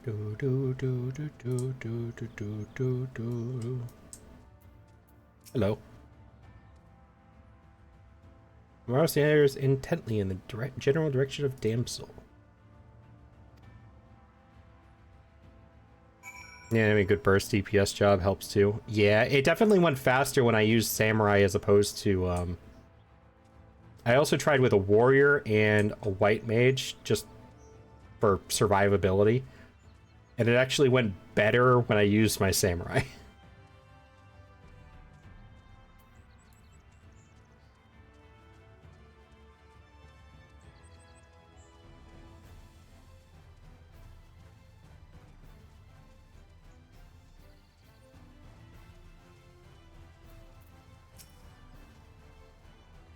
Do do do do do do do do do. Hello. Morale stares intently in the general direction of Damsel. Yeah, I mean, good burst DPS job helps too. Yeah, it definitely went faster when I used Samurai as opposed to, I also tried with a Warrior and a White Mage, just for survivability. And it actually went better when I used my Samurai.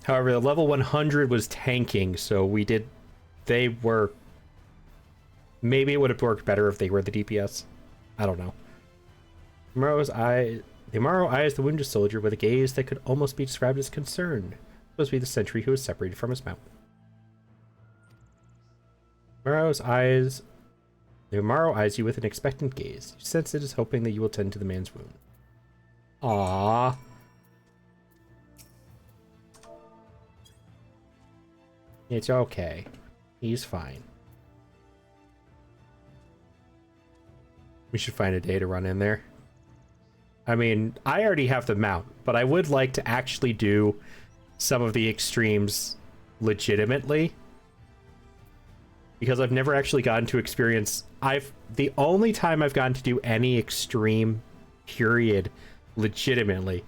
However, the level 100 was tanking, so they were, maybe it would have worked better if they were the DPS. I don't know. The Amaro eyes the wounded soldier with a gaze that could almost be described as concerned. Supposed to be the sentry who was separated from his mount. The Amaro eyes you with an expectant gaze. You sense it is hoping that you will tend to the man's wound. Aww. It's okay. He's fine. We should find a day to run in there. I mean, I already have the mount, but I would like to actually do some of the extremes legitimately. Because I've never actually gotten to experience... The only time I've gotten to do any extreme period legitimately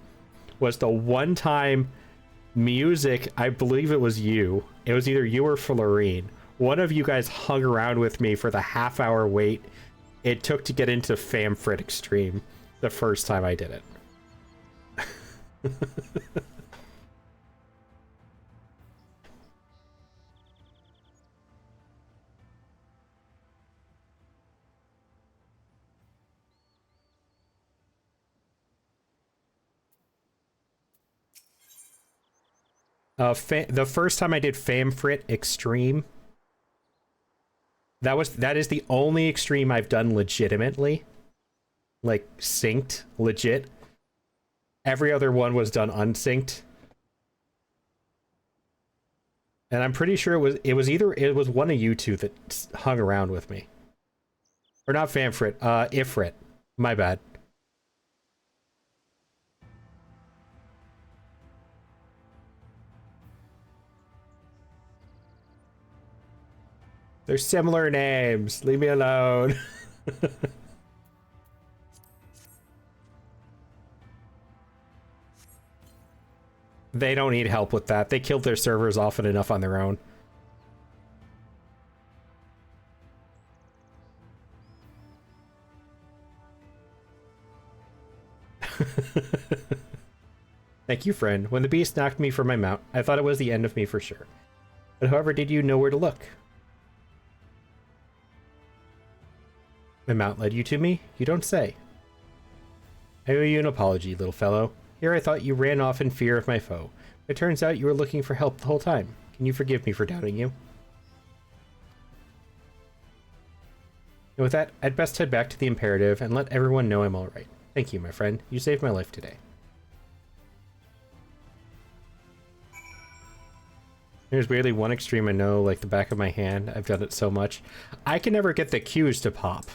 was the one time music, I believe it was you. It was either you or Florine. One of you guys hung around with me for the half-hour wait it took to get into Famfrit Extreme the first time I did it. The first time I did Famfrit Extreme, that is the only extreme I've done legitimately, like synced legit. Every other one was done unsynced, and I'm pretty sure it was one of you two that hung around with me, or not Famfrit, Ifrit. My bad. They're similar names. Leave me alone. They don't need help with that. They killed their servers often enough on their own. Thank you, friend. When the beast knocked me from my mount, I thought it was the end of me for sure. But however, did you know where to look? My mount led you to me? You don't say. I owe you an apology, little fellow. Here I thought you ran off in fear of my foe. It turns out you were looking for help the whole time. Can you forgive me for doubting you? And with that, I'd best head back to the Imperative and let everyone know I'm alright. Thank you, my friend. You saved my life today. There's barely one extreme I know, like the back of my hand. I've done it so much. I can never get the cues to pop.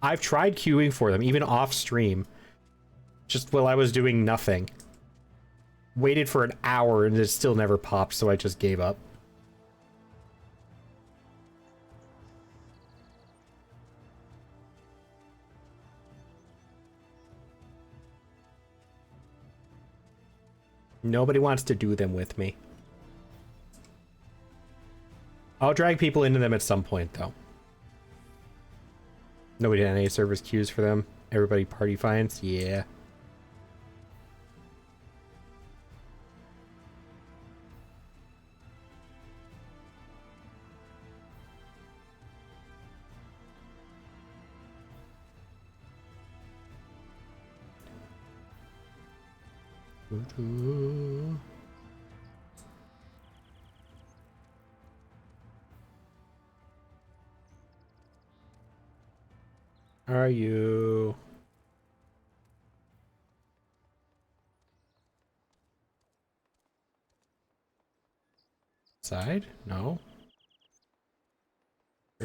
I've tried queuing for them, even off stream. Just while I was doing nothing. Waited for an hour and it still never popped, so I just gave up. Nobody wants to do them with me. I'll drag people into them at some point, though. Nobody had any service queues for them. Everybody party finds? Yeah. Are you? Side? No.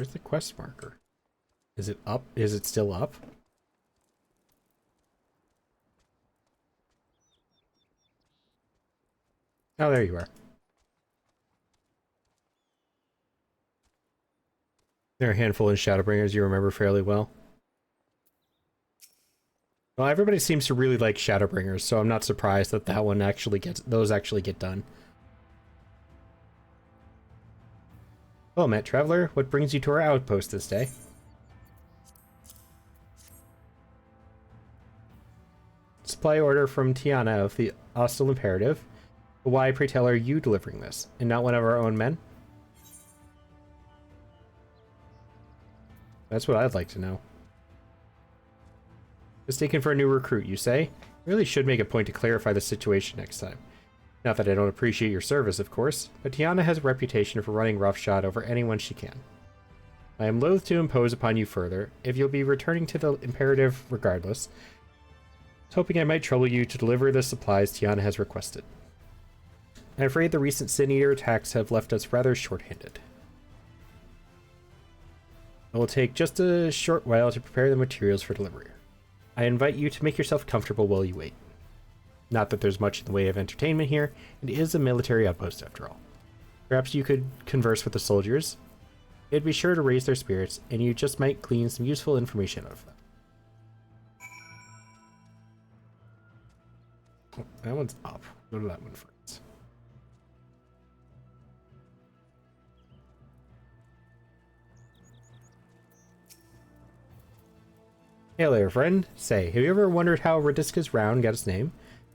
Where's the quest marker? Is it up? Is it still up? Oh, there you are. There are a handful of Shadowbringers you remember fairly well. Well, everybody seems to really like Shadowbringers, so I'm not surprised that that one actually those actually get done. Well met, traveler. What brings you to our outpost this day? Supply order from Tiana of the Hostile Imperative. But why, pray tell, are you delivering this, and not one of our own men? That's what I'd like to know. Mistaken for a new recruit, you say? Really should make a point to clarify the situation next time. Not that I don't appreciate your service, of course, but Tiana has a reputation for running roughshod over anyone she can. I am loath to impose upon you further, if you'll be returning to the Imperative regardless. I was hoping I might trouble you to deliver the supplies Tiana has requested. I'm afraid the recent Sin Eater attacks have left us rather short-handed. It will take just a short while to prepare the materials for delivery. I invite you to make yourself comfortable while you wait. Not that there's much in the way of entertainment here, it is a military outpost after all. Perhaps you could converse with the soldiers. It'd be sure to raise their spirits, and you just might glean some useful information out of them. Oh, that one's up. Go to that one first. Hey there, friend. Say, have you ever wondered how Radiska's Round got its name?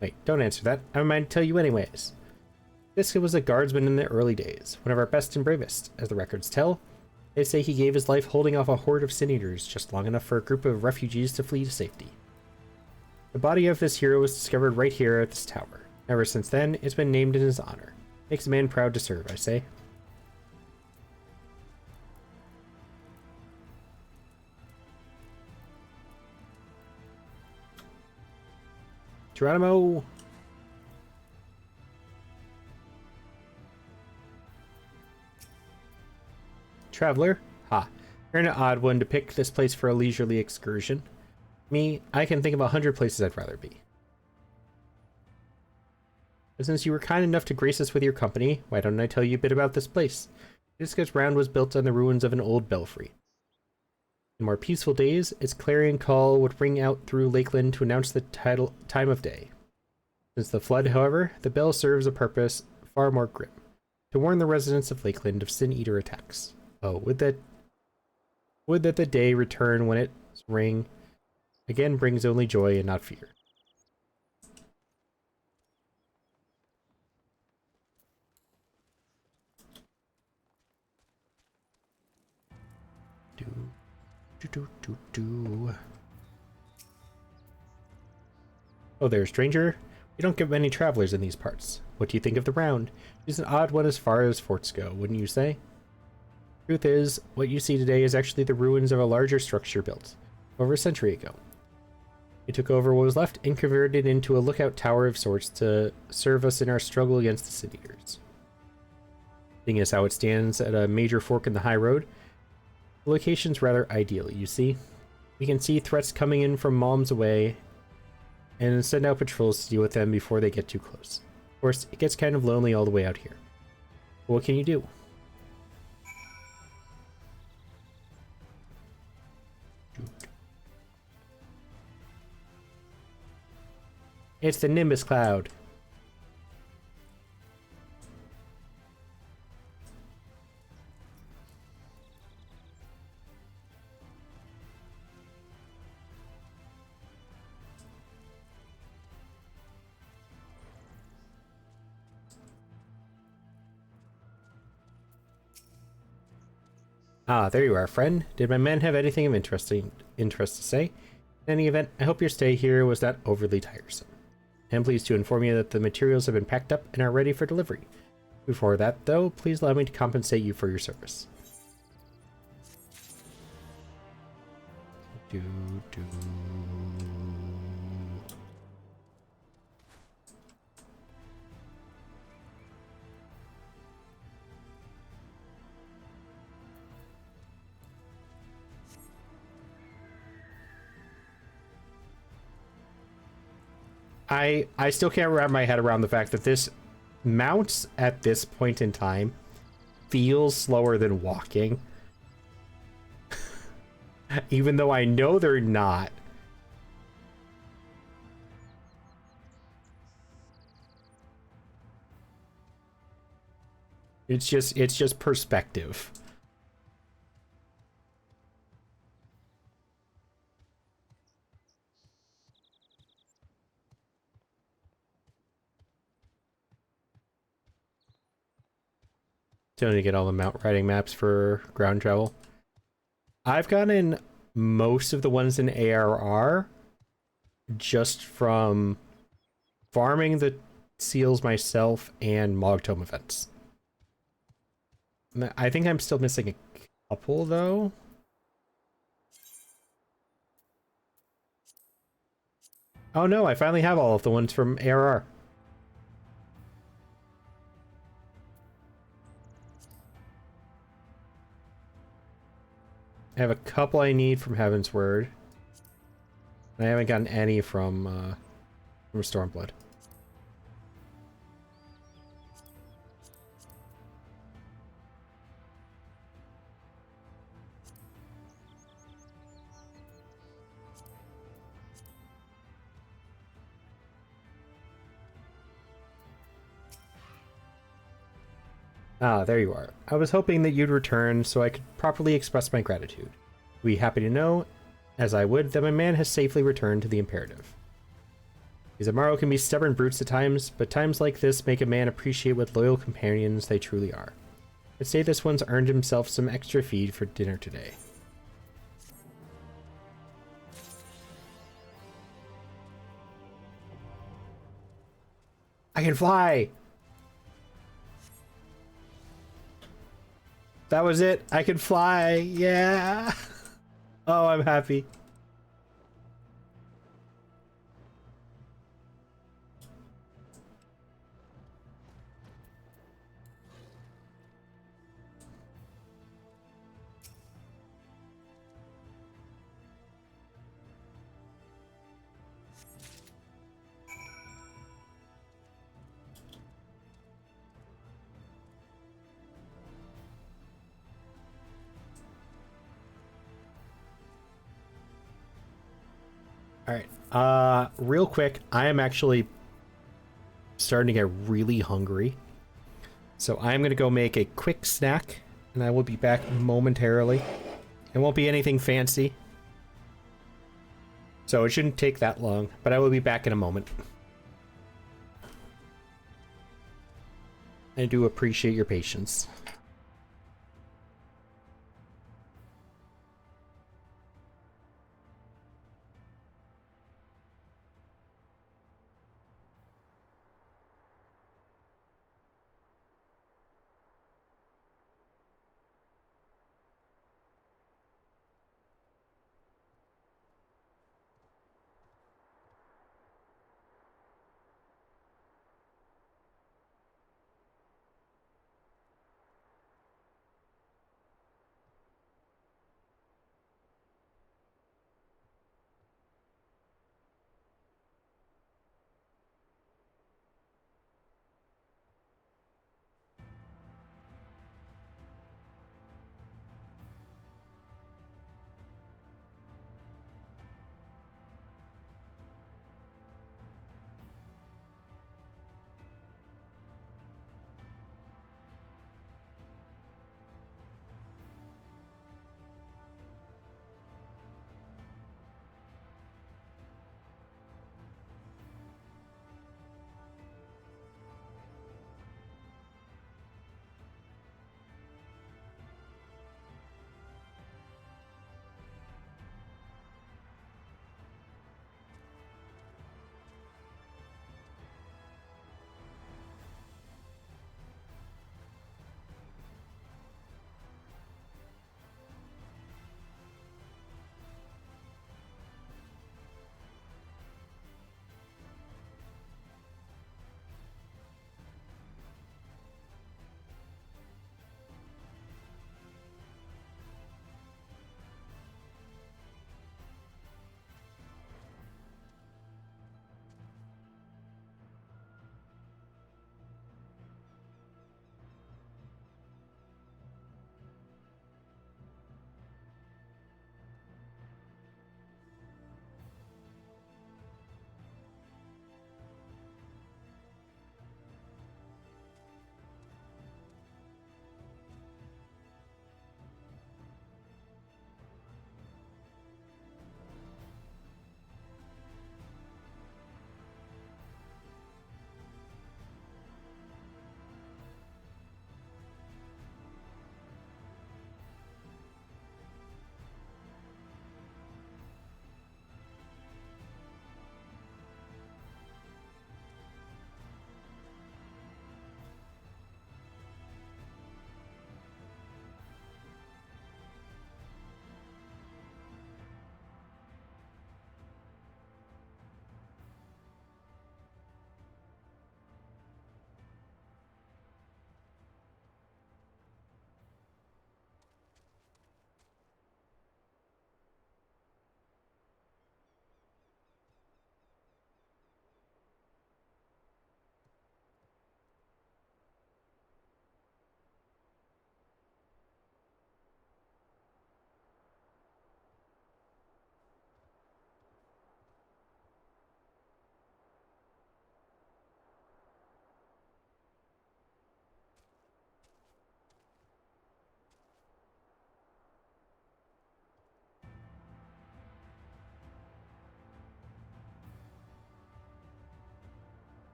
Wait, don't answer that. I might tell you anyways. Radiska was a guardsman in the early days, one of our best and bravest, as the records tell. They say he gave his life holding off a horde of Sin Eaters just long enough for a group of refugees to flee to safety. The body of this hero was discovered right here at this tower. Ever since then, it's been named in his honor. Makes a man proud to serve, I say. Geronimo! Traveler? Ha. You're an odd one to pick this place for a leisurely excursion. Me, I can think of 100 places I'd rather be. But since you were kind enough to grace us with your company, why don't I tell you a bit about this place? Radiska's Round was built on the ruins of an old belfry. In more peaceful days, its clarion call would ring out through Lakeland to announce the time of day. Since the flood, however, the bell serves a purpose far more grim, to warn the residents of Lakeland of Sin Eater attacks. Oh, would that the day return when its ring again brings only joy and not fear. Oh there, stranger. We don't get many travelers in these parts. What do you think of the Round? It's an odd one as far as forts go, wouldn't you say? Truth is, what you see today is actually the ruins of a larger structure built over a century ago. We took over what was left and converted it into a lookout tower of sorts to serve us in our struggle against the Sin Eaters. Seeing as how it stands at a major fork in the high road, the location's rather ideal, you see. We can see threats coming in from miles away and send out patrols to deal with them before they get too close. Of course, it gets kind of lonely all the way out here. But what can you do? It's the Nimbus Cloud. Ah, there you are, friend. Did my men have anything of interest to say? In any event, I hope your stay here was not overly tiresome. I am pleased to inform you that the materials have been packed up and are ready for delivery. Before that, though, please allow me to compensate you for your service. I still can't wrap my head around the fact that this mounts at this point in time feels slower than walking. Even though I know they're not. It's just perspective. Still need to get all the mount riding maps for ground travel. I've gotten most of the ones in ARR just from farming the seals myself and Mogtome events. I think I'm still missing a couple, though. Oh no, I finally have all of the ones from ARR. I have a couple I need from Heaven's Word. I haven't gotten any from Stormblood. Ah, there you are. I was hoping that you'd return so I could properly express my gratitude. Be happy to know, as I would, that my man has safely returned to the Imperative. These Amaro can be stubborn brutes at times, but times like this make a man appreciate what loyal companions they truly are. I'd say this one's earned himself some extra feed for dinner today. I can fly! That was it. I can fly. Yeah. Oh, I'm happy. Alright, real quick, I am actually starting to get really hungry. So I'm gonna go make a quick snack, and I will be back momentarily. It won't be anything fancy. So it shouldn't take that long, but I will be back in a moment. I do appreciate your patience.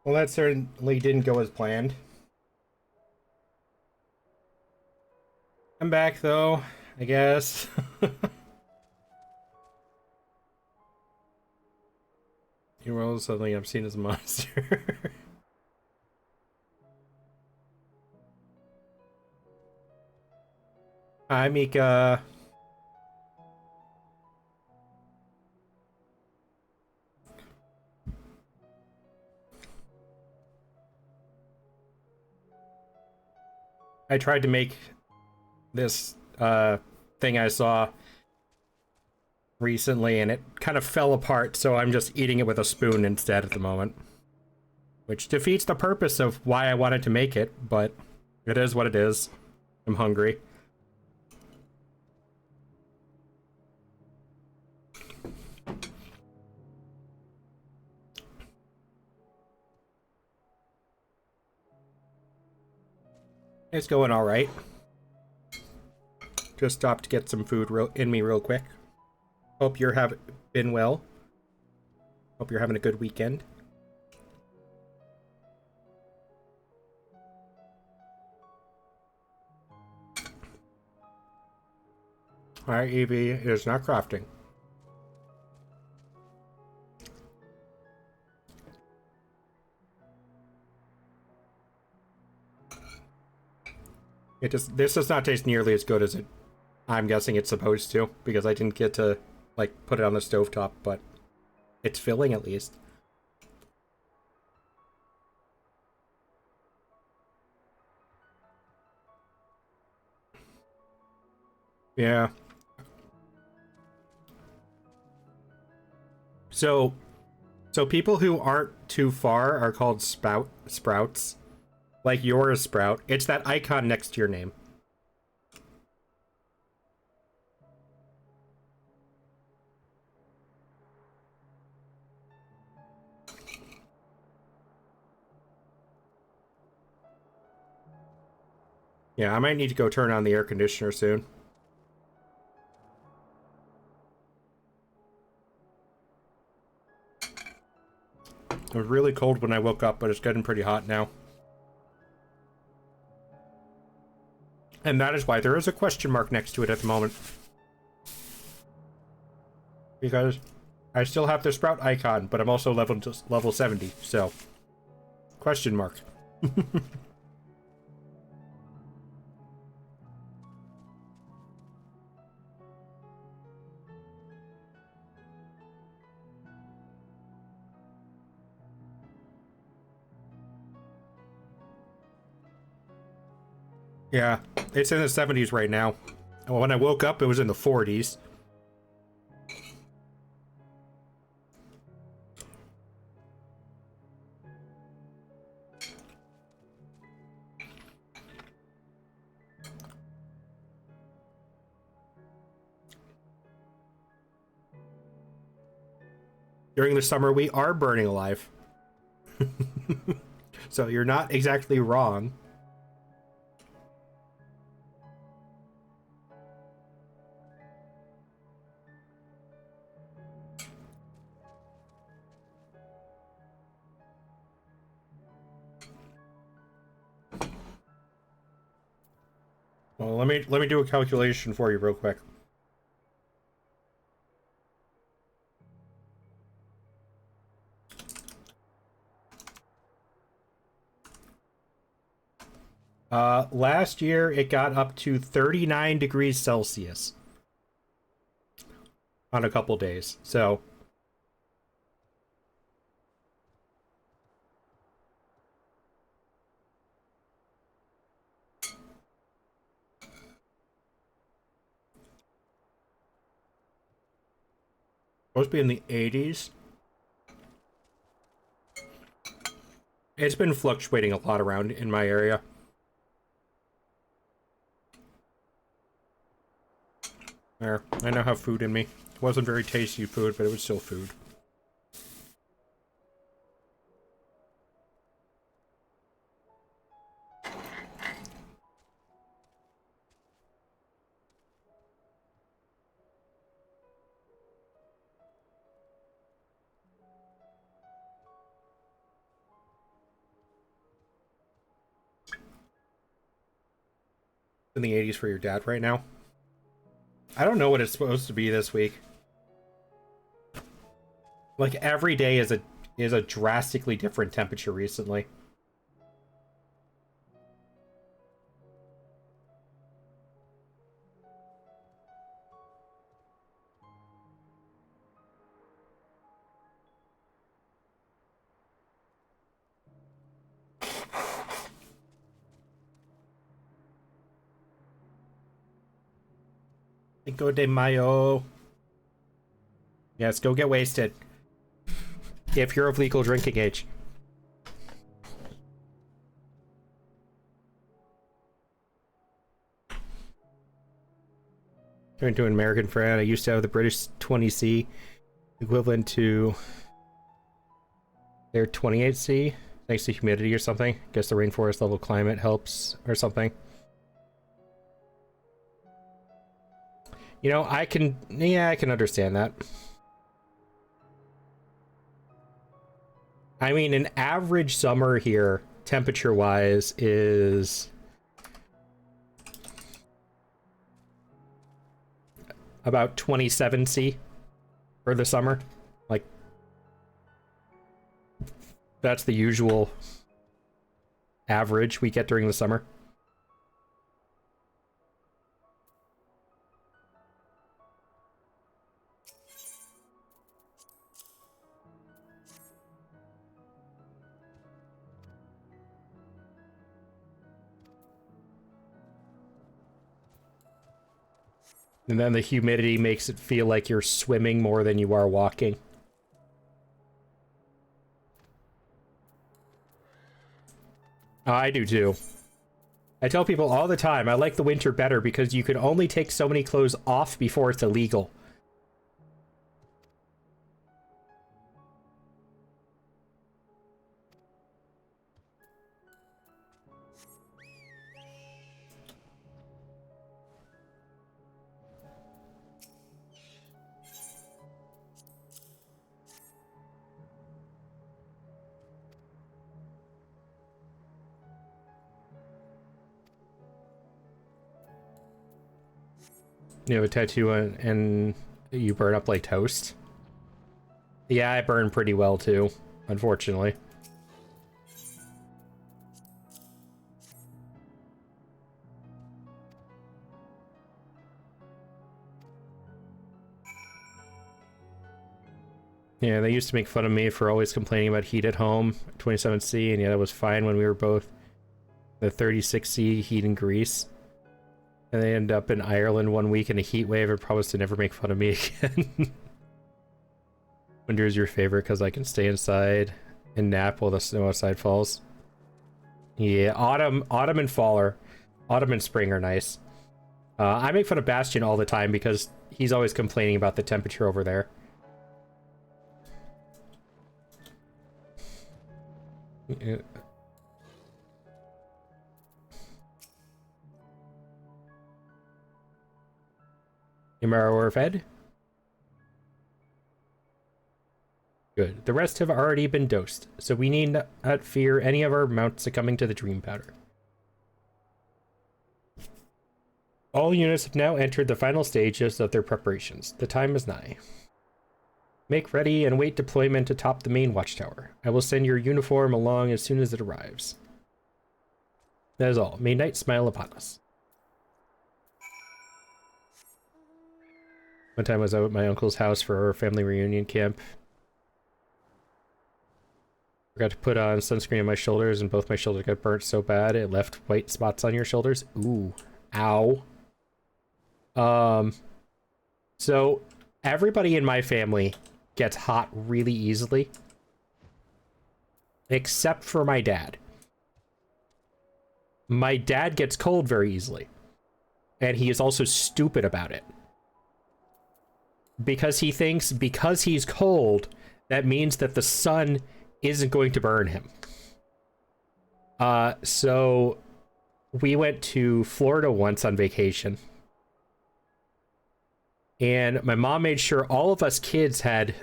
Well, that certainly didn't go as planned. I'm back, though, I guess. You roll suddenly I'm seen as a monster. Hi, Mika. I tried to make this thing I saw recently and it kind of fell apart, so I'm just eating it with a spoon instead at the moment. Which defeats the purpose of why I wanted to make it, but it is what it is. I'm hungry. It's going alright. Just stopped to get some food in me real quick. Hope you're been well. Hope you're having a good weekend. Alright, Evie, it is not crafting. This does not taste nearly as good as I'm guessing it's supposed to, because I didn't get to, like, put it on the stovetop, but it's filling at least. Yeah. So people who aren't too far are called sprouts. Like you're a sprout. It's that icon next to your name. Yeah, I might need to go turn on the air conditioner soon. It was really cold when I woke up, but it's getting pretty hot now. And that is why there is a question mark next to it at the moment. Because I still have the sprout icon, but I'm also level 70, so... Question mark. Yeah, it's in the 70s right now. When I woke up, it was in the 40s. During the summer, we are burning alive. So you're not exactly wrong. Well, let me do a calculation for you real quick. Last year it got up to 39 degrees Celsius on a couple days. So supposed to be in the 80s. It's been fluctuating a lot around in my area. There, I now have food in me. It wasn't very tasty food, but it was still food. In the 80s for your dad right now. I don't know what it's supposed to be this week. Like every day is a drastically different temperature recently. Cinco de Mayo. Yes, go get wasted. If you're of legal drinking age. Turned to an American friend. I used to have the British 20C, equivalent to their 28C, thanks to humidity or something. Guess the rainforest level climate helps or something. You know, I can understand that. I mean, an average summer here, temperature-wise, is about 27°C for the summer. Like, that's the usual average we get during the summer. And then the humidity makes it feel like you're swimming more than you are walking. I do too. I tell people all the time, I like the winter better because you can only take so many clothes off before it's illegal. You have a tattoo and you burn up like toast? Yeah, I burn pretty well too, unfortunately. Yeah, they used to make fun of me for always complaining about heat at home, 27°C, and yeah, that was fine when we were both the 36°C heat in Greece. And they end up in Ireland one week in a heat wave and promised to never make fun of me again. Winter is your favorite because I can stay inside and nap while the snow outside falls. Yeah, autumn and fall are... Autumn and spring are nice. I make fun of Bastion all the time because he's always complaining about the temperature over there. Yeah. Imara or fed? Good. The rest have already been dosed, so we need not fear any of our mounts succumbing to the dream powder. All units have now entered the final stages of their preparations. The time is nigh. Make ready and wait deployment atop the main watchtower. I will send your uniform along as soon as it arrives. That is all. May night smile upon us. One time I was out at my uncle's house for our family reunion camp. Forgot to put on sunscreen on my shoulders and both my shoulders got burnt so bad it left white spots on your shoulders. Ooh. Ow. So everybody in my family gets hot really easily. Except for my dad. My dad gets cold very easily. And he is also stupid about it. Because he thinks because he's cold, that means that the sun isn't going to burn him. So we went to Florida once on vacation. And my mom made sure all of us kids had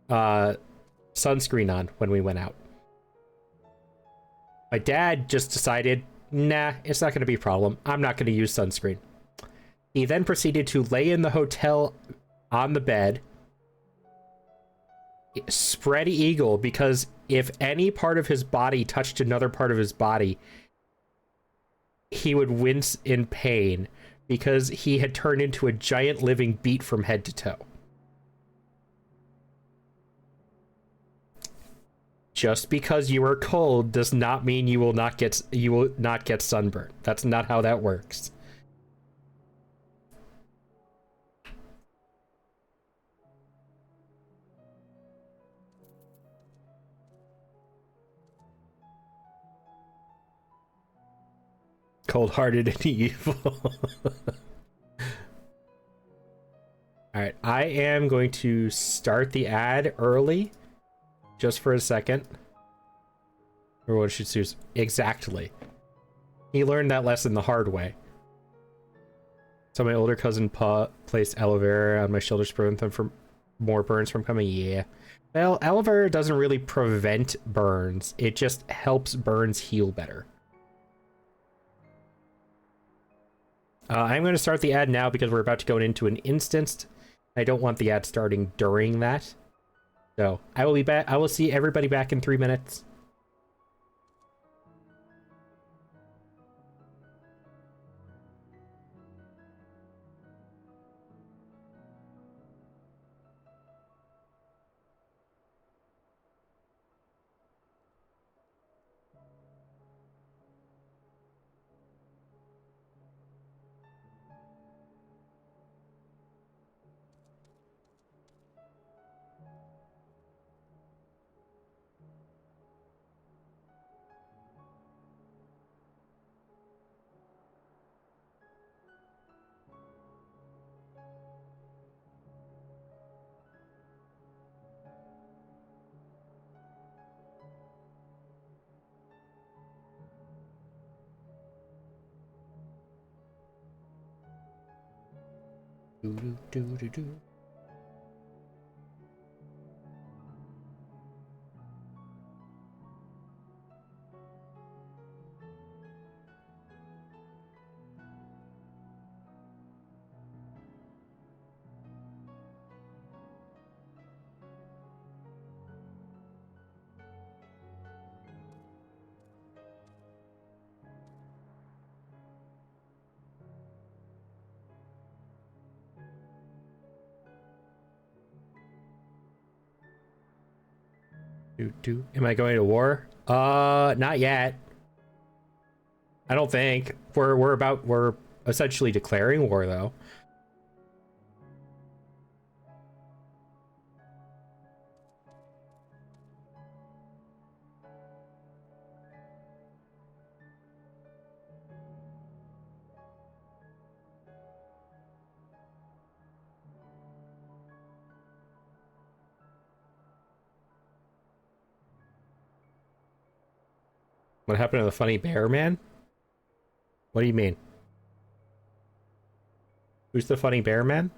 sunscreen on when we went out. My dad just decided Nah, it's not going to be a problem. I'm not going to use sunscreen. He then proceeded to lay in the hotel on the bed, spread eagle, because if any part of his body touched another part of his body, he would wince in pain because he had turned into a giant living beet from head to toe. Just because you are cold does not mean you will not get sunburn. That's not how that works. Cold-hearted and evil. Alright, I am going to start the ad early, just for a second. Everyone should choose exactly. He learned that lesson the hard way. So my older cousin placed aloe vera on my shoulder to prevent them from more burns from coming. Yeah. Well, aloe vera doesn't really prevent burns. It just helps burns heal better. I'm going to start the ad now because we're about to go into an instance. I don't want the ad starting during that. So I will be back. I will see everybody back in 3 minutes. Do. Am I going to war? Not yet. I don't think. We're essentially declaring war though. What happened to the funny bear man? What do you mean? Who's the funny bear man?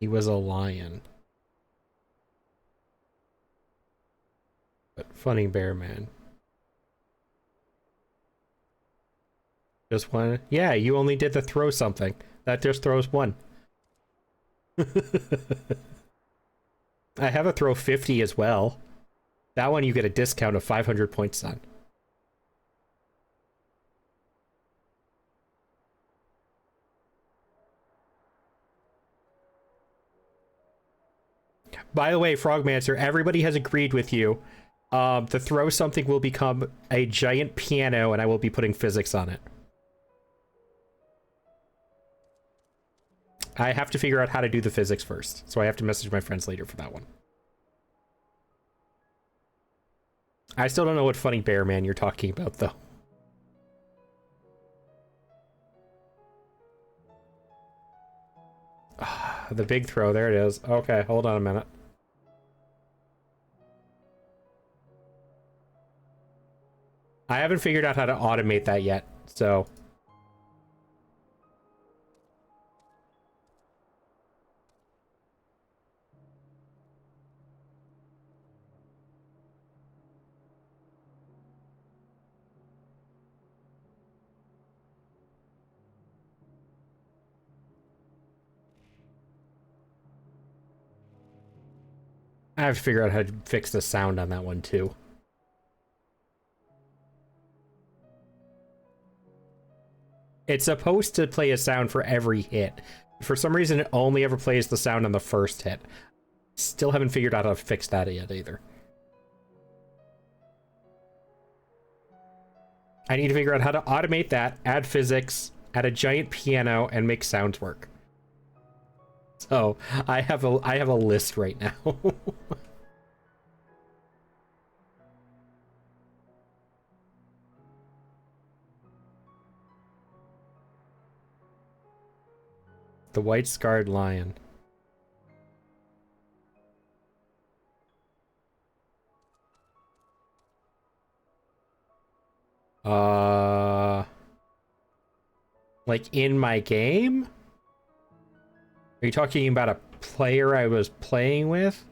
He was a lion. But funny bear man. Just one? Yeah, you only did the throw something. That just throws one. I have a throw 50 as well. That one you get a discount of 500 points on. By the way, Frogmancer, everybody has agreed with you. The throw something will become a giant piano and I will be putting physics on it. I have to figure out how to do the physics first, so I have to message my friends later for that one. I still don't know what funny bear man you're talking about, though. The big throw, there it is. Okay, hold on a minute. I haven't figured out how to automate that yet, so... have to figure out how to fix the sound on that one too. It's supposed to play a sound for every hit. For some reason, it only ever plays the sound on the first hit. Still haven't figured out how to fix that yet either. I need to figure out how to automate that, add physics, add a giant piano, and make sounds work. So I have a list right now. The White Scarred Lion. Like in my game? Are you talking about a player I was playing with?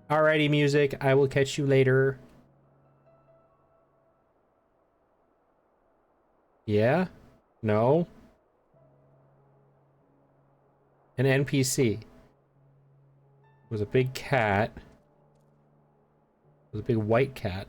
Alrighty, music. I will catch you later. Yeah? No? An NPC. It was a big cat. It was a big white cat.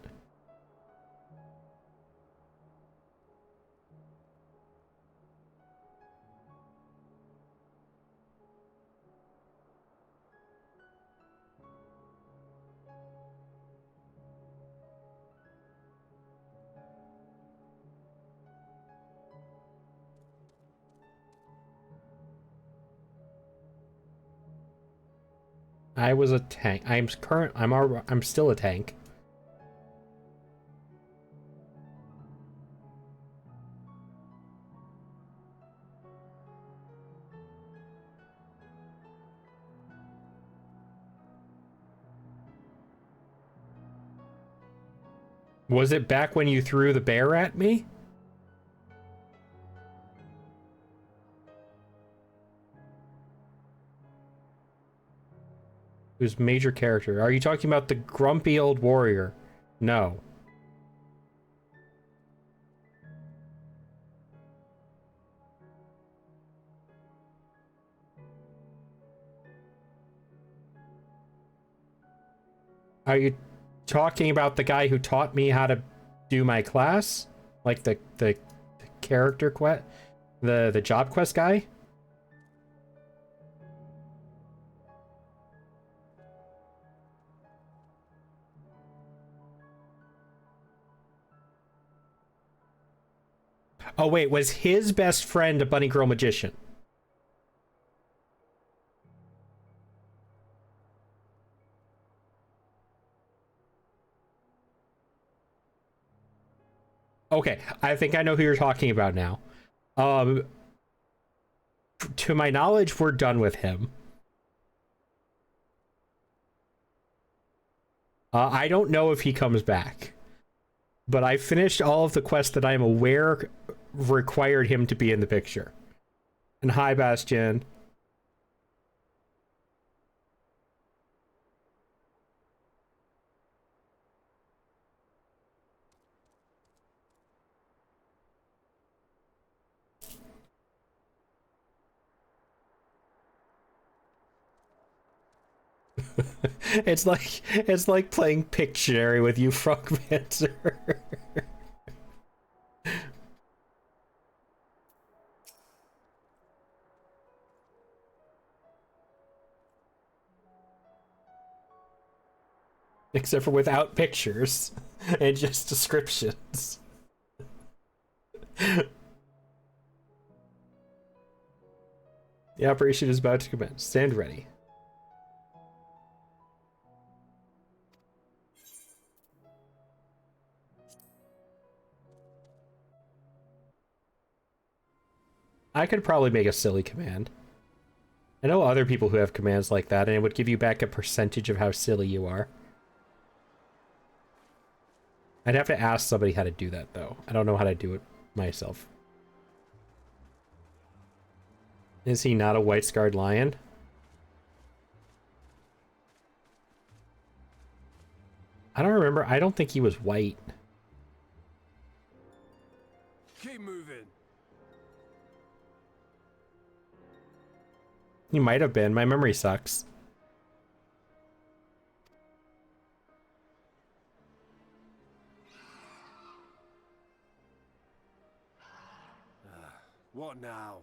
I was a tank. I'm still a tank. Was it back when you threw the bear at me? Who's major character? Are you talking about the grumpy old warrior? No. Are you talking about the guy who taught me how to do my class? Like the character quest? The job quest guy? Oh wait, was his best friend a bunny girl magician? Okay, I think I know who you're talking about now. To my knowledge, we're done with him. I don't know if he comes back, but I finished all of the quests that I'm aware required him to be in the picture. And hi, Bastion. It's like playing Pictionary with you, Frogmancer. Except for without pictures and just descriptions. The operation is about to commence. Stand ready. I could probably make a silly command. I know other people who have commands like that, and it would give you back a percentage of how silly you are. I'd have to ask somebody how to do that, though. I don't know how to do it myself. Is he not a white scarred lion? I don't remember. I don't think he was white. Keep moving. He might have been. My memory sucks. What now?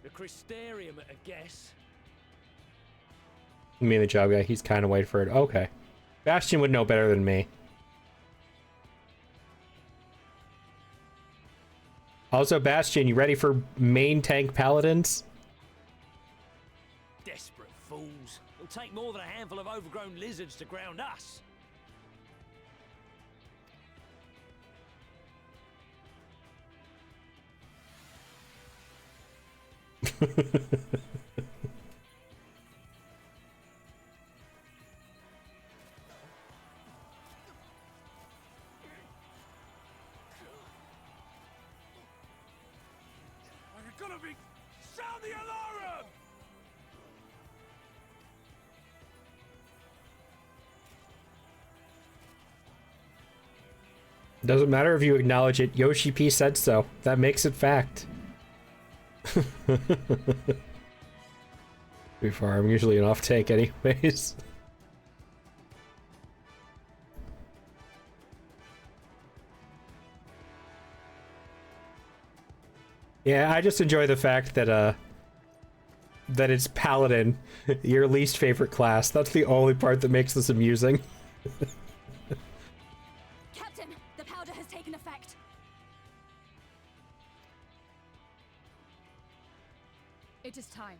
The Crystarium, I guess. Me and the job guy, he's kind of waiting for it. Okay. Bastion would know better than me. Also, Bastion, you ready for main tank paladins? Desperate fools. It'll take more than a handful of overgrown lizards to ground us. Gonna be... Sound the alarm! Doesn't matter if you acknowledge it. Yoshi P said so. That makes it fact. Before I'm usually an off take anyways. Yeah, I just enjoy the fact that that it's Paladin, your least favorite class. That's the only part that makes this amusing. Captain, the powder has taken effect. It is time.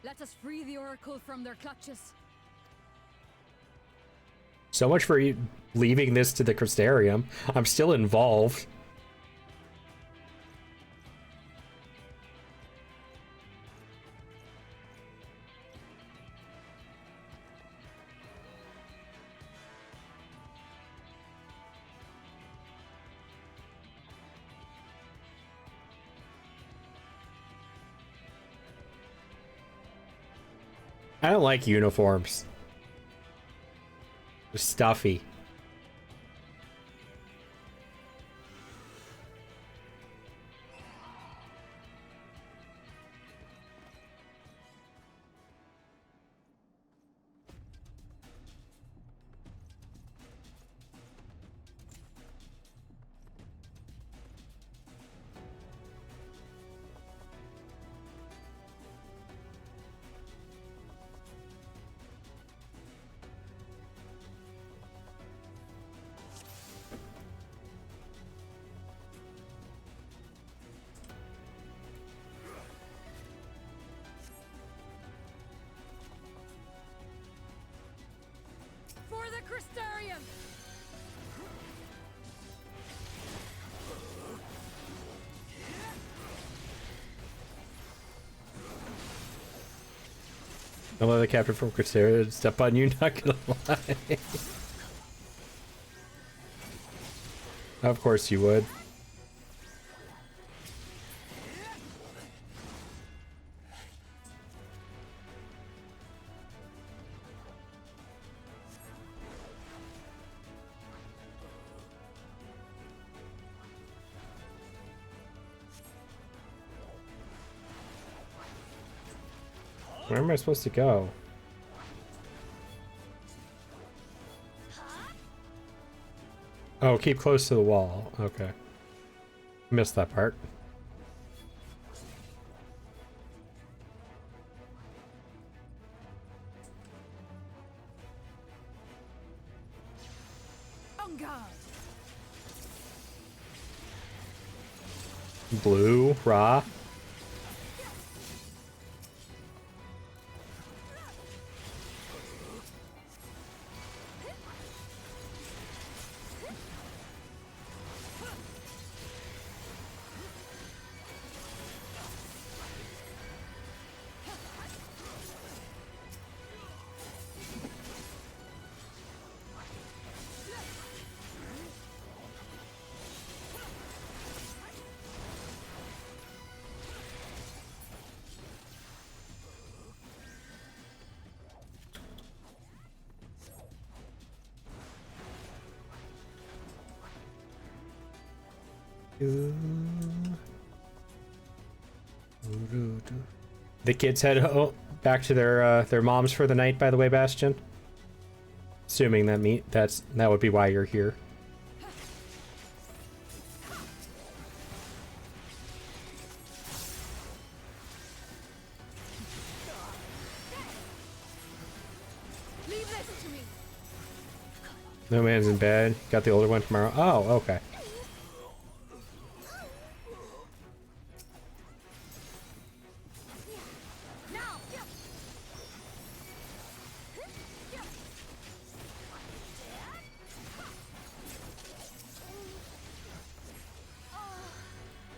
Let us free the Oracle from their clutches. So much for leaving this to the Crystarium. I'm still involved. I don't like uniforms. They're stuffy. For the Crystarium! Don't let the captain from Crystarium step on you, not gonna lie. Of course you would. Where am I supposed to go? Oh, keep close to the wall. Okay. Missed that part. On guard! Blue, Ra. The kids head back to their moms for the night, by the way, Bastion. Assuming that would be why you're here. Leave this to me. No man's in bed. Got the older one tomorrow. Oh, okay.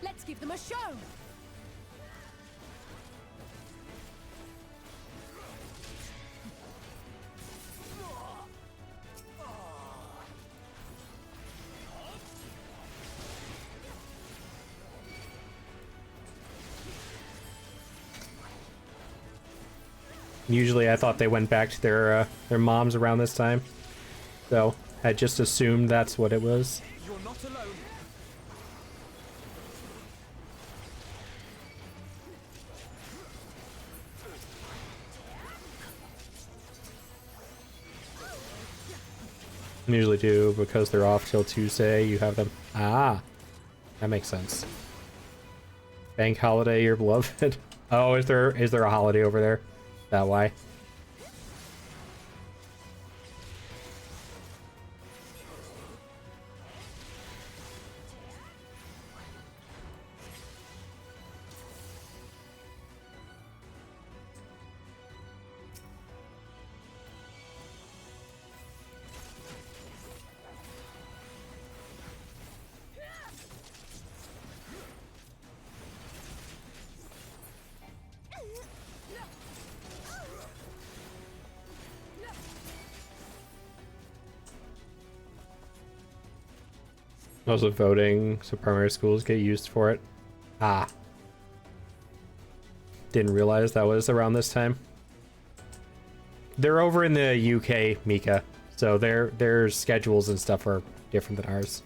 Let's give them a show! Usually I thought they went back to their moms around this time. So, I just assumed that's what it was. You're not alone. Usually do, because they're off till Tuesday, you have them. Ah, that makes sense. Bank holiday, your beloved. Oh, is there a holiday over there? That why? Also voting, so primary schools get used for it. Ah. Didn't realize that was around this time. They're over in the UK, Mika, so their schedules and stuff are different than ours.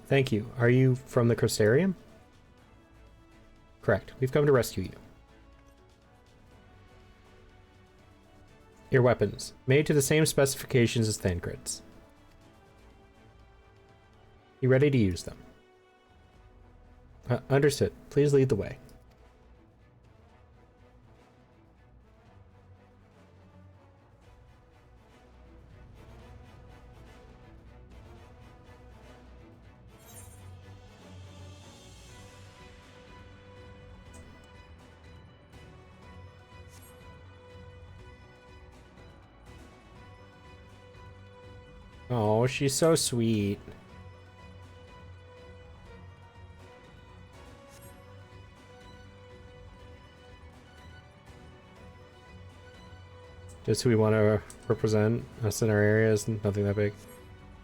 Thank you. Are you from the Crystarium? Correct. We've come to rescue you. Your weapons. Made to the same specifications as Thancred's. You ready to use them? Understood. Please lead the way. Oh, she's so sweet. Just who we want to represent us in our areas, nothing that big.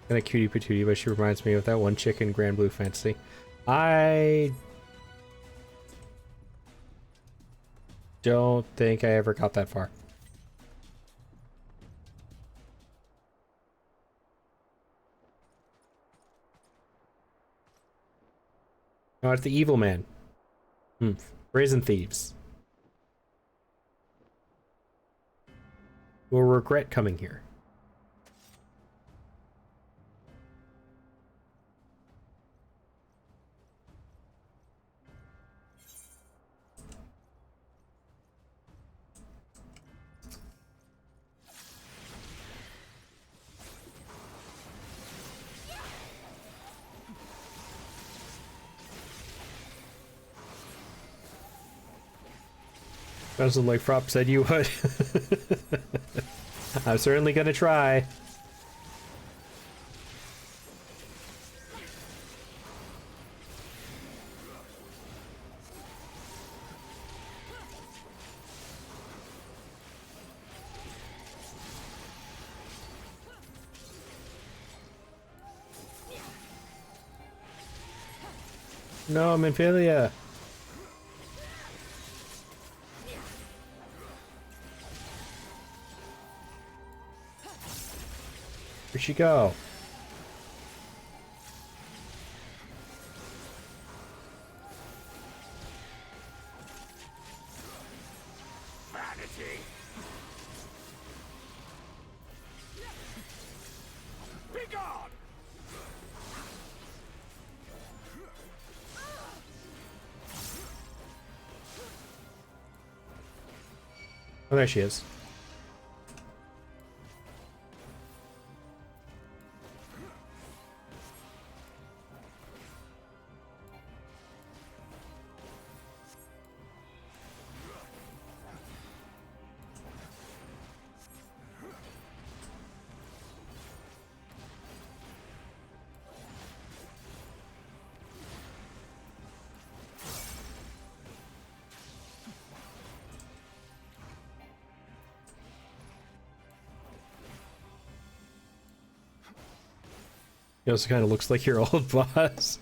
Kind of cutie patootie, but she reminds me of that one chick in Grand Blue Fantasy. I don't think I ever got that far. No, it's the evil man. Brazen thieves. Will regret coming here. Doesn't like Frop said you would. I'm certainly gonna try. No, Minfilia. Where'd she go? Vanity. Be gone! Oh, there she is. He also kind of looks like your old boss.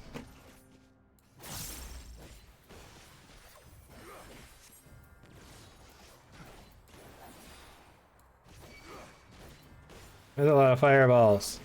There's a lot of fireballs.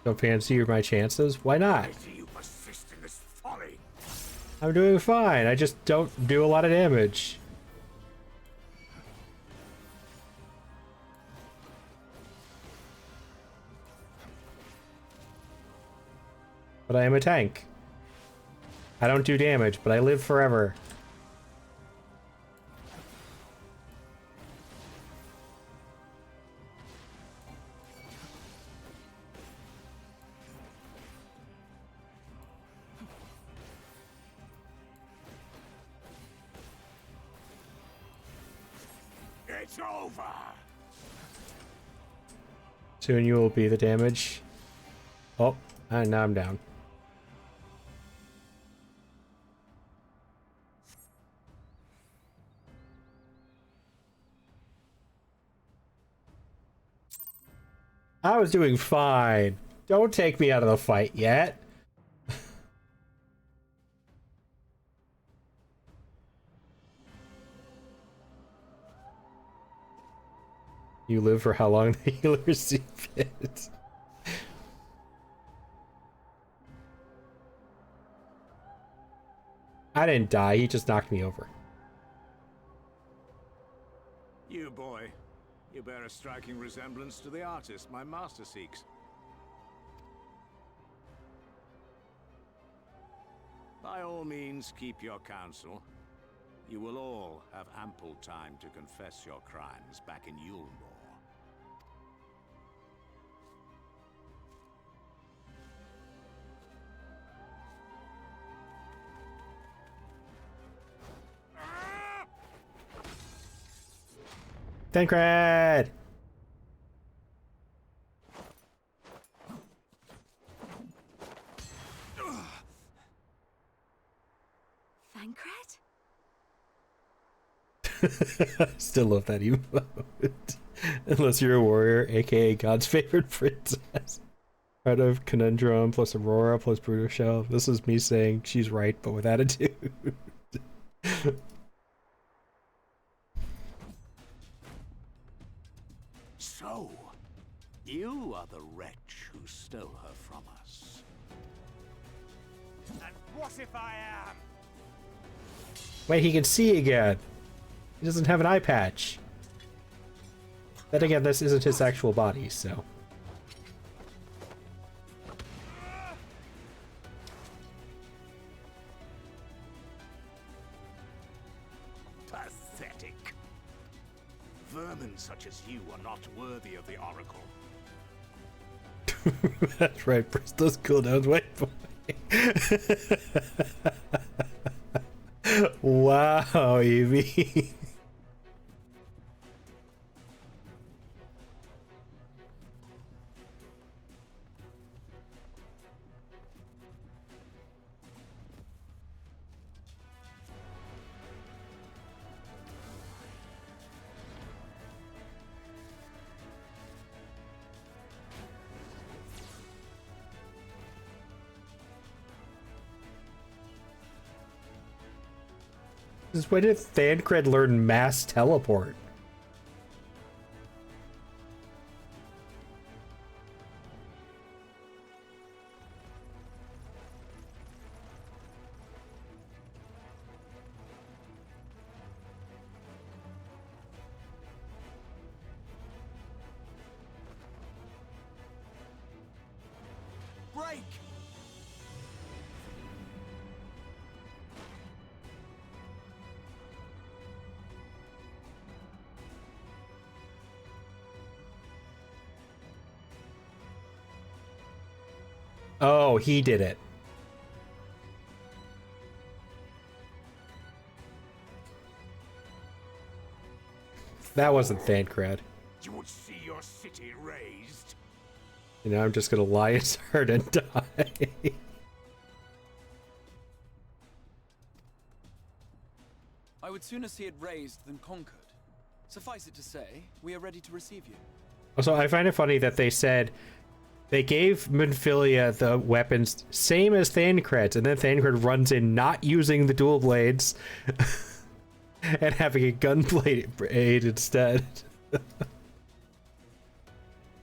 Don't fancy my chances? Why not? You persist in this folly. I'm doing fine. I just don't do a lot of damage. But I am a tank. I don't do damage, but I live forever. It's over. Soon you will be the damage. Oh, and now I'm down. I was doing fine. Don't take me out of the fight yet. You live for how long the healers see fit. I didn't die, he just knocked me over. You, boy. You bear a striking resemblance to the artist my master seeks. By all means, keep your counsel. You will all have ample time to confess your crimes back in Yulmore. Thancred! Thancred? Still love that emote. Unless you're a warrior, aka God's favorite princess. Out of Conundrum plus Aurora plus Brutal Shell. This is me saying she's right, but with attitude. So, you are the wretch who stole her from us. And what if I am? Wait, he can see again. He doesn't have an eye patch. Then again, this isn't his actual body, so. Pathetic. Vermin such as you are not worthy of the Oracle. That's right, press those cooldowns, wait for me. Wow, Evie. When did Thancred learn mass teleport? Break! Oh, he did it. That wasn't Thancred. You would see your city razed. You know, I'm just gonna lie as hard and die. I would sooner see it razed than conquered. Suffice it to say, we are ready to receive you. Also, I find it funny that they said they gave Minfilia the weapons same as Thancred's, and then Thancred runs in not using the dual blades and having a gunblade instead.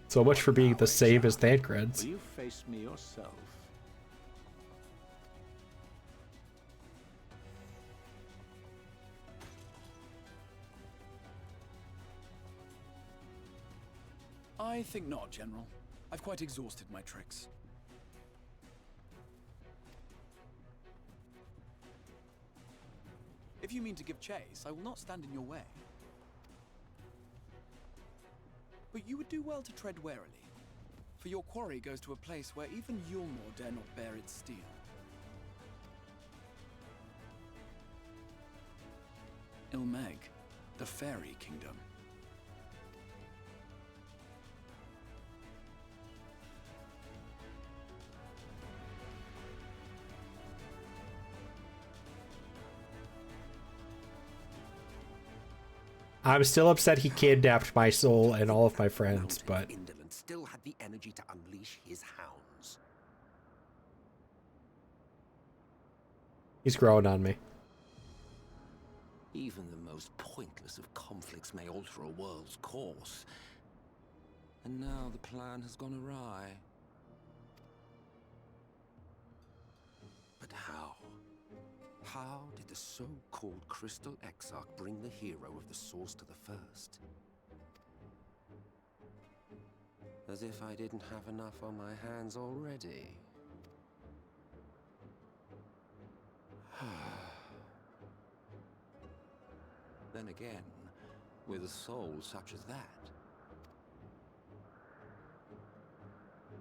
So much for being the same as Thancred's. Will you face me yourself? I think not, General. I've quite exhausted my tricks. If you mean to give chase, I will not stand in your way. But you would do well to tread warily, for your quarry goes to a place where even Yulmore dare not bear its steel. Ilmeg, the Fairy Kingdom. I'm still upset he kidnapped my soul and all of my friends, but Indolent still had the energy to unleash his hounds. he's growing on me. Even the most pointless of conflicts may alter a world's course. And now the plan has gone awry. But how? How did the so-called Crystal Exarch bring the hero of the Source to the First? As if I didn't have enough on my hands already. Then again, with a soul such as that,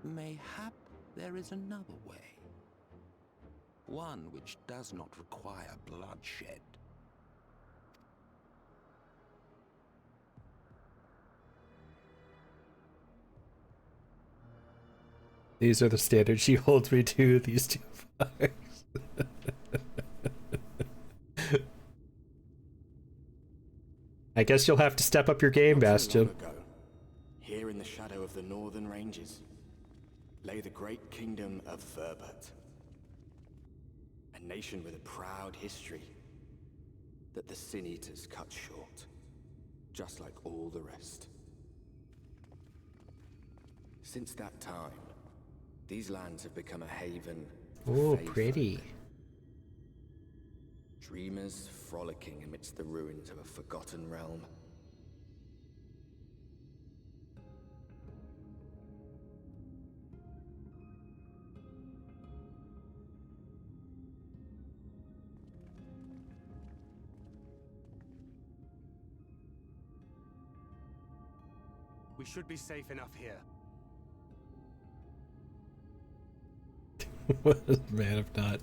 mayhap there is another way. One which does not require bloodshed. These are the standards she holds me to, these two fucks. I guess you'll have to step up your game, Bastion. Not so long ago, here in the shadow of the northern ranges, lay the great kingdom of Verbert. A nation with a proud history that the Sin Eaters cut short, just like all the rest. Since that time, these lands have become a haven for Oh, fae pretty. folk. Dreamers frolicking amidst the ruins of a forgotten realm. We should be safe enough here. What is man if not?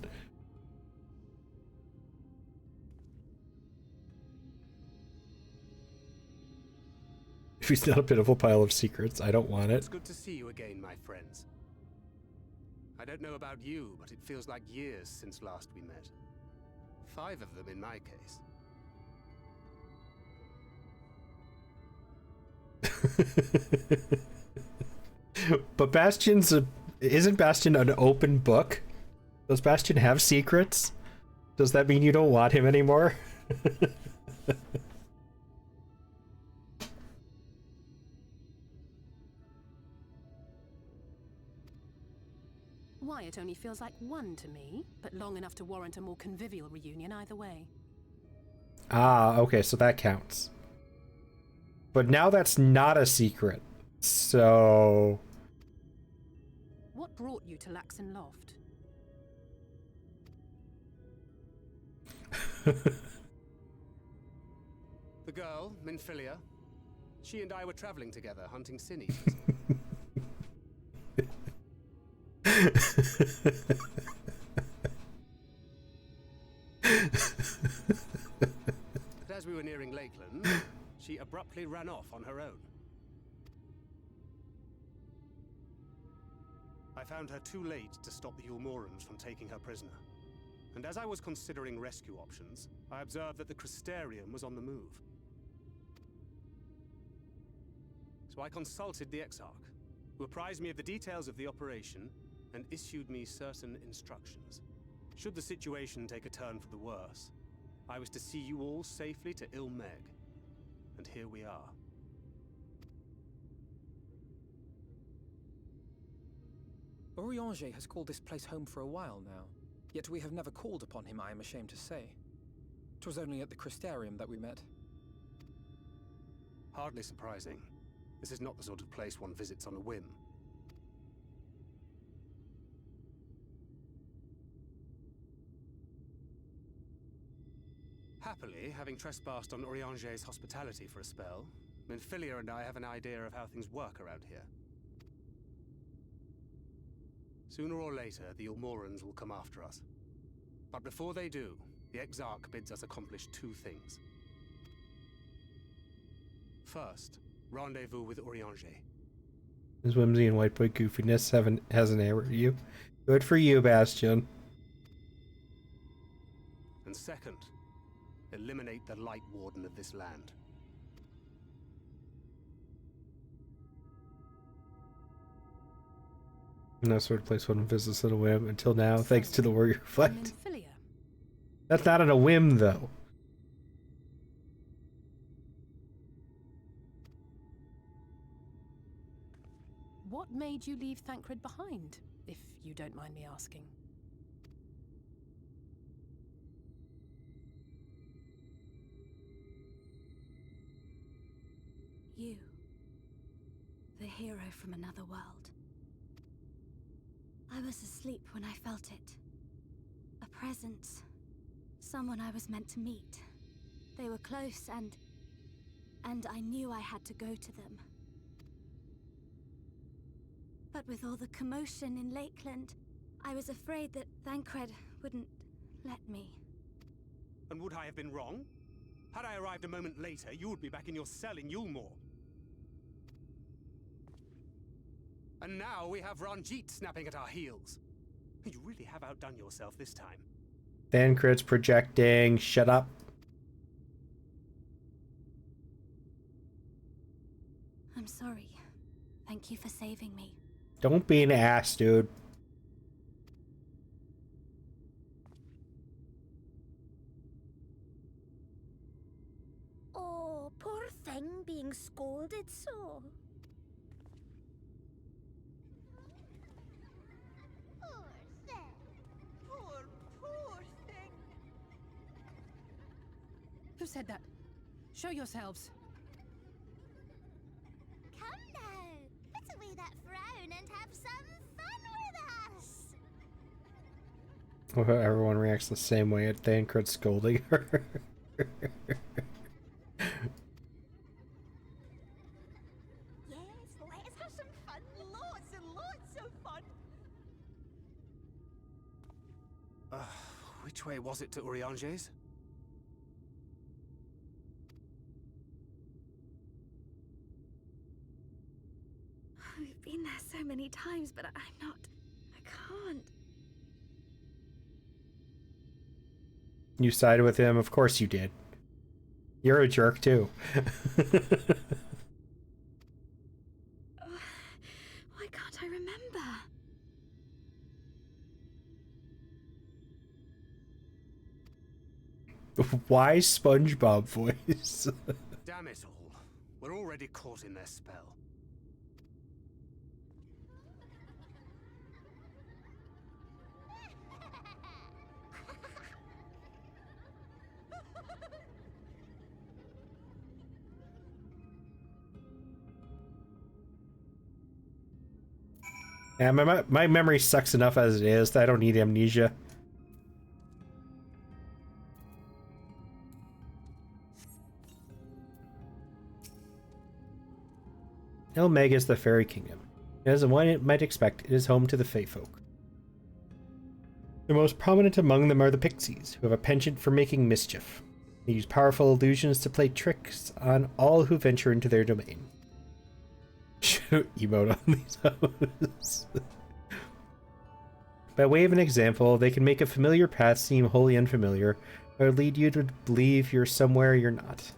If he's not a pitiful pile of secrets, I don't want it. It's good to see you again, my friends. I don't know about you, but it feels like years since last we met. 5 of them in my case. But isn't Bastion an open book? Does Bastion have secrets? Does that mean you don't want him anymore? Wyatt only feels like one to me, but long enough to warrant a more convivial reunion either way. Ah, okay, so that counts. But now that's not a secret. So... What brought you to Laxon Loft? The girl, Minfilia, she and I were traveling together, hunting sin eaters. But as we were nearing Lakeland, she abruptly ran off on her own. I found her too late to stop the Ulmorans from taking her prisoner. And as I was considering rescue options, I observed that the Crystarium was on the move. So I consulted the Exarch, who apprised me of the details of the operation and issued me certain instructions. Should the situation take a turn for the worse, I was to see you all safely to Ilmeg. And here we are. Urianger has called this place home for a while now, yet we have never called upon him, I am ashamed to say. 'Twas only at the Crystarium that we met. Hardly surprising. This is not the sort of place one visits on a whim. Happily, having trespassed on Urianger's hospitality for a spell, Minfilia and I have an idea of how things work around here. Sooner or later, the Ulmorans will come after us. But before they do, the Exarch bids us accomplish 2 things. First, rendezvous with Urianger. His whimsy and white boy goofiness hasn't errored you. Good for you, Bastion. And second, eliminate the Light Warden of this land. No sort of place one visits at a whim until now, thanks to the warrior fight. Minfilia. That's not on a whim, though. What made you leave Thancred behind, if you don't mind me asking? You. The hero from another world. I was asleep when I felt it. A presence. Someone I was meant to meet. They were close and I knew I had to go to them. But with all the commotion in Lakeland, I was afraid that Thancred wouldn't let me. And would I have been wrong? Had I arrived a moment later, you would be back in your cell in Yulmore. And now we have Ranjit snapping at our heels. You really have outdone yourself this time. Thancred's projecting. Shut up. I'm sorry. Thank you for saving me. Don't be an ass, dude. Oh, poor thing being scolded so. Poor thing. Poor thing. have said that. Show yourselves. Come now, put away that frown and have some fun with us. Well, everyone reacts the same way at Thancred scolding her. Yes, let's have some fun. Lots and lots of fun. Which way was it to Urianger's? We've been there so many times, but I can't. You sided with him? Of course you did. You're a jerk too. Why can't I remember? Why SpongeBob voice? Damn it all. We're already caught in their spell. Yeah, my memory sucks enough as it is that I don't need amnesia. Ilmeg is the fairy kingdom. As one might expect, it is home to the Fae folk. The most prominent among them are the pixies, who have a penchant for making mischief. They use powerful illusions to play tricks on all who venture into their domain. Emote on these hoes. By way of an example, they can make a familiar path seem wholly unfamiliar, or lead you to believe you're somewhere you're not.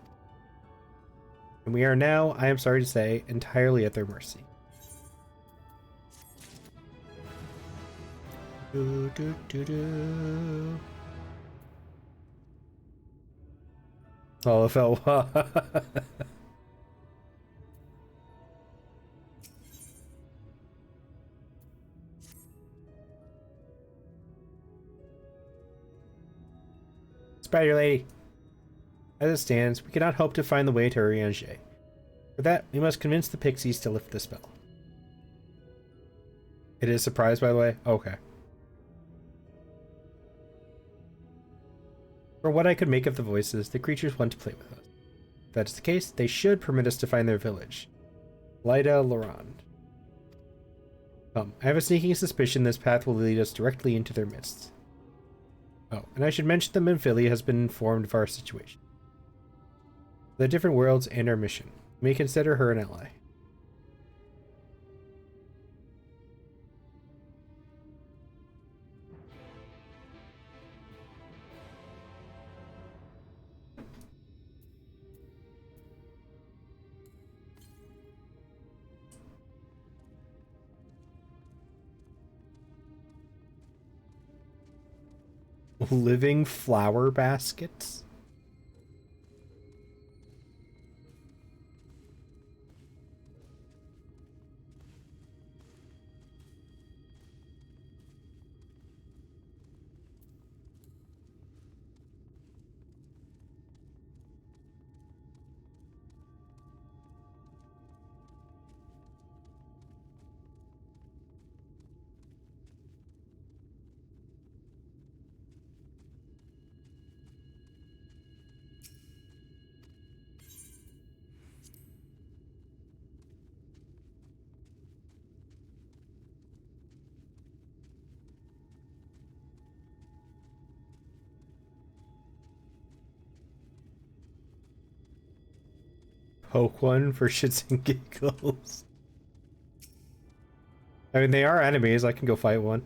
And we are now, I am sorry to say, entirely at their mercy. Do, do, do, do. Oh, it felt Spider Lady. As it stands, we cannot hope to find the way to Urianger. For that, we must convince the pixies to lift the spell. It is surprise, by the way? Okay. From what I could make of the voices, the creatures want to play with us. If that is the case, they should permit us to find their village. Lyda Laurent. I have a sneaking suspicion this path will lead us directly into their midst. Oh, and I should mention that Minfilia has been informed of our situation. The different worlds and our mission. We may consider her an ally. Living flower baskets? Poke one for shits and giggles. I mean, they are enemies. I can go fight one.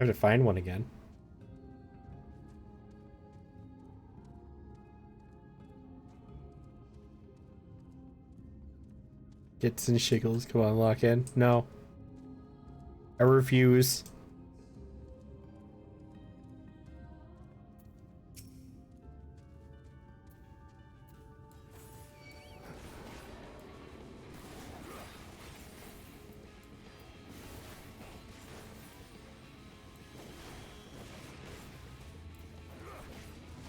I have to find one again. Gets and shiggles. Come on, lock in. No. I refuse.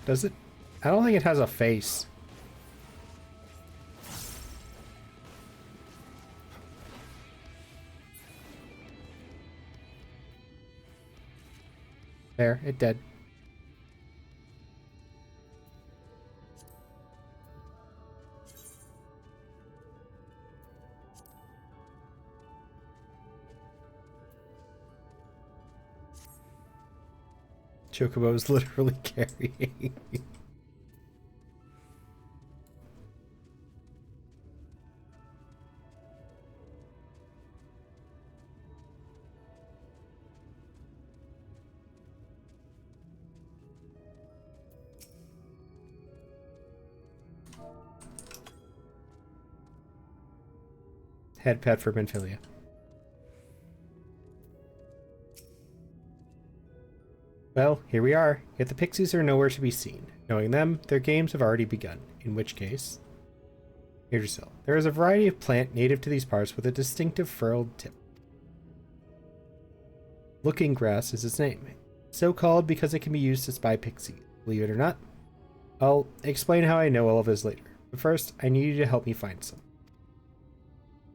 Does it? I don't think it has a face. There, it did. Chocobo is literally carrying. Head pet for Benfilia. Well, here we are, yet the pixies are nowhere to be seen. Knowing them, their games have already begun, in which case... Yggdrasil. There is a variety of plant native to these parts with a distinctive furrowed tip. Looking grass is its name, so called because it can be used to spy pixies. Believe it or not. I'll explain how I know all of this later, but first, I need you to help me find some.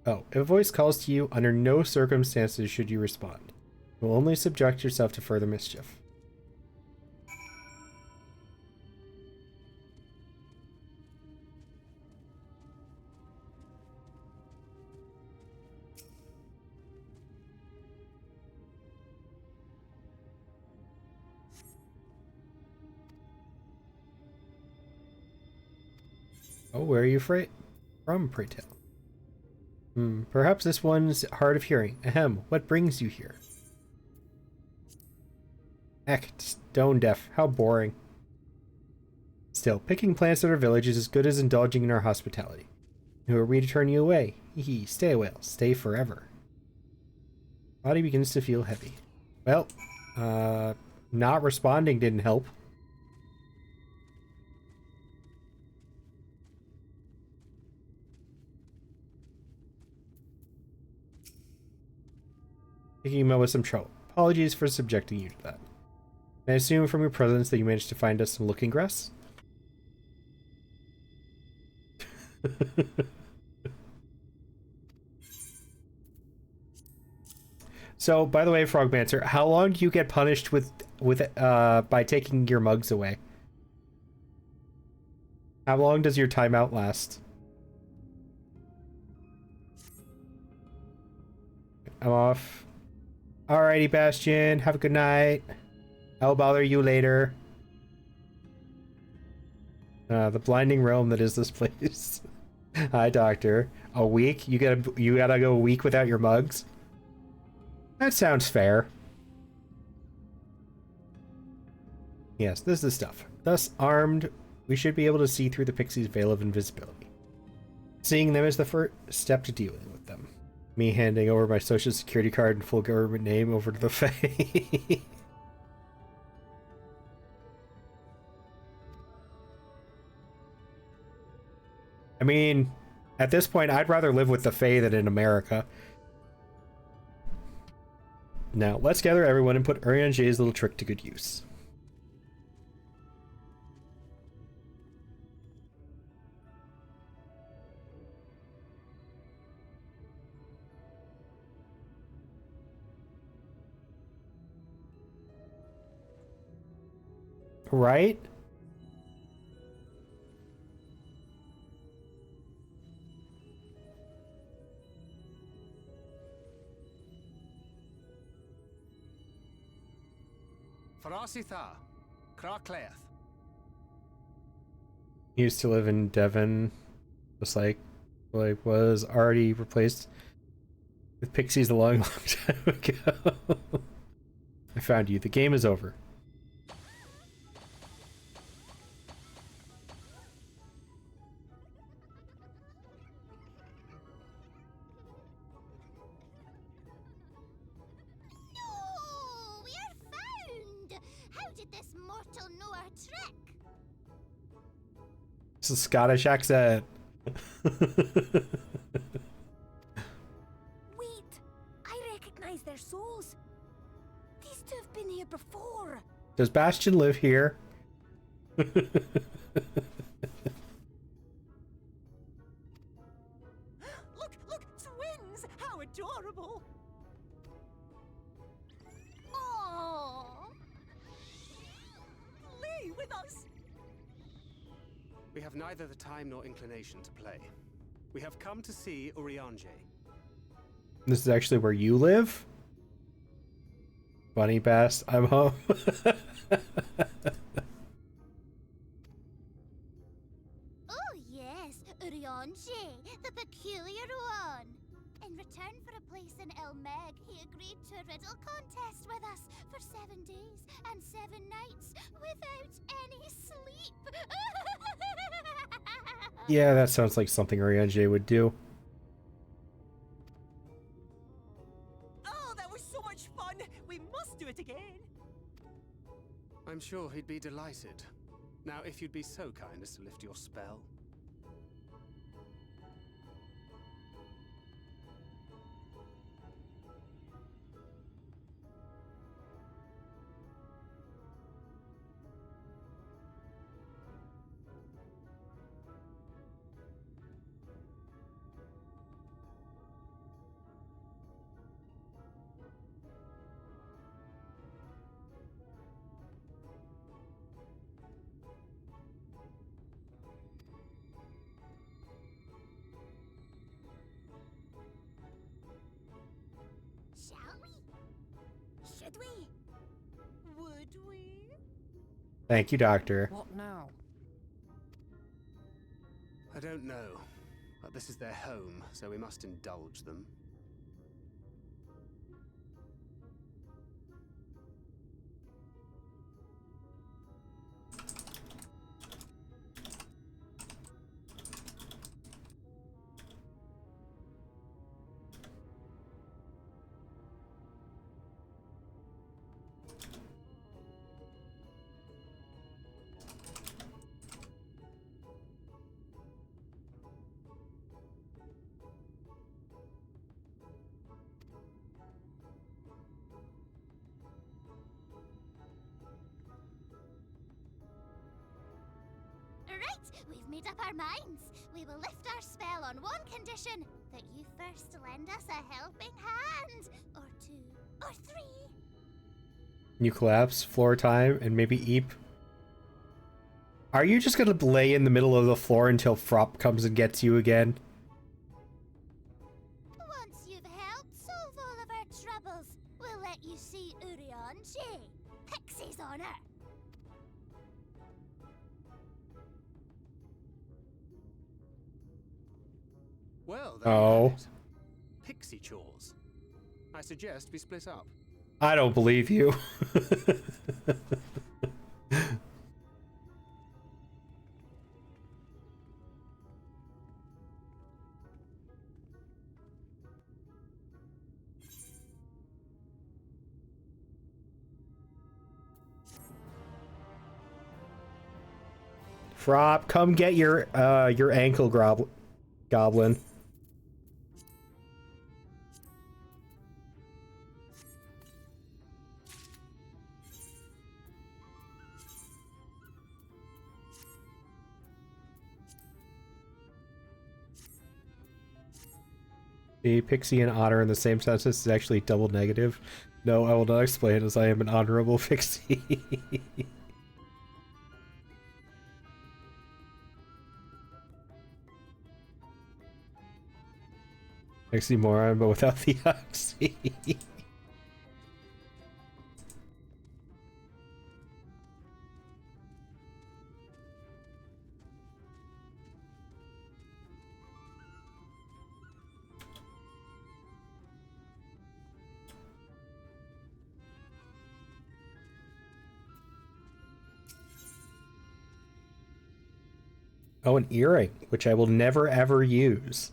Oh, if a voice calls to you, under no circumstances should you respond. You will only subject yourself to further mischief. Oh, where are you from, pray tell? Perhaps this one's hard of hearing. Ahem, what brings you here? Heck, stone deaf. How boring. Still, picking plants at our village is as good as indulging in our hospitality. Who are we to turn you away? Hee, stay a while. Stay forever. Body begins to feel heavy. Well, not responding didn't help. Picking him up with some trouble. Apologies for subjecting you to that. I assume from your presence that you managed to find us some looking grass? So, by the way, Frogmancer, how long do you get punished by taking your mugs away? How long does your timeout last? I'm off. Alrighty, Bastion. Have a good night. I'll bother you later. The blinding realm that is this place. Hi, Doctor. A week? You gotta go a week without your mugs? That sounds fair. Yes, this is the stuff. Thus armed, we should be able to see through the Pixie's veil of invisibility. Seeing them is the first step to dealing with them. Me handing over my social security card and full government name over to the Fae. I mean, at this point, I'd rather live with the Fae than in America. Now, let's gather everyone and put Urianger's little trick to good use. Right? Farasitha, Krakleath. Used to live in Devon, just like was already replaced with pixies a long, long time ago. I found you. The game is over. It's a Scottish accent. Wait, I recognize their souls. These two have been here before. Does Bastion live here? Look, twins! How adorable! Oh, Lee with us. We have neither the time nor inclination to play. We have come to see Urianger. This is actually where you live? Bunny Bass, I'm home. Oh yes, Urianger, the peculiar one. In return for a place in El Meg, he agreed to a riddle contest with us for 7 days and 7 nights without any sleep. Yeah, that sounds like something Urianger would do. Oh, that was so much fun! We must do it again! I'm sure he'd be delighted. Now, if you'd be so kind as to lift your spell. Shall we? Should we? Would we? Thank you, Doctor. What now? I don't know, but this is their home, so we must indulge them. Right, we've made up our minds. We will lift our spell on one condition: that you first lend us a helping hand. Or 2, or 3. You collapse, floor time, and maybe Eep. Are you just gonna lay in the middle of the floor until Frop comes and gets you again? Once you've helped solve all of our troubles, we'll let you see Urianger, Pixie's honor. Well, there you have it. Pixie chores. I suggest we split up. I don't believe you. Frop, come get your ankle goblin. The Pixie and honor in the same sentence is actually double negative. No, I will not explain, as I am an honorable Pixie. Oxymoron, but without the oxy. Oh, an earring, which I will never ever use.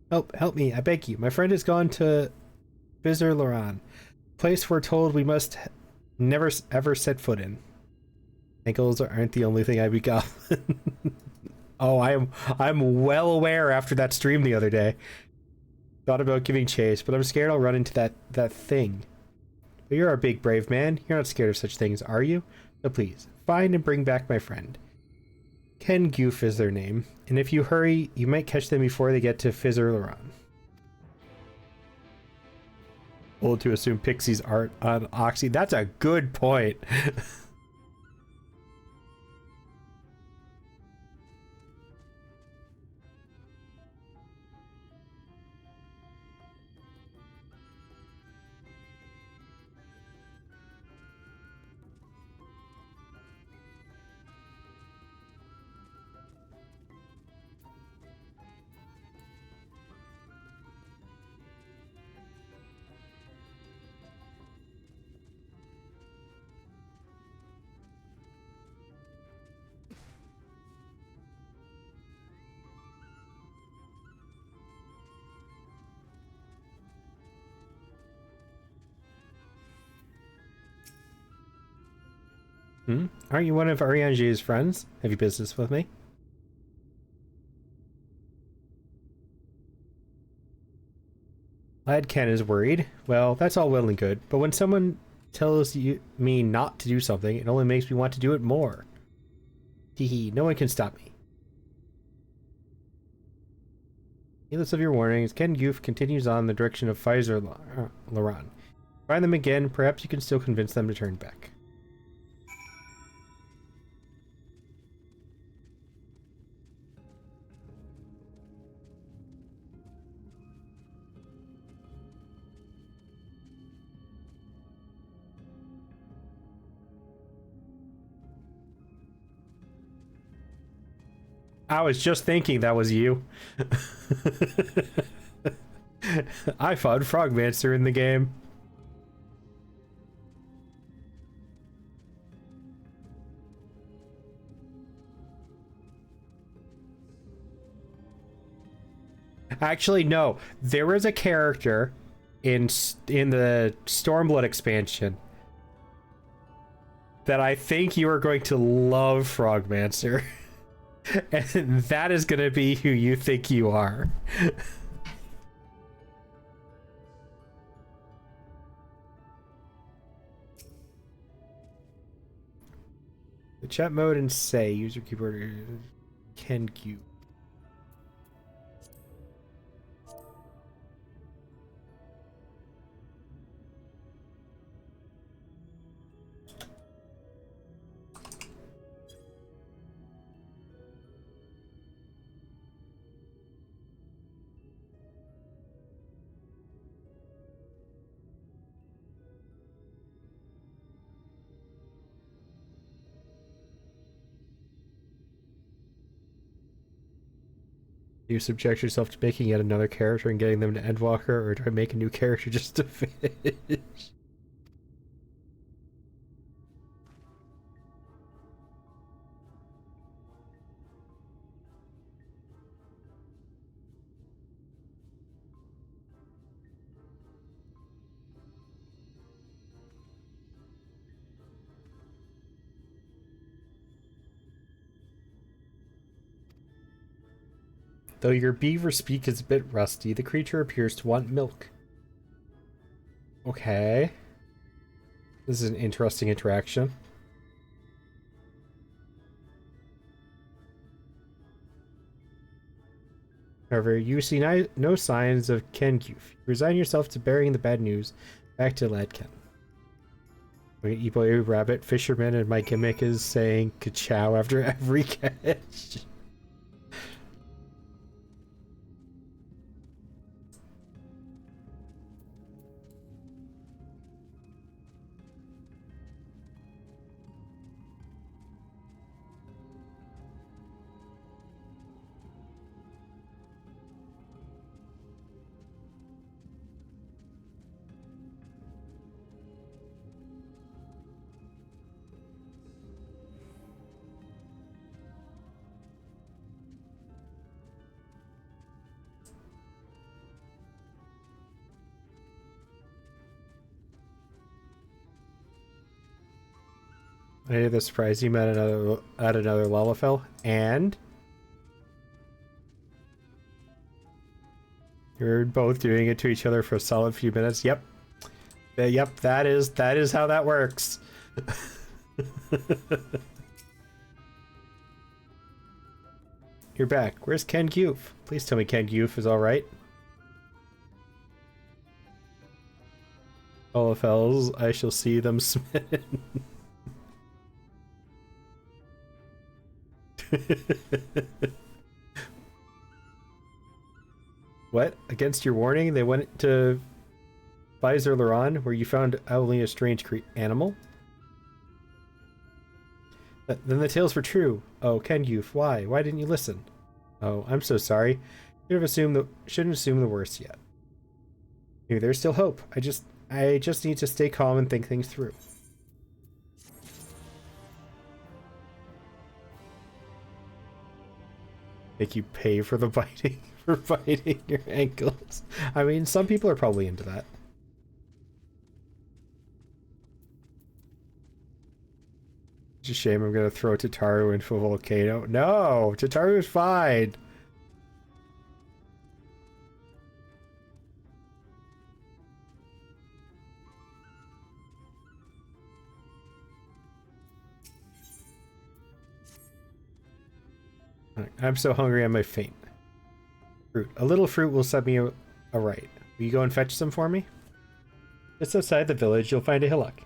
Help me, I beg you. My friend has gone to Bizzer-Loran, place we're told we must never ever set foot in. Ankles aren't the only thing I become. Oh, I'm well aware after that stream the other day. Thought about giving chase, but I'm scared I'll run into that thing. But you're a big, brave man. You're not scared of such things, are you? So please, find and bring back my friend. Ken Goof is their name, and if you hurry, you might catch them before they get to Fizzer-Laran. Old to assume Pixie's art on Oxy. That's a good point. Aren't you one of Ariange's friends? Have you business with me? Lad Ken is worried. Well, that's all well and good, but when someone tells me not to do something, it only makes me want to do it more. Hee, no one can stop me. Heedless of your warnings, Ken Goof continues on in the direction of Fizzer-Laran. Find them again, perhaps you can still convince them to turn back. I was just thinking that was you. I fought Frogmancer in the game. Actually, no. There was a character in the Stormblood expansion that I think you are going to love, Frogmancer. And that is going to be who you think you are. The chat mode and say user keyboard Ken Q. Do you subject yourself to making yet another character and getting them to Endwalker, or do I make a new character just to finish? Though your beaver speak is a bit rusty, the creature appears to want milk. Okay. This is an interesting interaction. However, you see no signs of Kenkuf. Resign yourself to bearing the bad news. Back to Ladken. Eboy Rabbit, Fisherman, and my gimmick is saying ka-chow after every catch. Any of the surprise you met at another Lalafell, and you're both doing it to each other for a solid few minutes. Yep. Yep, that is how that works. You're back. Where's Ken Goof? Please tell me Ken Goof is alright. Olafels, I shall see them smitten. What? Against your warning, they went to Visor Laron, where you found only a strange animal? Then the tales were true. Oh, Ken Youth, why? Why didn't you listen? Oh, I'm so sorry. Shouldn't assume the worst yet. Maybe there's still hope. I just need to stay calm and think things through. Make you pay for the biting, for biting your ankles. I mean, some people are probably into that. It's a shame I'm gonna throw Tataru into a volcano. No! Tataru's fine! I'm so hungry I might faint. Fruit. A little fruit will set me aright. Will you go and fetch some for me? Just outside the village, you'll find a hillock.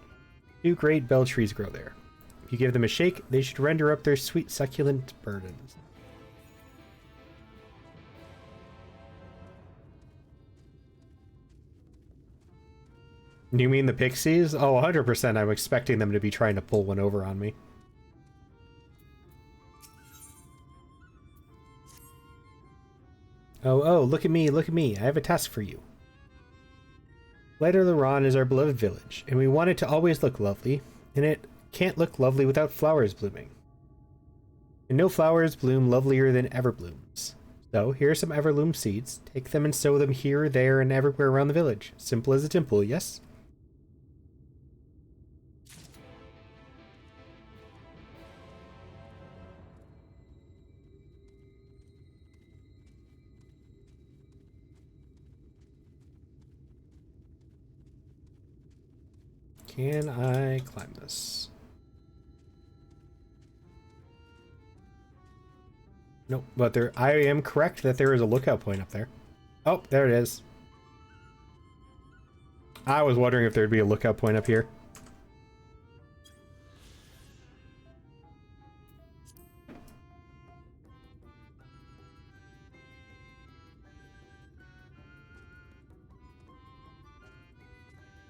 2 great bell trees grow there. If you give them a shake, they should render up their sweet, succulent burdens. You mean the pixies? Oh, 100%. I'm expecting them to be trying to pull one over on me. Oh, look at me, look at me. I have a task for you. Lighter Laron is our beloved village, and we want it to always look lovely, and it can't look lovely without flowers blooming. And no flowers bloom lovelier than everblooms. So, here are some everbloom seeds. Take them and sow them here, there, and everywhere around the village. Simple as a dimple, yes? Can I climb this? Nope, but I am correct that there is a lookout point up there. Oh, there it is. I was wondering if there'd be a lookout point up here.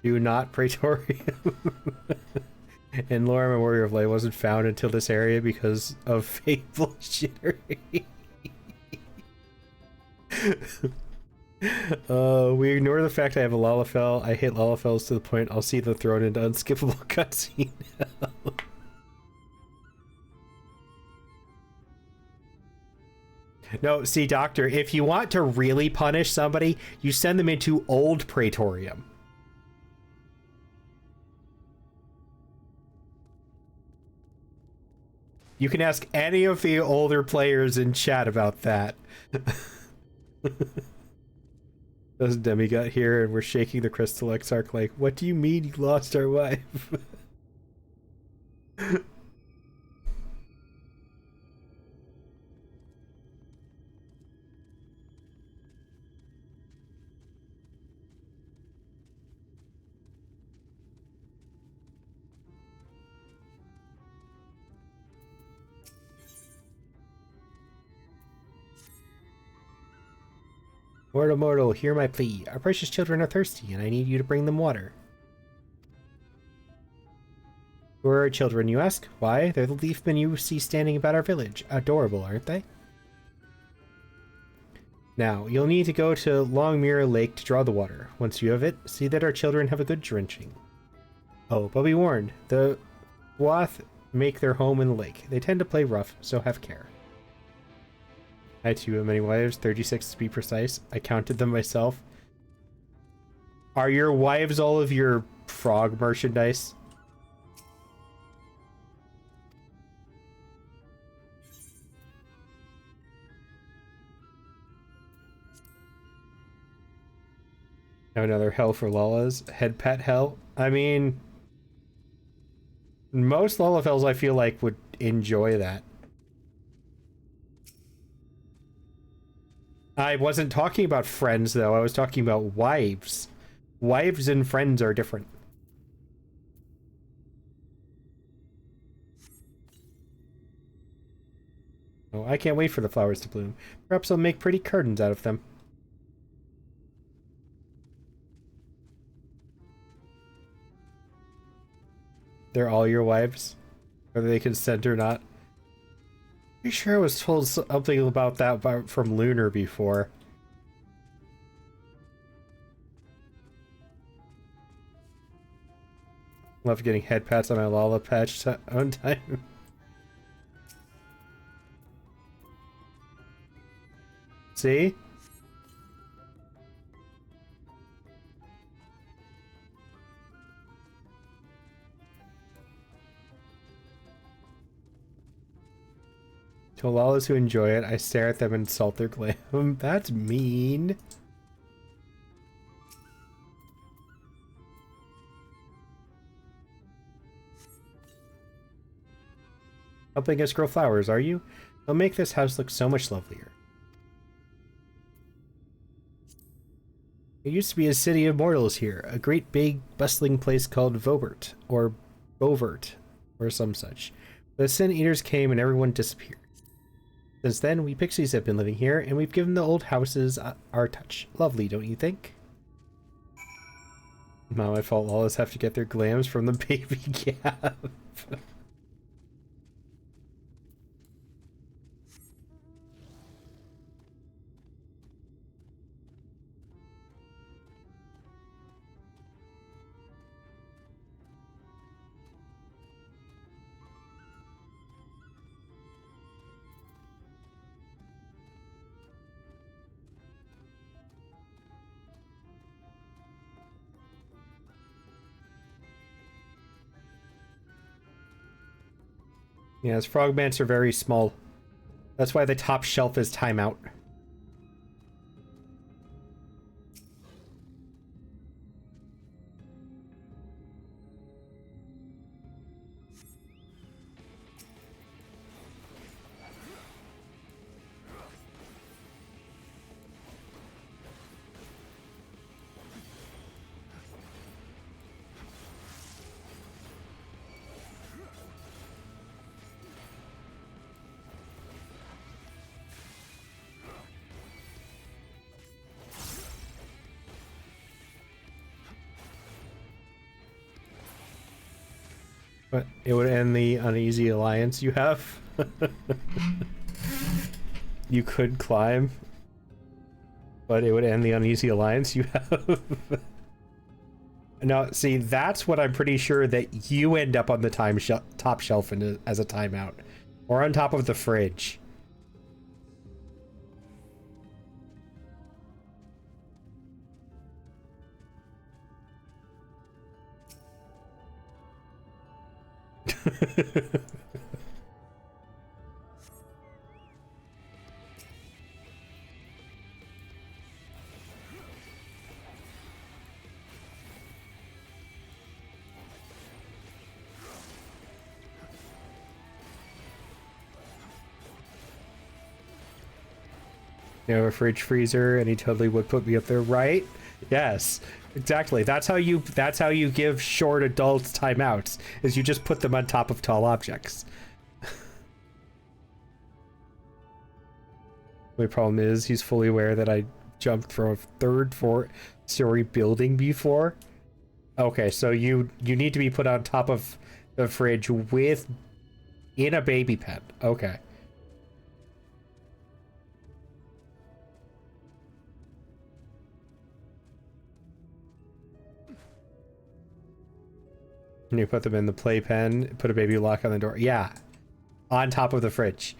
Do not Praetorium. And Lore, my Warrior of Light wasn't found until this area because of fake bullshittery. We ignore the fact I have a Lalafell. I hate Lalafells to the point I'll see them thrown into unskippable cutscene. No, see, Doctor, if you want to really punish somebody, you send them into Old Praetorium. You can ask any of the older players in chat about that. Does Demigod here and we're shaking the Crystal Exarch like, what do you mean you lost our wife? Mortal, mortal, hear my plea. Our precious children are thirsty, and I need you to bring them water. Who are our children, you ask? Why, they're the leafmen you see standing about our village. Adorable, aren't they? Now, you'll need to go to Long Mirror Lake to draw the water. Once you have it, see that our children have a good drenching. Oh, but be warned, the Wath make their home in the lake. They tend to play rough, so have care. I too have many wives, 36 to be precise. I counted them myself. Are your wives all of your frog merchandise? Now another hell for Lala's. Head pet hell. I mean, most Lalafels I feel like would enjoy that. I wasn't talking about friends though, I was talking about wives. Wives and friends are different. Oh, I can't wait for the flowers to bloom. Perhaps I'll make pretty curtains out of them. They're all your wives? Whether they consent or not? Pretty sure I was told something about that from Lunar before. Love getting head pats on my Lala patch on time. See? To Lalas who enjoy it, I stare at them and insult their glam. That's mean. Helping us grow flowers, are you? They'll make this house look so much lovelier. There used to be a city of mortals here, a great big bustling place called Vobert, or Bovert, or some such. The Sin Eaters came and everyone disappeared. Since then, we pixies have been living here, and we've given the old houses our touch. Lovely, don't you think? Not my fault, Lawless have to get their glams from the baby gap. Yes, frogmans are very small. That's why the top shelf is timeout. But it would end the uneasy alliance you have. You could climb, but it would end the uneasy alliance you have. Now, see, that's what I'm pretty sure that you end up on the top shelf as a timeout, or on top of the fridge. You know, a fridge freezer, and he totally would put me up there, right? Yes, exactly. That's how you give short adults timeouts, is you just put them on top of tall objects. My problem is he's fully aware that I jumped from a third-story building before. Okay, so you need to be put on top of the fridge in a baby pen. Okay. And you put them in the playpen, put a baby lock on the door. Yeah. On top of the fridge.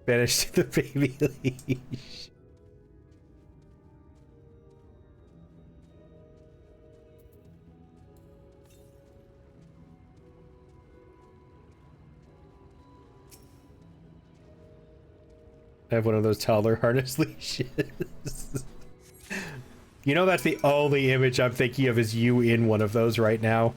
Banish the baby leash. I have one of those toddler harness leashes. You know, that's the only image I'm thinking of is you in one of those right now.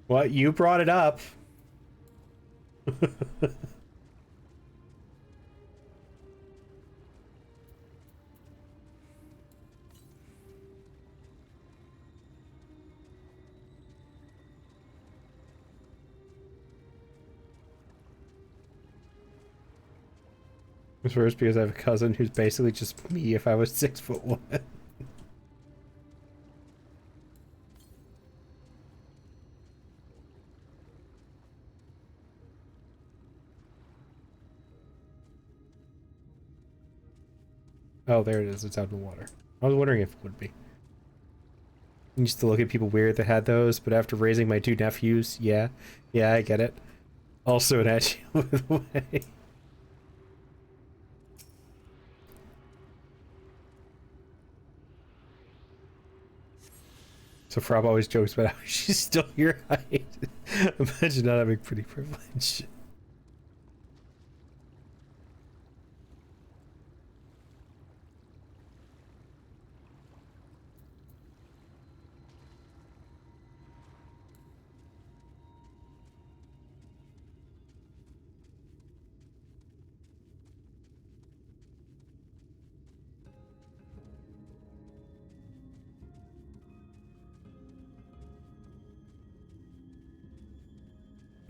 What? You brought it up. It's worse because I have a cousin who's basically just me if I was 6'1". Oh, there it is. It's out in the water. I was wondering if it would be. I used to look at people weird that had those, but after raising my 2 nephews, yeah, I get it. Also an edge, by the way. So Frob always jokes about how she's still your height. Imagine not having pretty privilege.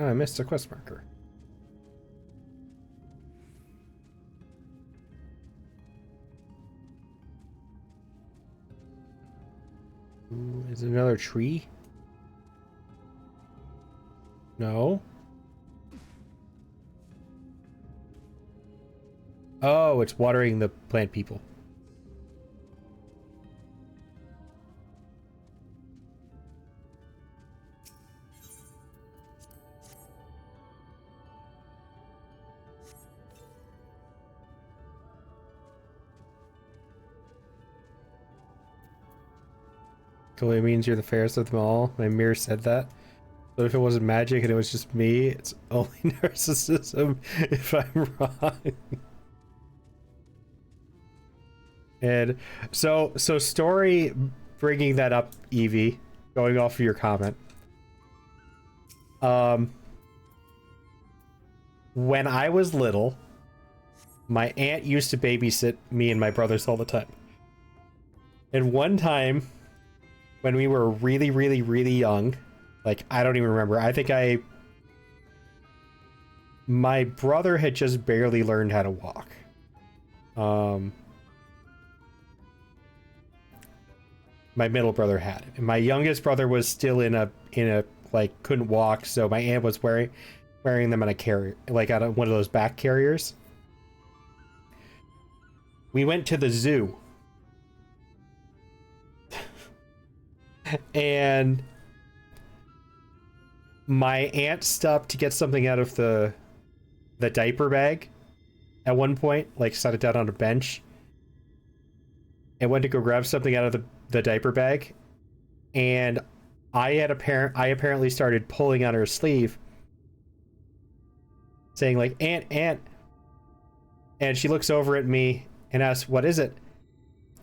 Oh, I missed a quest marker. Ooh, is it another tree? No. Oh, it's watering the plant people. Totally means you're the fairest of them all. My mirror said that. But if it wasn't magic and it was just me, it's only narcissism if I'm wrong. And so story bringing that up, Evie, going off of your comment. When I was little, my aunt used to babysit me and my brothers all the time. And one time, when we were really, really, really young, like, I don't even remember. I think my brother had just barely learned how to walk. My middle brother had. And my youngest brother was still in a like, couldn't walk, so my aunt was wearing them on a carrier, like on one of those back carriers. We went to the zoo. And my aunt stopped to get something out of the diaper bag at one point, like set it down on a bench, and went to go grab something out of the diaper bag, and I apparently started pulling on her sleeve, saying like, "Aunt," and she looks over at me and asks, "What is it?"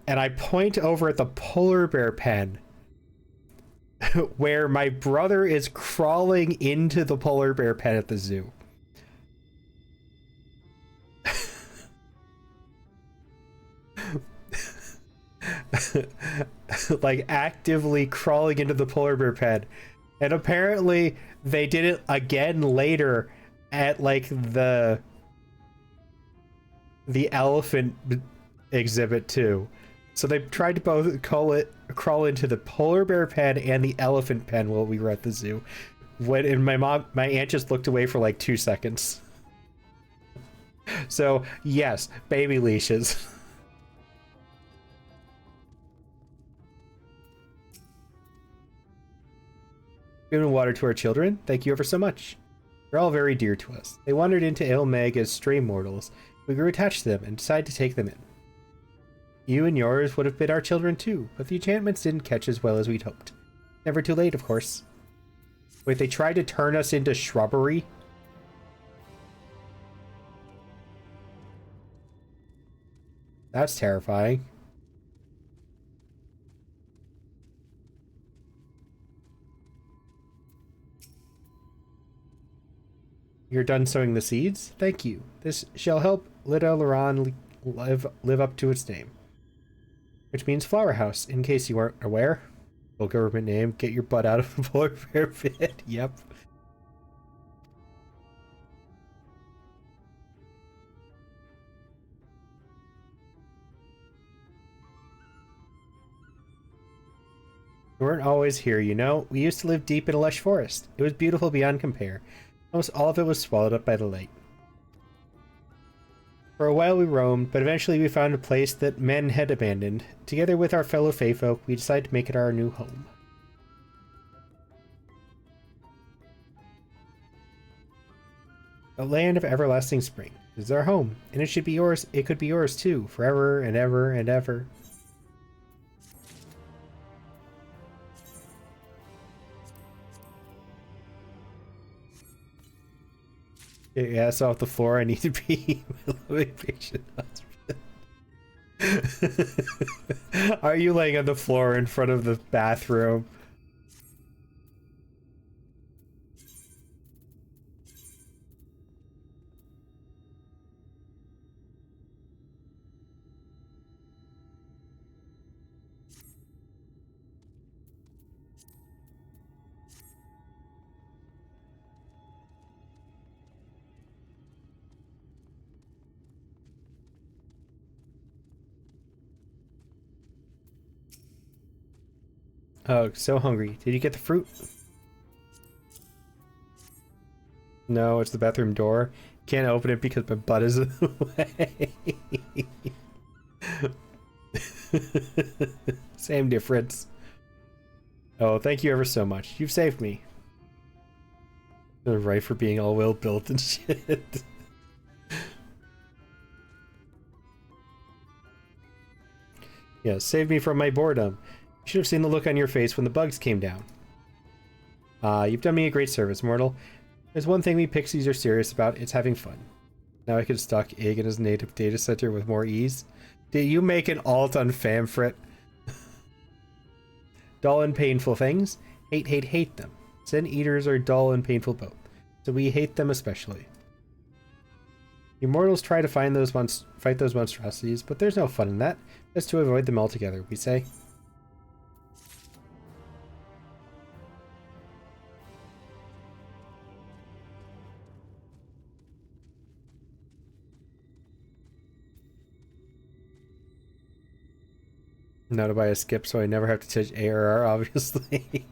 And I point over at the polar bear pen where my brother is crawling into the polar bear pen at the zoo. Like, actively crawling into the polar bear pen. And apparently they did it again later at like the elephant exhibit too. So they tried to both crawl into the polar bear pen and the elephant pen while we were at the zoo. And my aunt just looked away for like 2 seconds. So yes, baby leashes. Food and water to our children, thank you ever so much. They're all very dear to us. They wandered into El Meg as stray mortals. We grew attached to them and decided to take them in. You and yours would have been our children too, but the enchantments didn't catch as well as we'd hoped. Never too late, of course. Wait, they tried to turn us into shrubbery? That's terrifying. You're done sowing the seeds? Thank you. This shall help Lida Laran live up to its name. Which means flower house, in case you weren't aware. Full government name, get your butt out of the polar bear pit. Yep. We weren't always here, you know. We used to live deep in a lush forest. It was beautiful beyond compare. Almost all of it was swallowed up by the light. For a while we roamed, but eventually we found a place that men had abandoned. Together with our fellow Fey folk, we decided to make it our new home. A land of everlasting spring. This is our home, and it should be yours. It could be yours too, forever and ever and ever. Yeah, I saw off the floor. I need to be my loving patient husband. Are you laying on the floor in front of the bathroom? Oh, so hungry. Did you get the fruit? No, it's the bathroom door. Can't open it because my butt is in the way. Same difference. Oh, thank you ever so much. You've saved me. Right for being all well built and shit. Yeah, saved me from my boredom. You should have seen the look on your face when the bugs came down. You've done me a great service, mortal. There's one thing we pixies are serious about, it's having fun. Now I can stalk Ig in his native data center with more ease. Did you make an alt on Famfrit? Dull and painful things? Hate, hate, hate them. Sin eaters are dull and painful both, so we hate them especially. You mortals try to fight those monstrosities, but there's no fun in that. Just to avoid them altogether, we say. Now to buy a skip so I never have to touch ARR, obviously.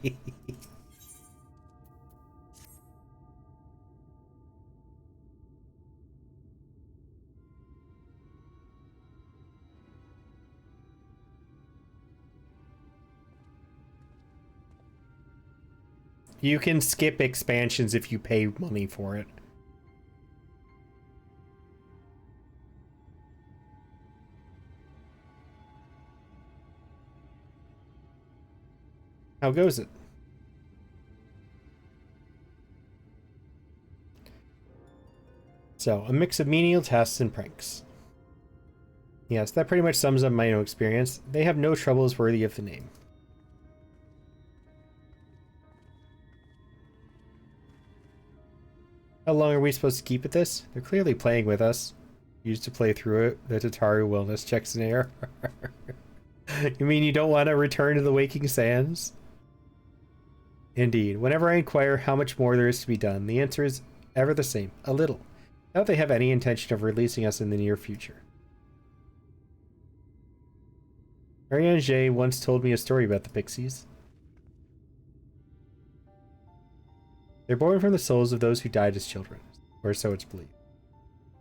You can skip expansions if you pay money for it. How goes it? So, a mix of menial tasks and pranks. Yes, that pretty much sums up my own experience. They have no troubles worthy of the name. How long are we supposed to keep at this? They're clearly playing with us. Used to play through it. The Tataru wellness checks in air. You mean you don't want to return to the Waking Sands? Indeed. Whenever I inquire how much more there is to be done, the answer is ever the same. A little. Not that they have any intention of releasing us in the near future. Marianne J. once told me a story about the Pixies. They're born from the souls of those who died as children, or so it's believed.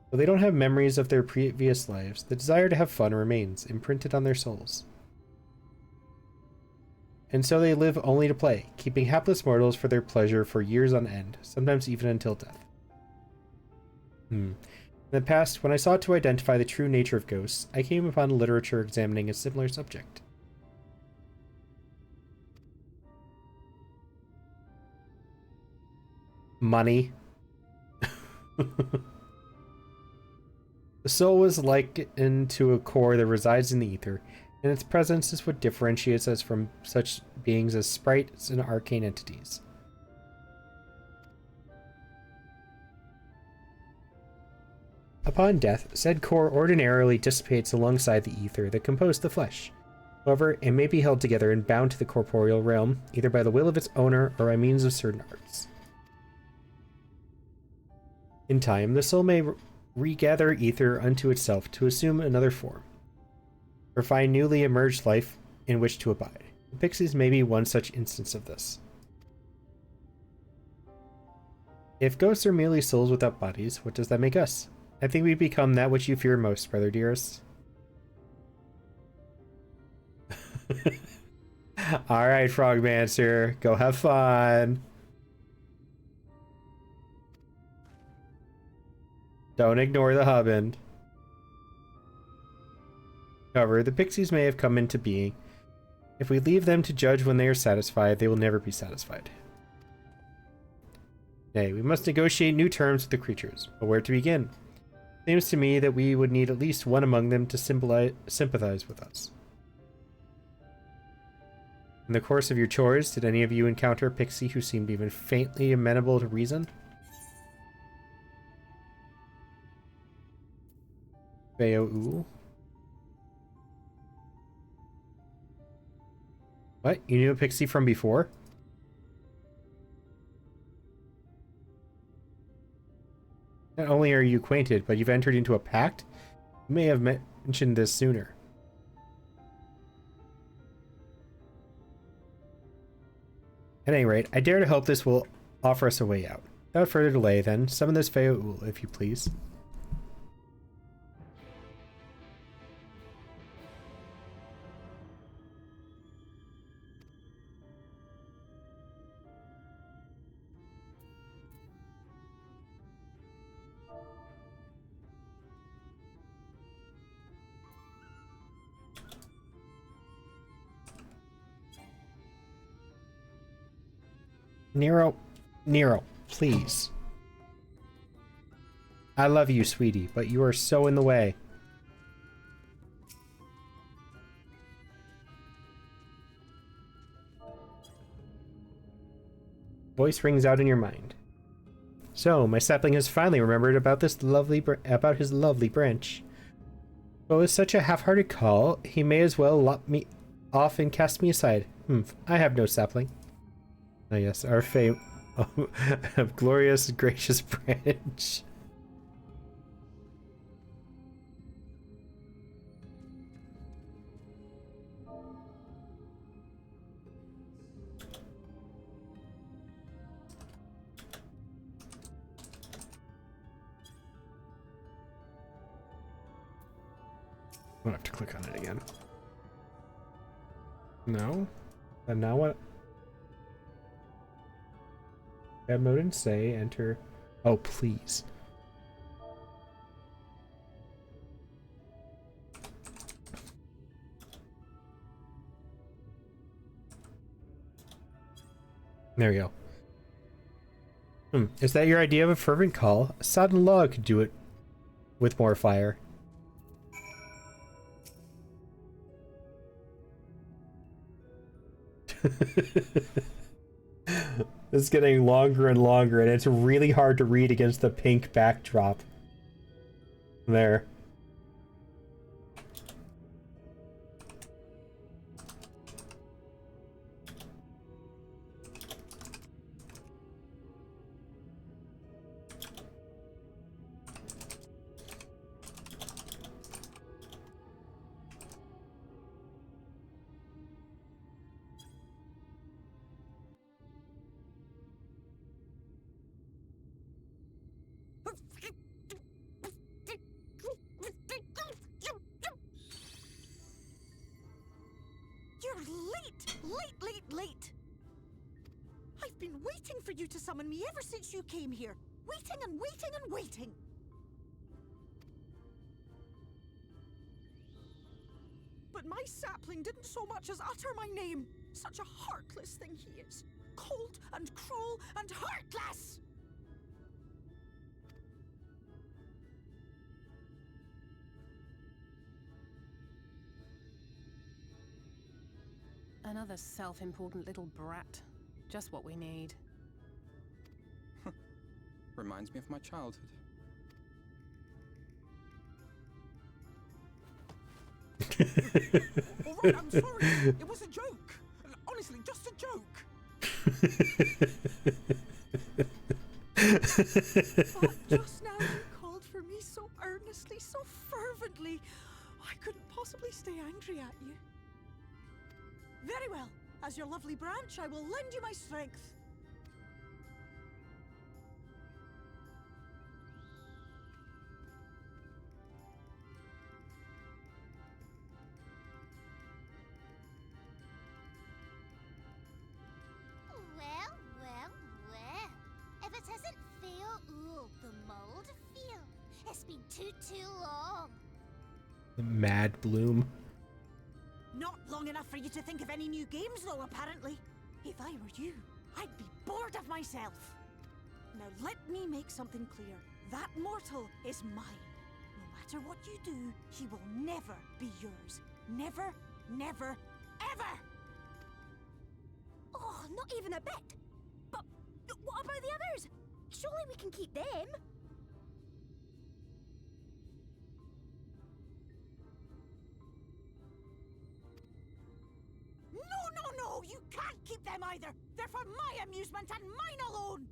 Though they don't have memories of their previous lives, the desire to have fun remains imprinted on their souls. and so they live only to play, keeping hapless mortals for their pleasure for years on end, sometimes even until death. In the past, when I sought to identify the true nature of ghosts, I came upon literature examining a similar subject. Money. The soul was likened to a core that resides in the ether, and its presence is what differentiates us from such beings as sprites and arcane entities. Upon death, said core ordinarily dissipates alongside the ether that composed the flesh. However, it may be held together and bound to the corporeal realm, either by the will of its owner or by means of certain arts. In time, the soul may regather ether unto itself to assume another form, or find newly emerged life in which to abide. The pixies may be one such instance of this. If ghosts are merely souls without bodies, what does that make us? I think we become that which you fear most, brother dearest. Alright, Frogmancer, go have fun. Don't ignore the hubband. However, the pixies may have come into being. If we leave them to judge when they are satisfied, they will never be satisfied. Nay, we must negotiate new terms with the creatures, but where to begin? It seems to me that we would need at least one among them to sympathize with us. In the course of your chores, did any of you encounter a pixie who seemed even faintly amenable to reason? Feo-oo? What? You knew a pixie from before? Not only are you acquainted, but you've entered into a pact? You may have mentioned this sooner. At any rate, I dare to hope this will offer us a way out. Without further delay, then, summon this Feo-ul, if you please. Nero, please. I love you, sweetie, but you are so in the way. Voice rings out in your mind. So, my sapling has finally remembered about his lovely branch. But with such a half-hearted call, he may as well lop me off and cast me aside. I have no sapling. Oh yes, our fame of glorious, gracious branch. I'll have to click on it again. No? And now what? Tab mode and say, enter. Oh, please. There we go. Is that your idea of a fervent call? A sodden log could do it with more fire. It's getting longer and longer, and it's really hard to read against the pink backdrop. There. Late! I've been waiting for you to summon me ever since you came here. Waiting and waiting and waiting. But my sapling didn't so much as utter my name. Such a heartless thing he is. Cold and cruel and heartless! Another self-important little brat. Just what we need. Reminds me of my childhood. All right, I'm sorry. It was a joke. Honestly, just a joke. But just now you called for me so earnestly, so fervently. I couldn't possibly stay angry at you. Very well. As your lovely branch, I will lend you my strength. Well. If it isn't Theo the Mold Feel, it's been too long. Mad Bloom. Not long enough for you to think of any new games, though, apparently. If I were you, I'd be bored of myself. Now let me make something clear. That mortal is mine. No matter what you do, he will never be yours. Never, never, ever! Oh, not even a bit. But what about the others? Surely we can keep them. No, you can't keep them either. They're for my amusement and mine alone.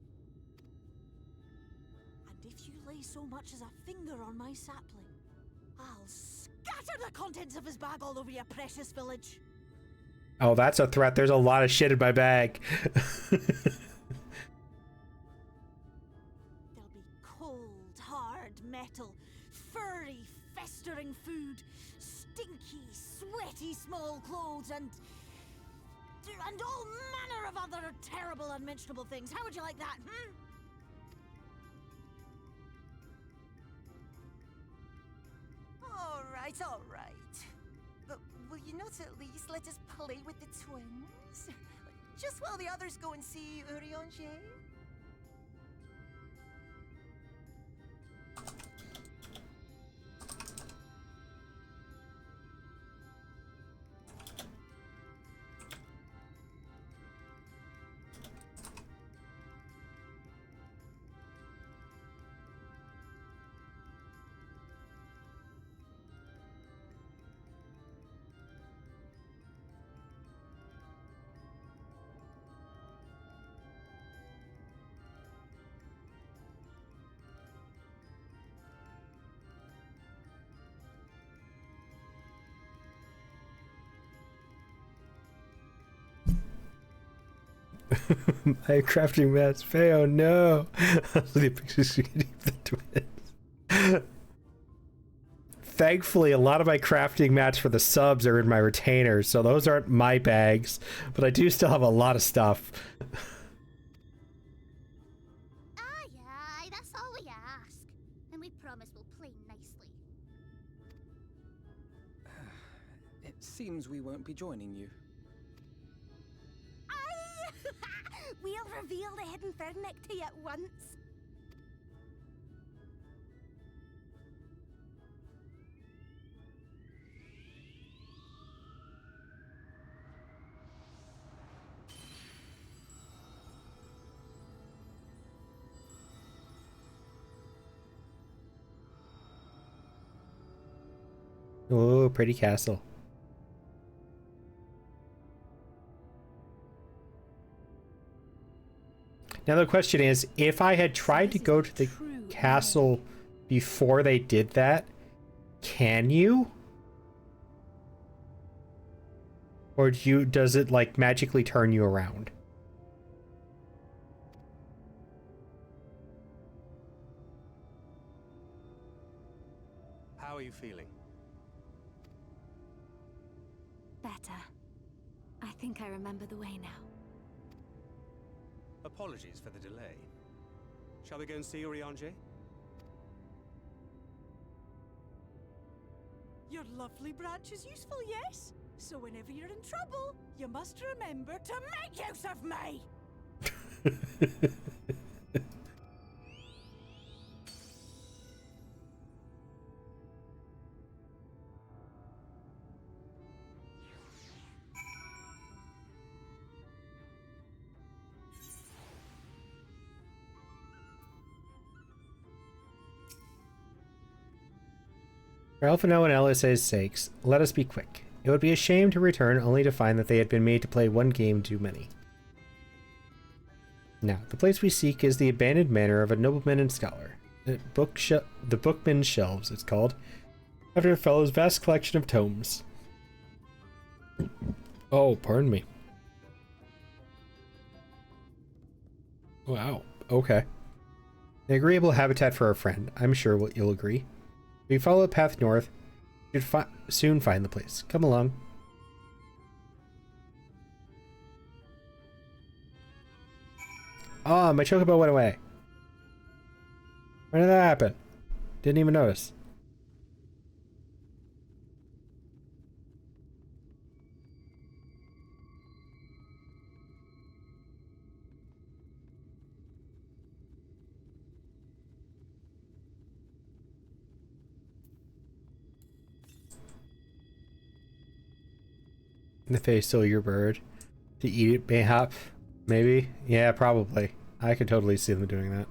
And if you lay so much as a finger on my sapling, I'll scatter the contents of his bag all over your precious village. Oh, that's a threat. There's a lot of shit in my bag. There'll be cold, hard metal, furry, festering food, stinky, sweaty small clothes, and all manner of other terrible, unmentionable things. How would you like that, All right. But will you not at least let us play with the twins? Just while the others go and see Urianger? My crafting mats fail. No. The pictures the twins. Thankfully, a lot of my crafting mats for the subs are in my retainers, so those aren't my bags, but I do still have a lot of stuff. Aye, that's all we ask. And we promise we'll play nicely. It seems we won't be joining you. We'll reveal the hidden Fernic to you at once. Oh, pretty castle. Now the question is, if I had tried to go to the castle before they did that, can you? Or does it like magically turn you around? How are you feeling? Better. I think I remember the way now. Apologies for the delay. Shall we go and see Urianger? Your lovely branch is useful, yes? So whenever you're in trouble, you must remember to make use of me! For Alphino and LSA's sakes, let us be quick. It would be a shame to return only to find that they had been made to play one game too many. Now, the place we seek is the abandoned manor of a nobleman and scholar. The Bookman's Shelves, it's called, after the fellow's vast collection of tomes. Oh, pardon me. Wow, okay. An agreeable habitat for our friend, I'm sure you'll agree. If we follow the path north, we should soon find the place. Come along. Ah, my chocobo went away. When did that happen? Didn't even notice. If they steal your bird to eat it, mayhap? Maybe? Yeah, probably. I could totally see them doing that.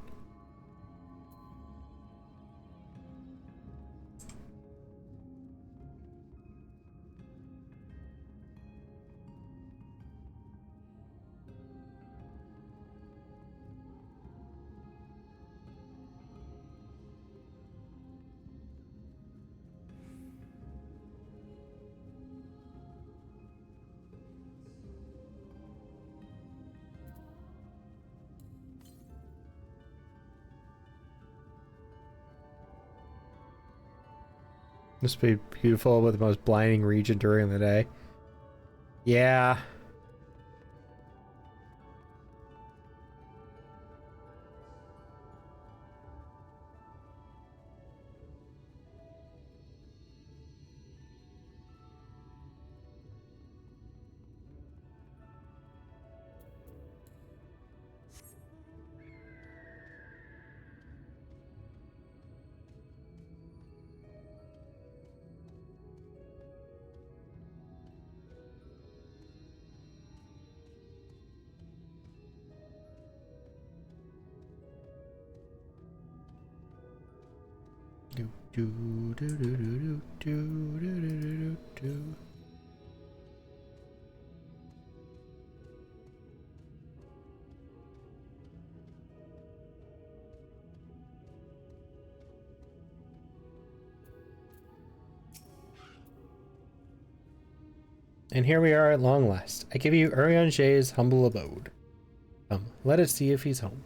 Must be beautiful with the most blinding region during the day. Yeah. Do do do do do do do do do. And here we are at long last. I give you Urianger's humble abode. Come, let us see if he's home.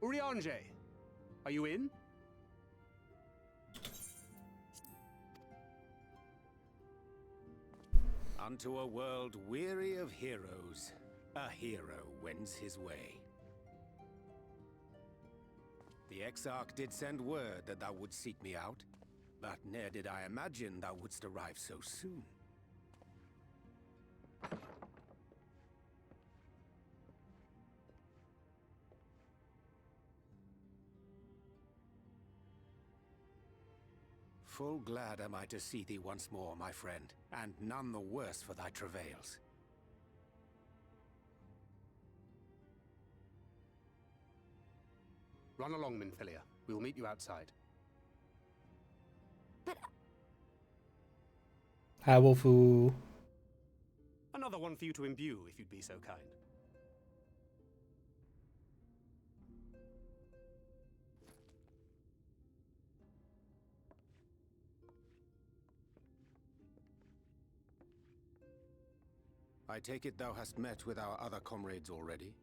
Urianger, are you in? Unto a world weary of heroes, a hero wends his way. The Exarch did send word that thou wouldst seek me out, but ne'er did I imagine thou wouldst arrive so soon. Full glad am I to see thee once more, my friend, and none the worse for thy travails. Run along, Minfilia. We will meet you outside. But... Hi, Wolfoo. Another one for you to imbue, if you'd be so kind. I take it thou hast met with our other comrades already?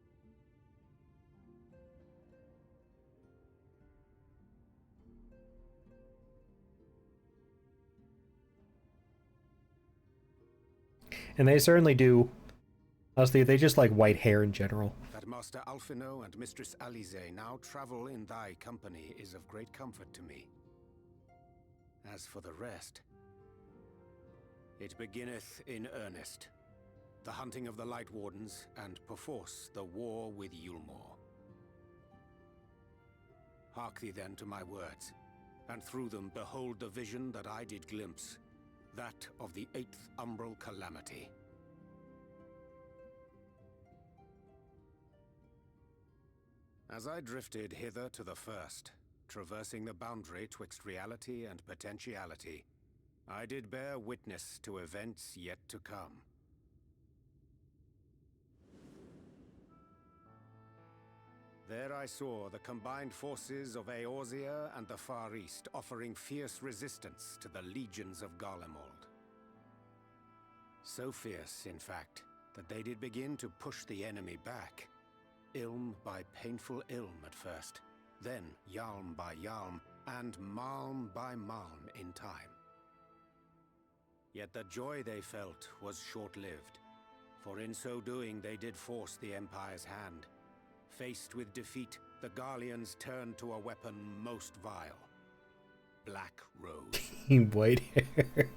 And they certainly do. Honestly, they just like white hair in general. That Master Alphino and Mistress Alize now travel in thy company is of great comfort to me. As for the rest, it beginneth in earnest. The hunting of the Light Wardens, and perforce the war with Yulmore. Hark thee then to my words, and through them behold the vision that I did glimpse, that of the 8th Umbral Calamity. As I drifted hither to the first, traversing the boundary twixt reality and potentiality, I did bear witness to events yet to come. There I saw the combined forces of Eorzea and the Far East offering fierce resistance to the legions of Garlemald. So fierce, in fact, that they did begin to push the enemy back. Ilm by painful Ilm at first, then Yalm by Yalm, and Malm by Malm in time. Yet the joy they felt was short-lived, for in so doing they did force the Empire's hand. Faced with defeat, the Garleans turned to a weapon most vile. Black Rose. White hair.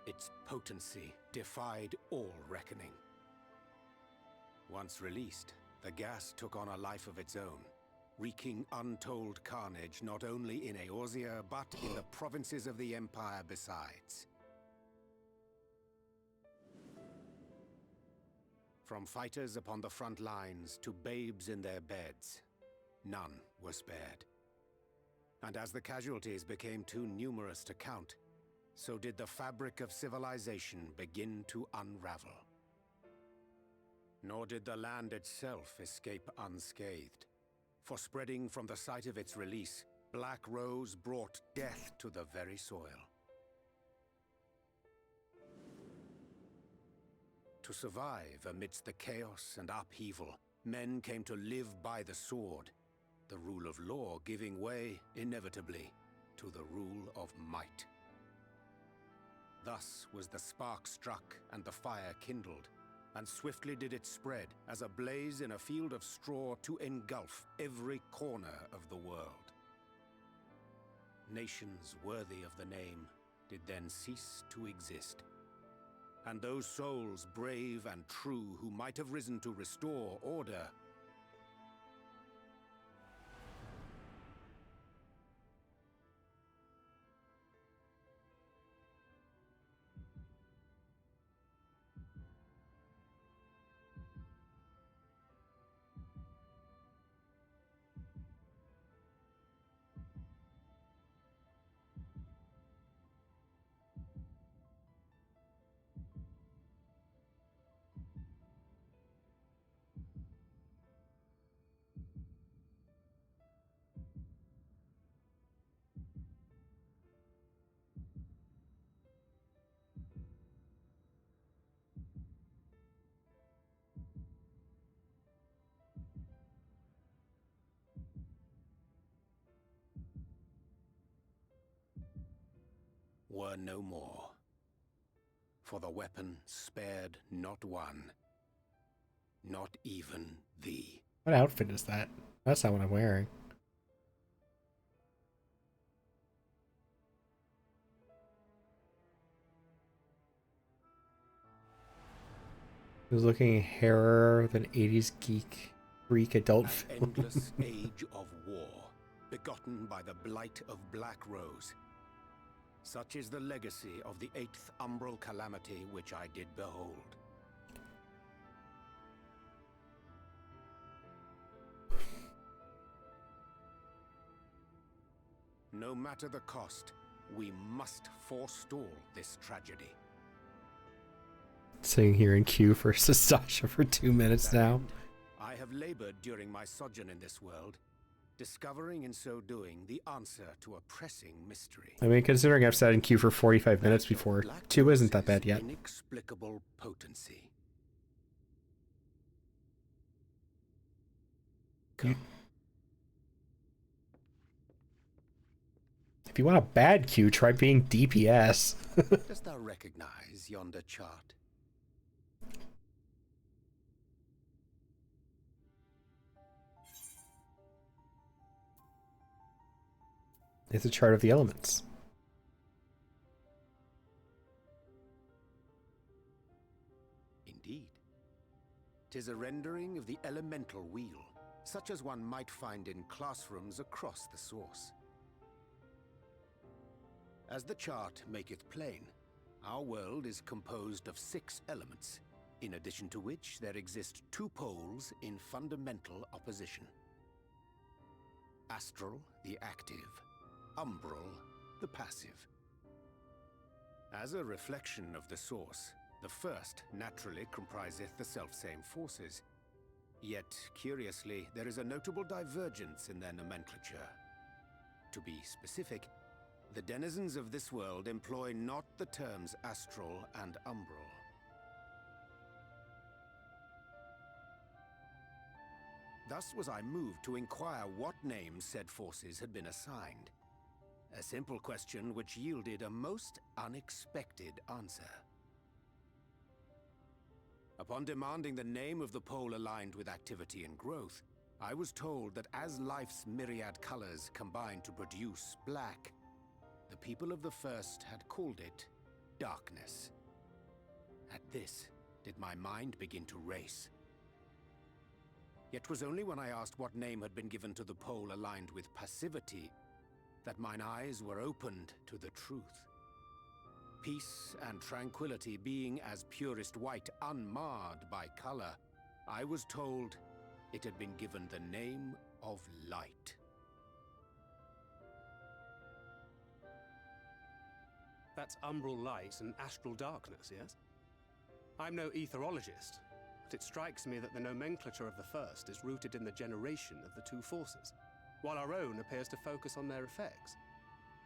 Its potency defied all reckoning. Once released, the gas took on a life of its own, wreaking untold carnage not only in Eorzea, but in the provinces of the Empire besides. From fighters upon the front lines to babes in their beds, none were spared. And as the casualties became too numerous to count, so did the fabric of civilization begin to unravel. Nor did the land itself escape unscathed, for spreading from the site of its release, Black Rose brought death to the very soil. To survive amidst the chaos and upheaval, men came to live by the sword, the rule of law giving way, inevitably, to the rule of might. Thus was the spark struck and the fire kindled, and swiftly did it spread as a blaze in a field of straw to engulf every corner of the world. Nations worthy of the name did then cease to exist. And those souls brave and true who might have risen to restore order were no more. For the weapon spared not one, not even thee. What outfit is that? That's not what I'm wearing. He was looking hairier than 80s geek Greek adult An film. endless age of war, begotten by the blight of Black Rose. Such is the legacy of the 8th Umbral Calamity which I did behold. No matter the cost, we must forestall this tragedy. Sitting here in queue for Sasha for 2 minutes now. I have labored during my sojourn in this world, discovering in so doing the answer to a pressing mystery. I mean, considering I've sat in queue for 45 minutes before, 2 isn't that bad yet. Inexplicable potency. If you want a bad queue, try being DPS. Dost thou recognize yonder chart? It's a chart of the elements. Indeed. 'Tis a rendering of the elemental wheel, such as one might find in classrooms across the source. As the chart maketh plain, our world is composed of 6 elements, in addition to which there exist 2 poles in fundamental opposition. Astral, the active; umbral, the passive. As a reflection of the source, the first naturally compriseth the selfsame forces. Yet, curiously, there is a notable divergence in their nomenclature. To be specific, the denizens of this world employ not the terms astral and umbral. Thus was I moved to inquire what names said forces had been assigned. A simple question which yielded a most unexpected answer. Upon demanding the name of the pole aligned with activity and growth, I was told that as life's myriad colors combine to produce black, the people of the first had called it darkness. At this, did my mind begin to race. Yet 'twas only when I asked what name had been given to the pole aligned with passivity that mine eyes were opened to the truth. Peace and tranquility being as purest white, unmarred by color, I was told it had been given the name of light. That's umbral light and astral darkness, yes? I'm no etherologist, but it strikes me that the nomenclature of the first is rooted in the generation of the 2 forces, while our own appears to focus on their effects.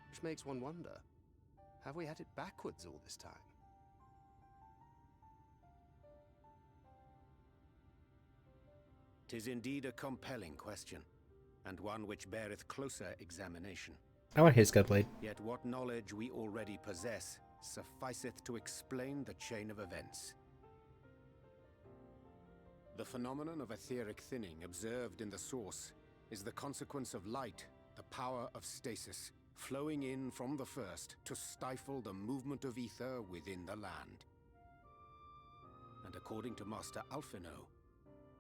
Which makes one wonder, have we had it backwards all this time? "'Tis indeed a compelling question, and one which beareth closer examination. I want his Gunblade. Yet what knowledge we already possess sufficeth to explain the chain of events. The phenomenon of etheric thinning observed in the source is the consequence of light, the power of stasis, flowing in from the first to stifle the movement of ether within the land. And according to Master Alphino,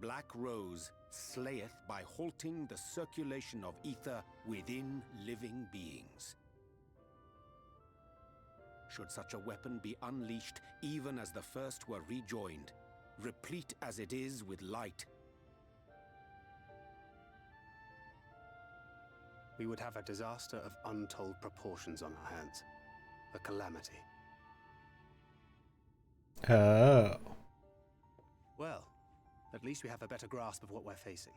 Black Rose slayeth by halting the circulation of ether within living beings. Should such a weapon be unleashed even as the first were rejoined, replete as it is with light, We would have a disaster of untold proportions on our hands. A calamity. Oh. Well, at least we have a better grasp of what we're facing.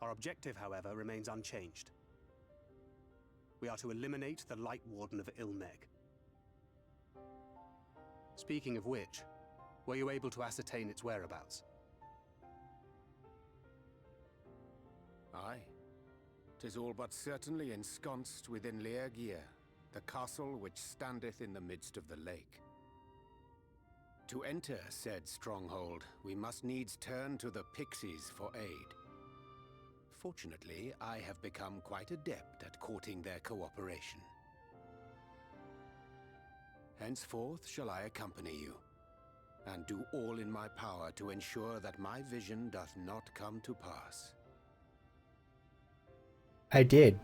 Our objective, however, remains unchanged. We are to eliminate the Light Warden of Ilmeg. Speaking of which, were you able to ascertain its whereabouts? Aye. 'Tis all but certainly ensconced within Leargear, the castle which standeth in the midst of the lake. To enter said stronghold, we must needs turn to the pixies for aid. Fortunately, I have become quite adept at courting their cooperation. Henceforth shall I accompany you, and do all in my power to ensure that my vision doth not come to pass. I did.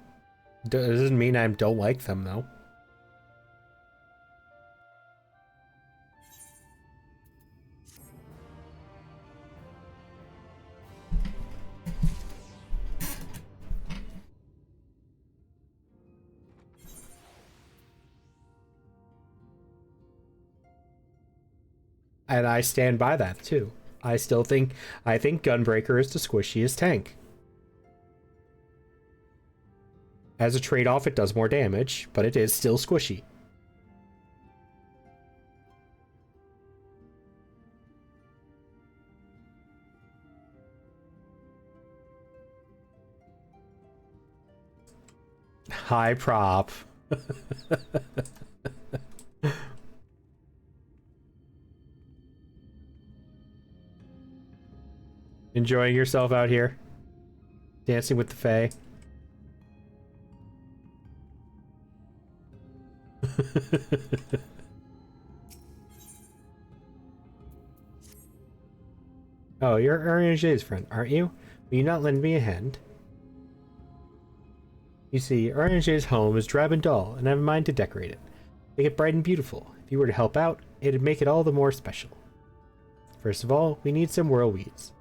Doesn't mean I don't like them, though. And I stand by that, too. I think Gunbreaker is the squishiest tank. As a trade-off, it does more damage, but it is still squishy. High prop. Enjoying yourself out here? Dancing with the Fae? Oh, you're Urianger's friend, aren't you? Will you not lend me a hand? You see, Urianger's home is drab and dull, and I have a mind to decorate it. Make it bright and beautiful. If you were to help out, it'd make it all the more special. First of all, we need some whirlweeds.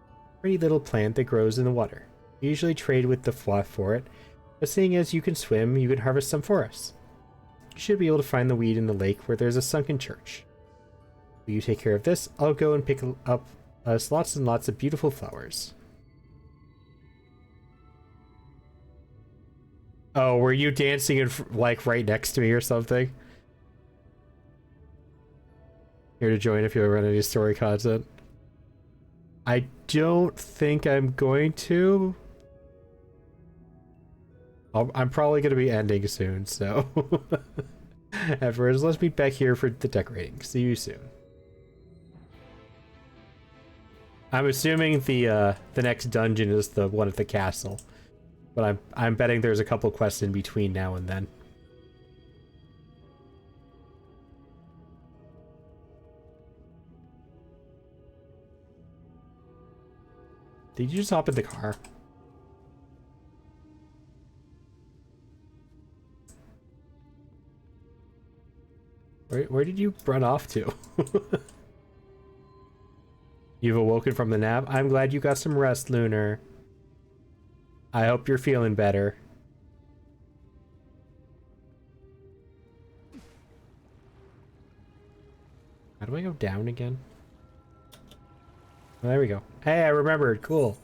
Pretty little plant that grows in the water. We usually trade with the fluff for it, but seeing as you can swim, you can harvest some for us. You should be able to find the weed in the lake where there's a sunken church. Will you take care of this? I'll go and pick up lots and lots of beautiful flowers. Oh, were you dancing in, like, right next to me or something? Here to join if you run any story content. I don't think I'm going to. I'm probably going to be ending soon, so. Afterwards, let's meet back here for the decorating. See you soon. I'm assuming the next dungeon is the one at the castle, but I'm betting there's a couple quests in between now and then. Did you just hop in the car? Where did you run off to? You've awoken from the nap? I'm glad you got some rest, Lunar. I hope you're feeling better. How do I go down again? Oh, there we go. Hey, I remembered. Cool.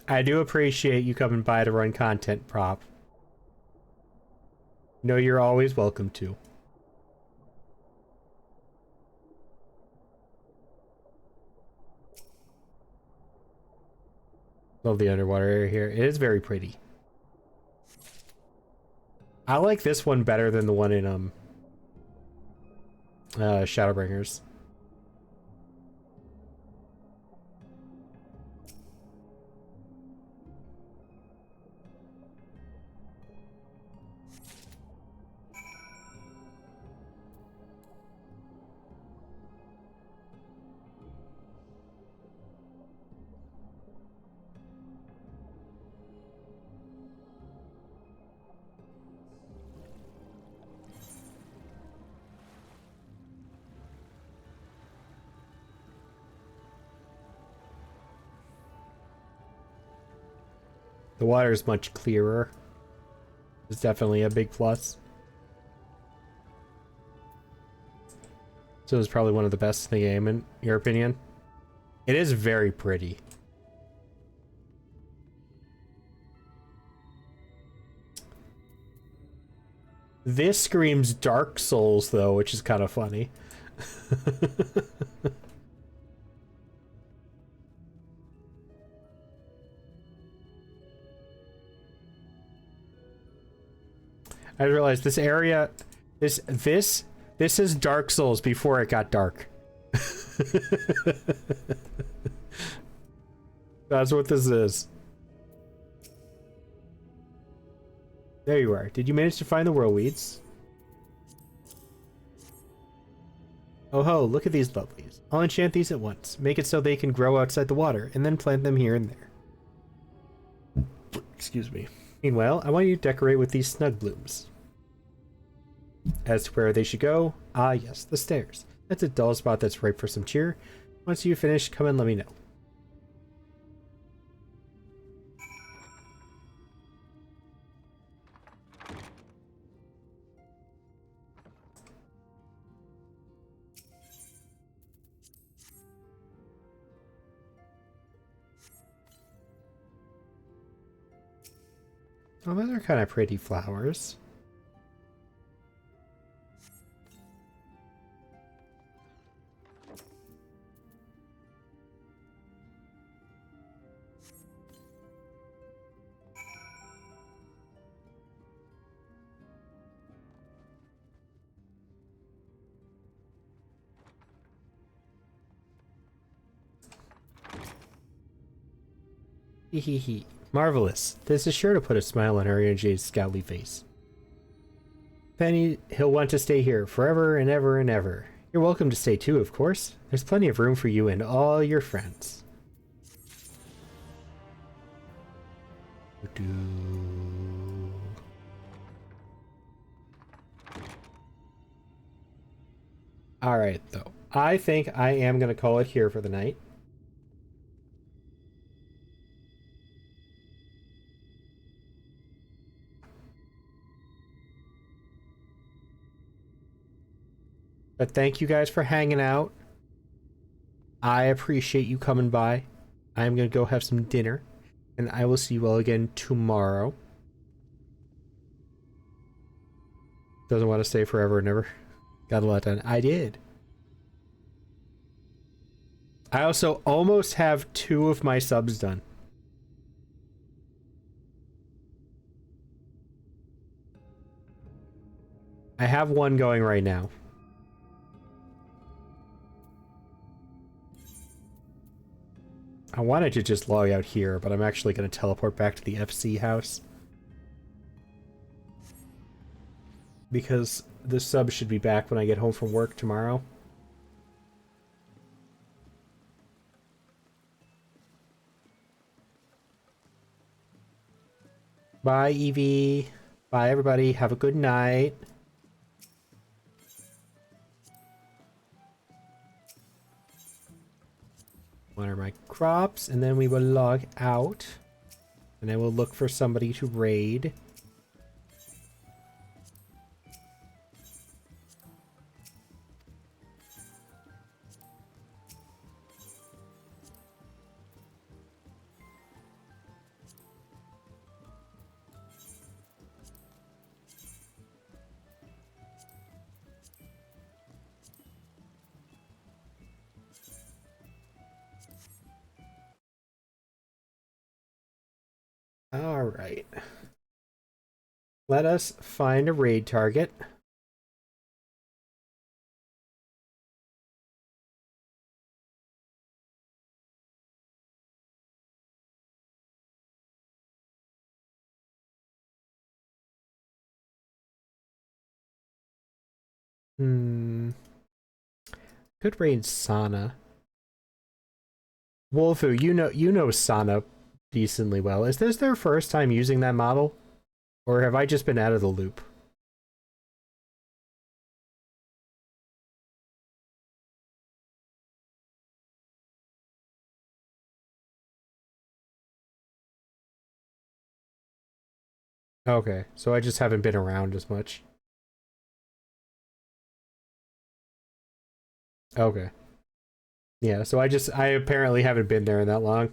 I do appreciate you coming by to run content, Prop. No, you're always welcome to. Love the underwater area here. It is very pretty. I like this one better than the one in Shadowbringers. The water is much clearer. It's definitely a big plus. So it's probably one of the best in the game, in your opinion. It is very pretty. This screams Dark Souls, though, which is kind of funny. I realized this area, this is Dark Souls before it got dark. That's what this is. There you are. Did you manage to find the whirlweeds? Oh ho, look at these lovelies. I'll enchant these at once, make it so they can grow outside the water, and then plant them here and there. Excuse me. Meanwhile, I want you to decorate with these snug blooms. As to where they should go, ah yes, the stairs. That's a dull spot that's ripe for some cheer. Once you finish, come and let me know. Oh, those are kind of pretty flowers. Hehehe. Marvelous. This is sure to put a smile on Ariane's scowly face. Penny, he'll want to stay here forever and ever and ever. You're welcome to stay too, of course. There's plenty of room for you and all your friends. Alright, though. I think I am going to call it here for the night. But thank you guys for hanging out. I appreciate you coming by. I'm going to go have some dinner. And I will see you all again tomorrow. Doesn't want to stay forever and ever. Got a lot done. I did. I also almost have 2 of my subs done. I have 1 going right now. I wanted to just log out here, but I'm actually going to teleport back to the FC house. Because the sub should be back when I get home from work tomorrow. Bye, Evie. Bye, everybody. Have a good night. Water my crops, and then we will log out. And I will look for somebody to raid. All right. Let us find a raid target. Could raid Sana. Wolfu, you know Sana decently well. Is this their first time using that model? Or have I just been out of the loop? Okay, so I just haven't been around as much. Okay. Yeah, so I apparently haven't been there in that long.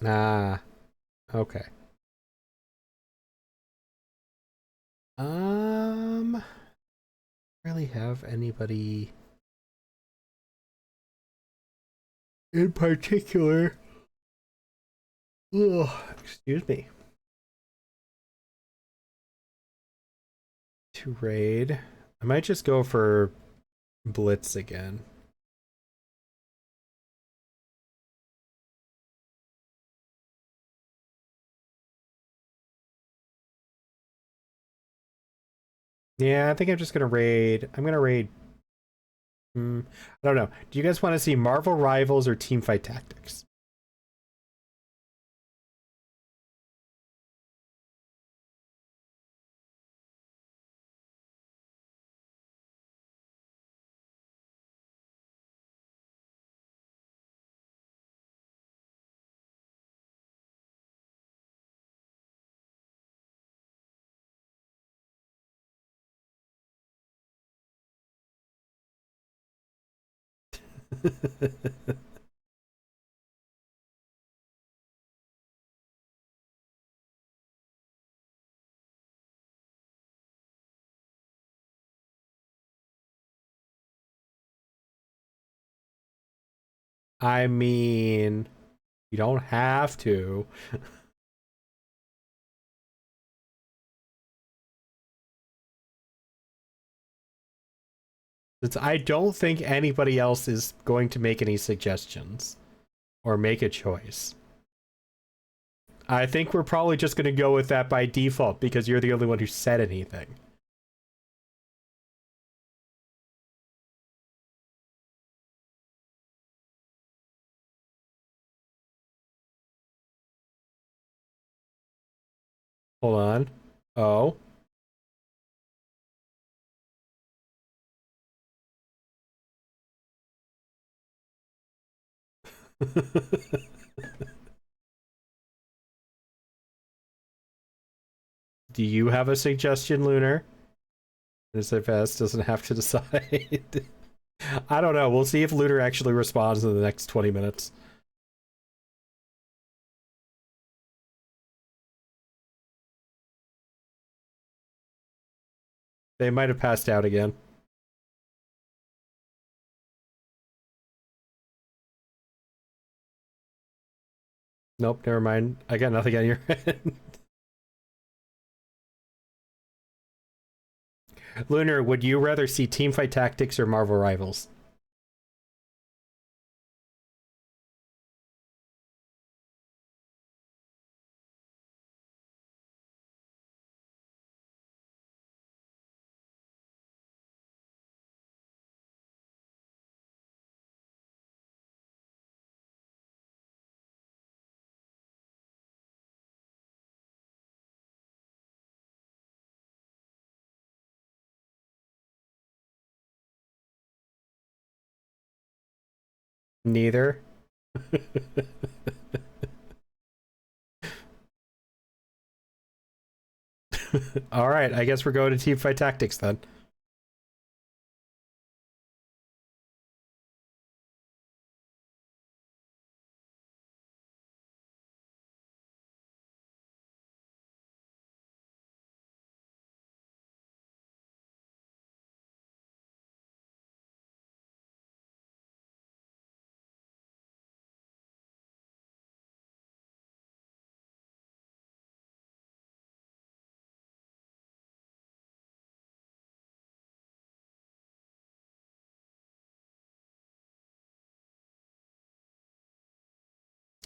Ah, okay. Really have anybody in particular? Ugh, excuse me. To raid. I might just go for Blitz again. Yeah, I think I'm just gonna raid. I'm gonna raid. I don't know. Do you guys want to see Marvel Rivals or Teamfight Tactics? I mean, you don't have to. I don't think anybody else is going to make any suggestions or make a choice. I think we're probably just going to go with that by default because you're the only one who said anything. Hold on. Oh. Do you have a suggestion, Lunar? SFS doesn't have to decide. I don't know. We'll see if Lunar actually responds in the next 20 minutes. They might have passed out again. Nope, never mind. I got nothing on your end. Lunar, would you rather see Teamfight Tactics or Marvel Rivals? Neither. All right, I guess we're going to Teamfight Tactics then.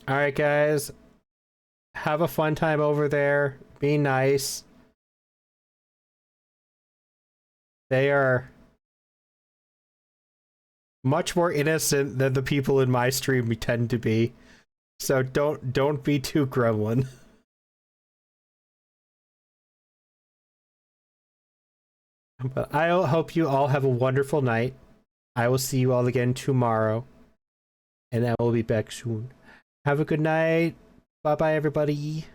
All right, guys. Have a fun time over there. Be nice. They are much more innocent than the people in my stream tend to be. So don't be too gremlin. But I hope you all have a wonderful night. I will see you all again tomorrow. And I will be back soon. Have a good night. Bye-bye, everybody.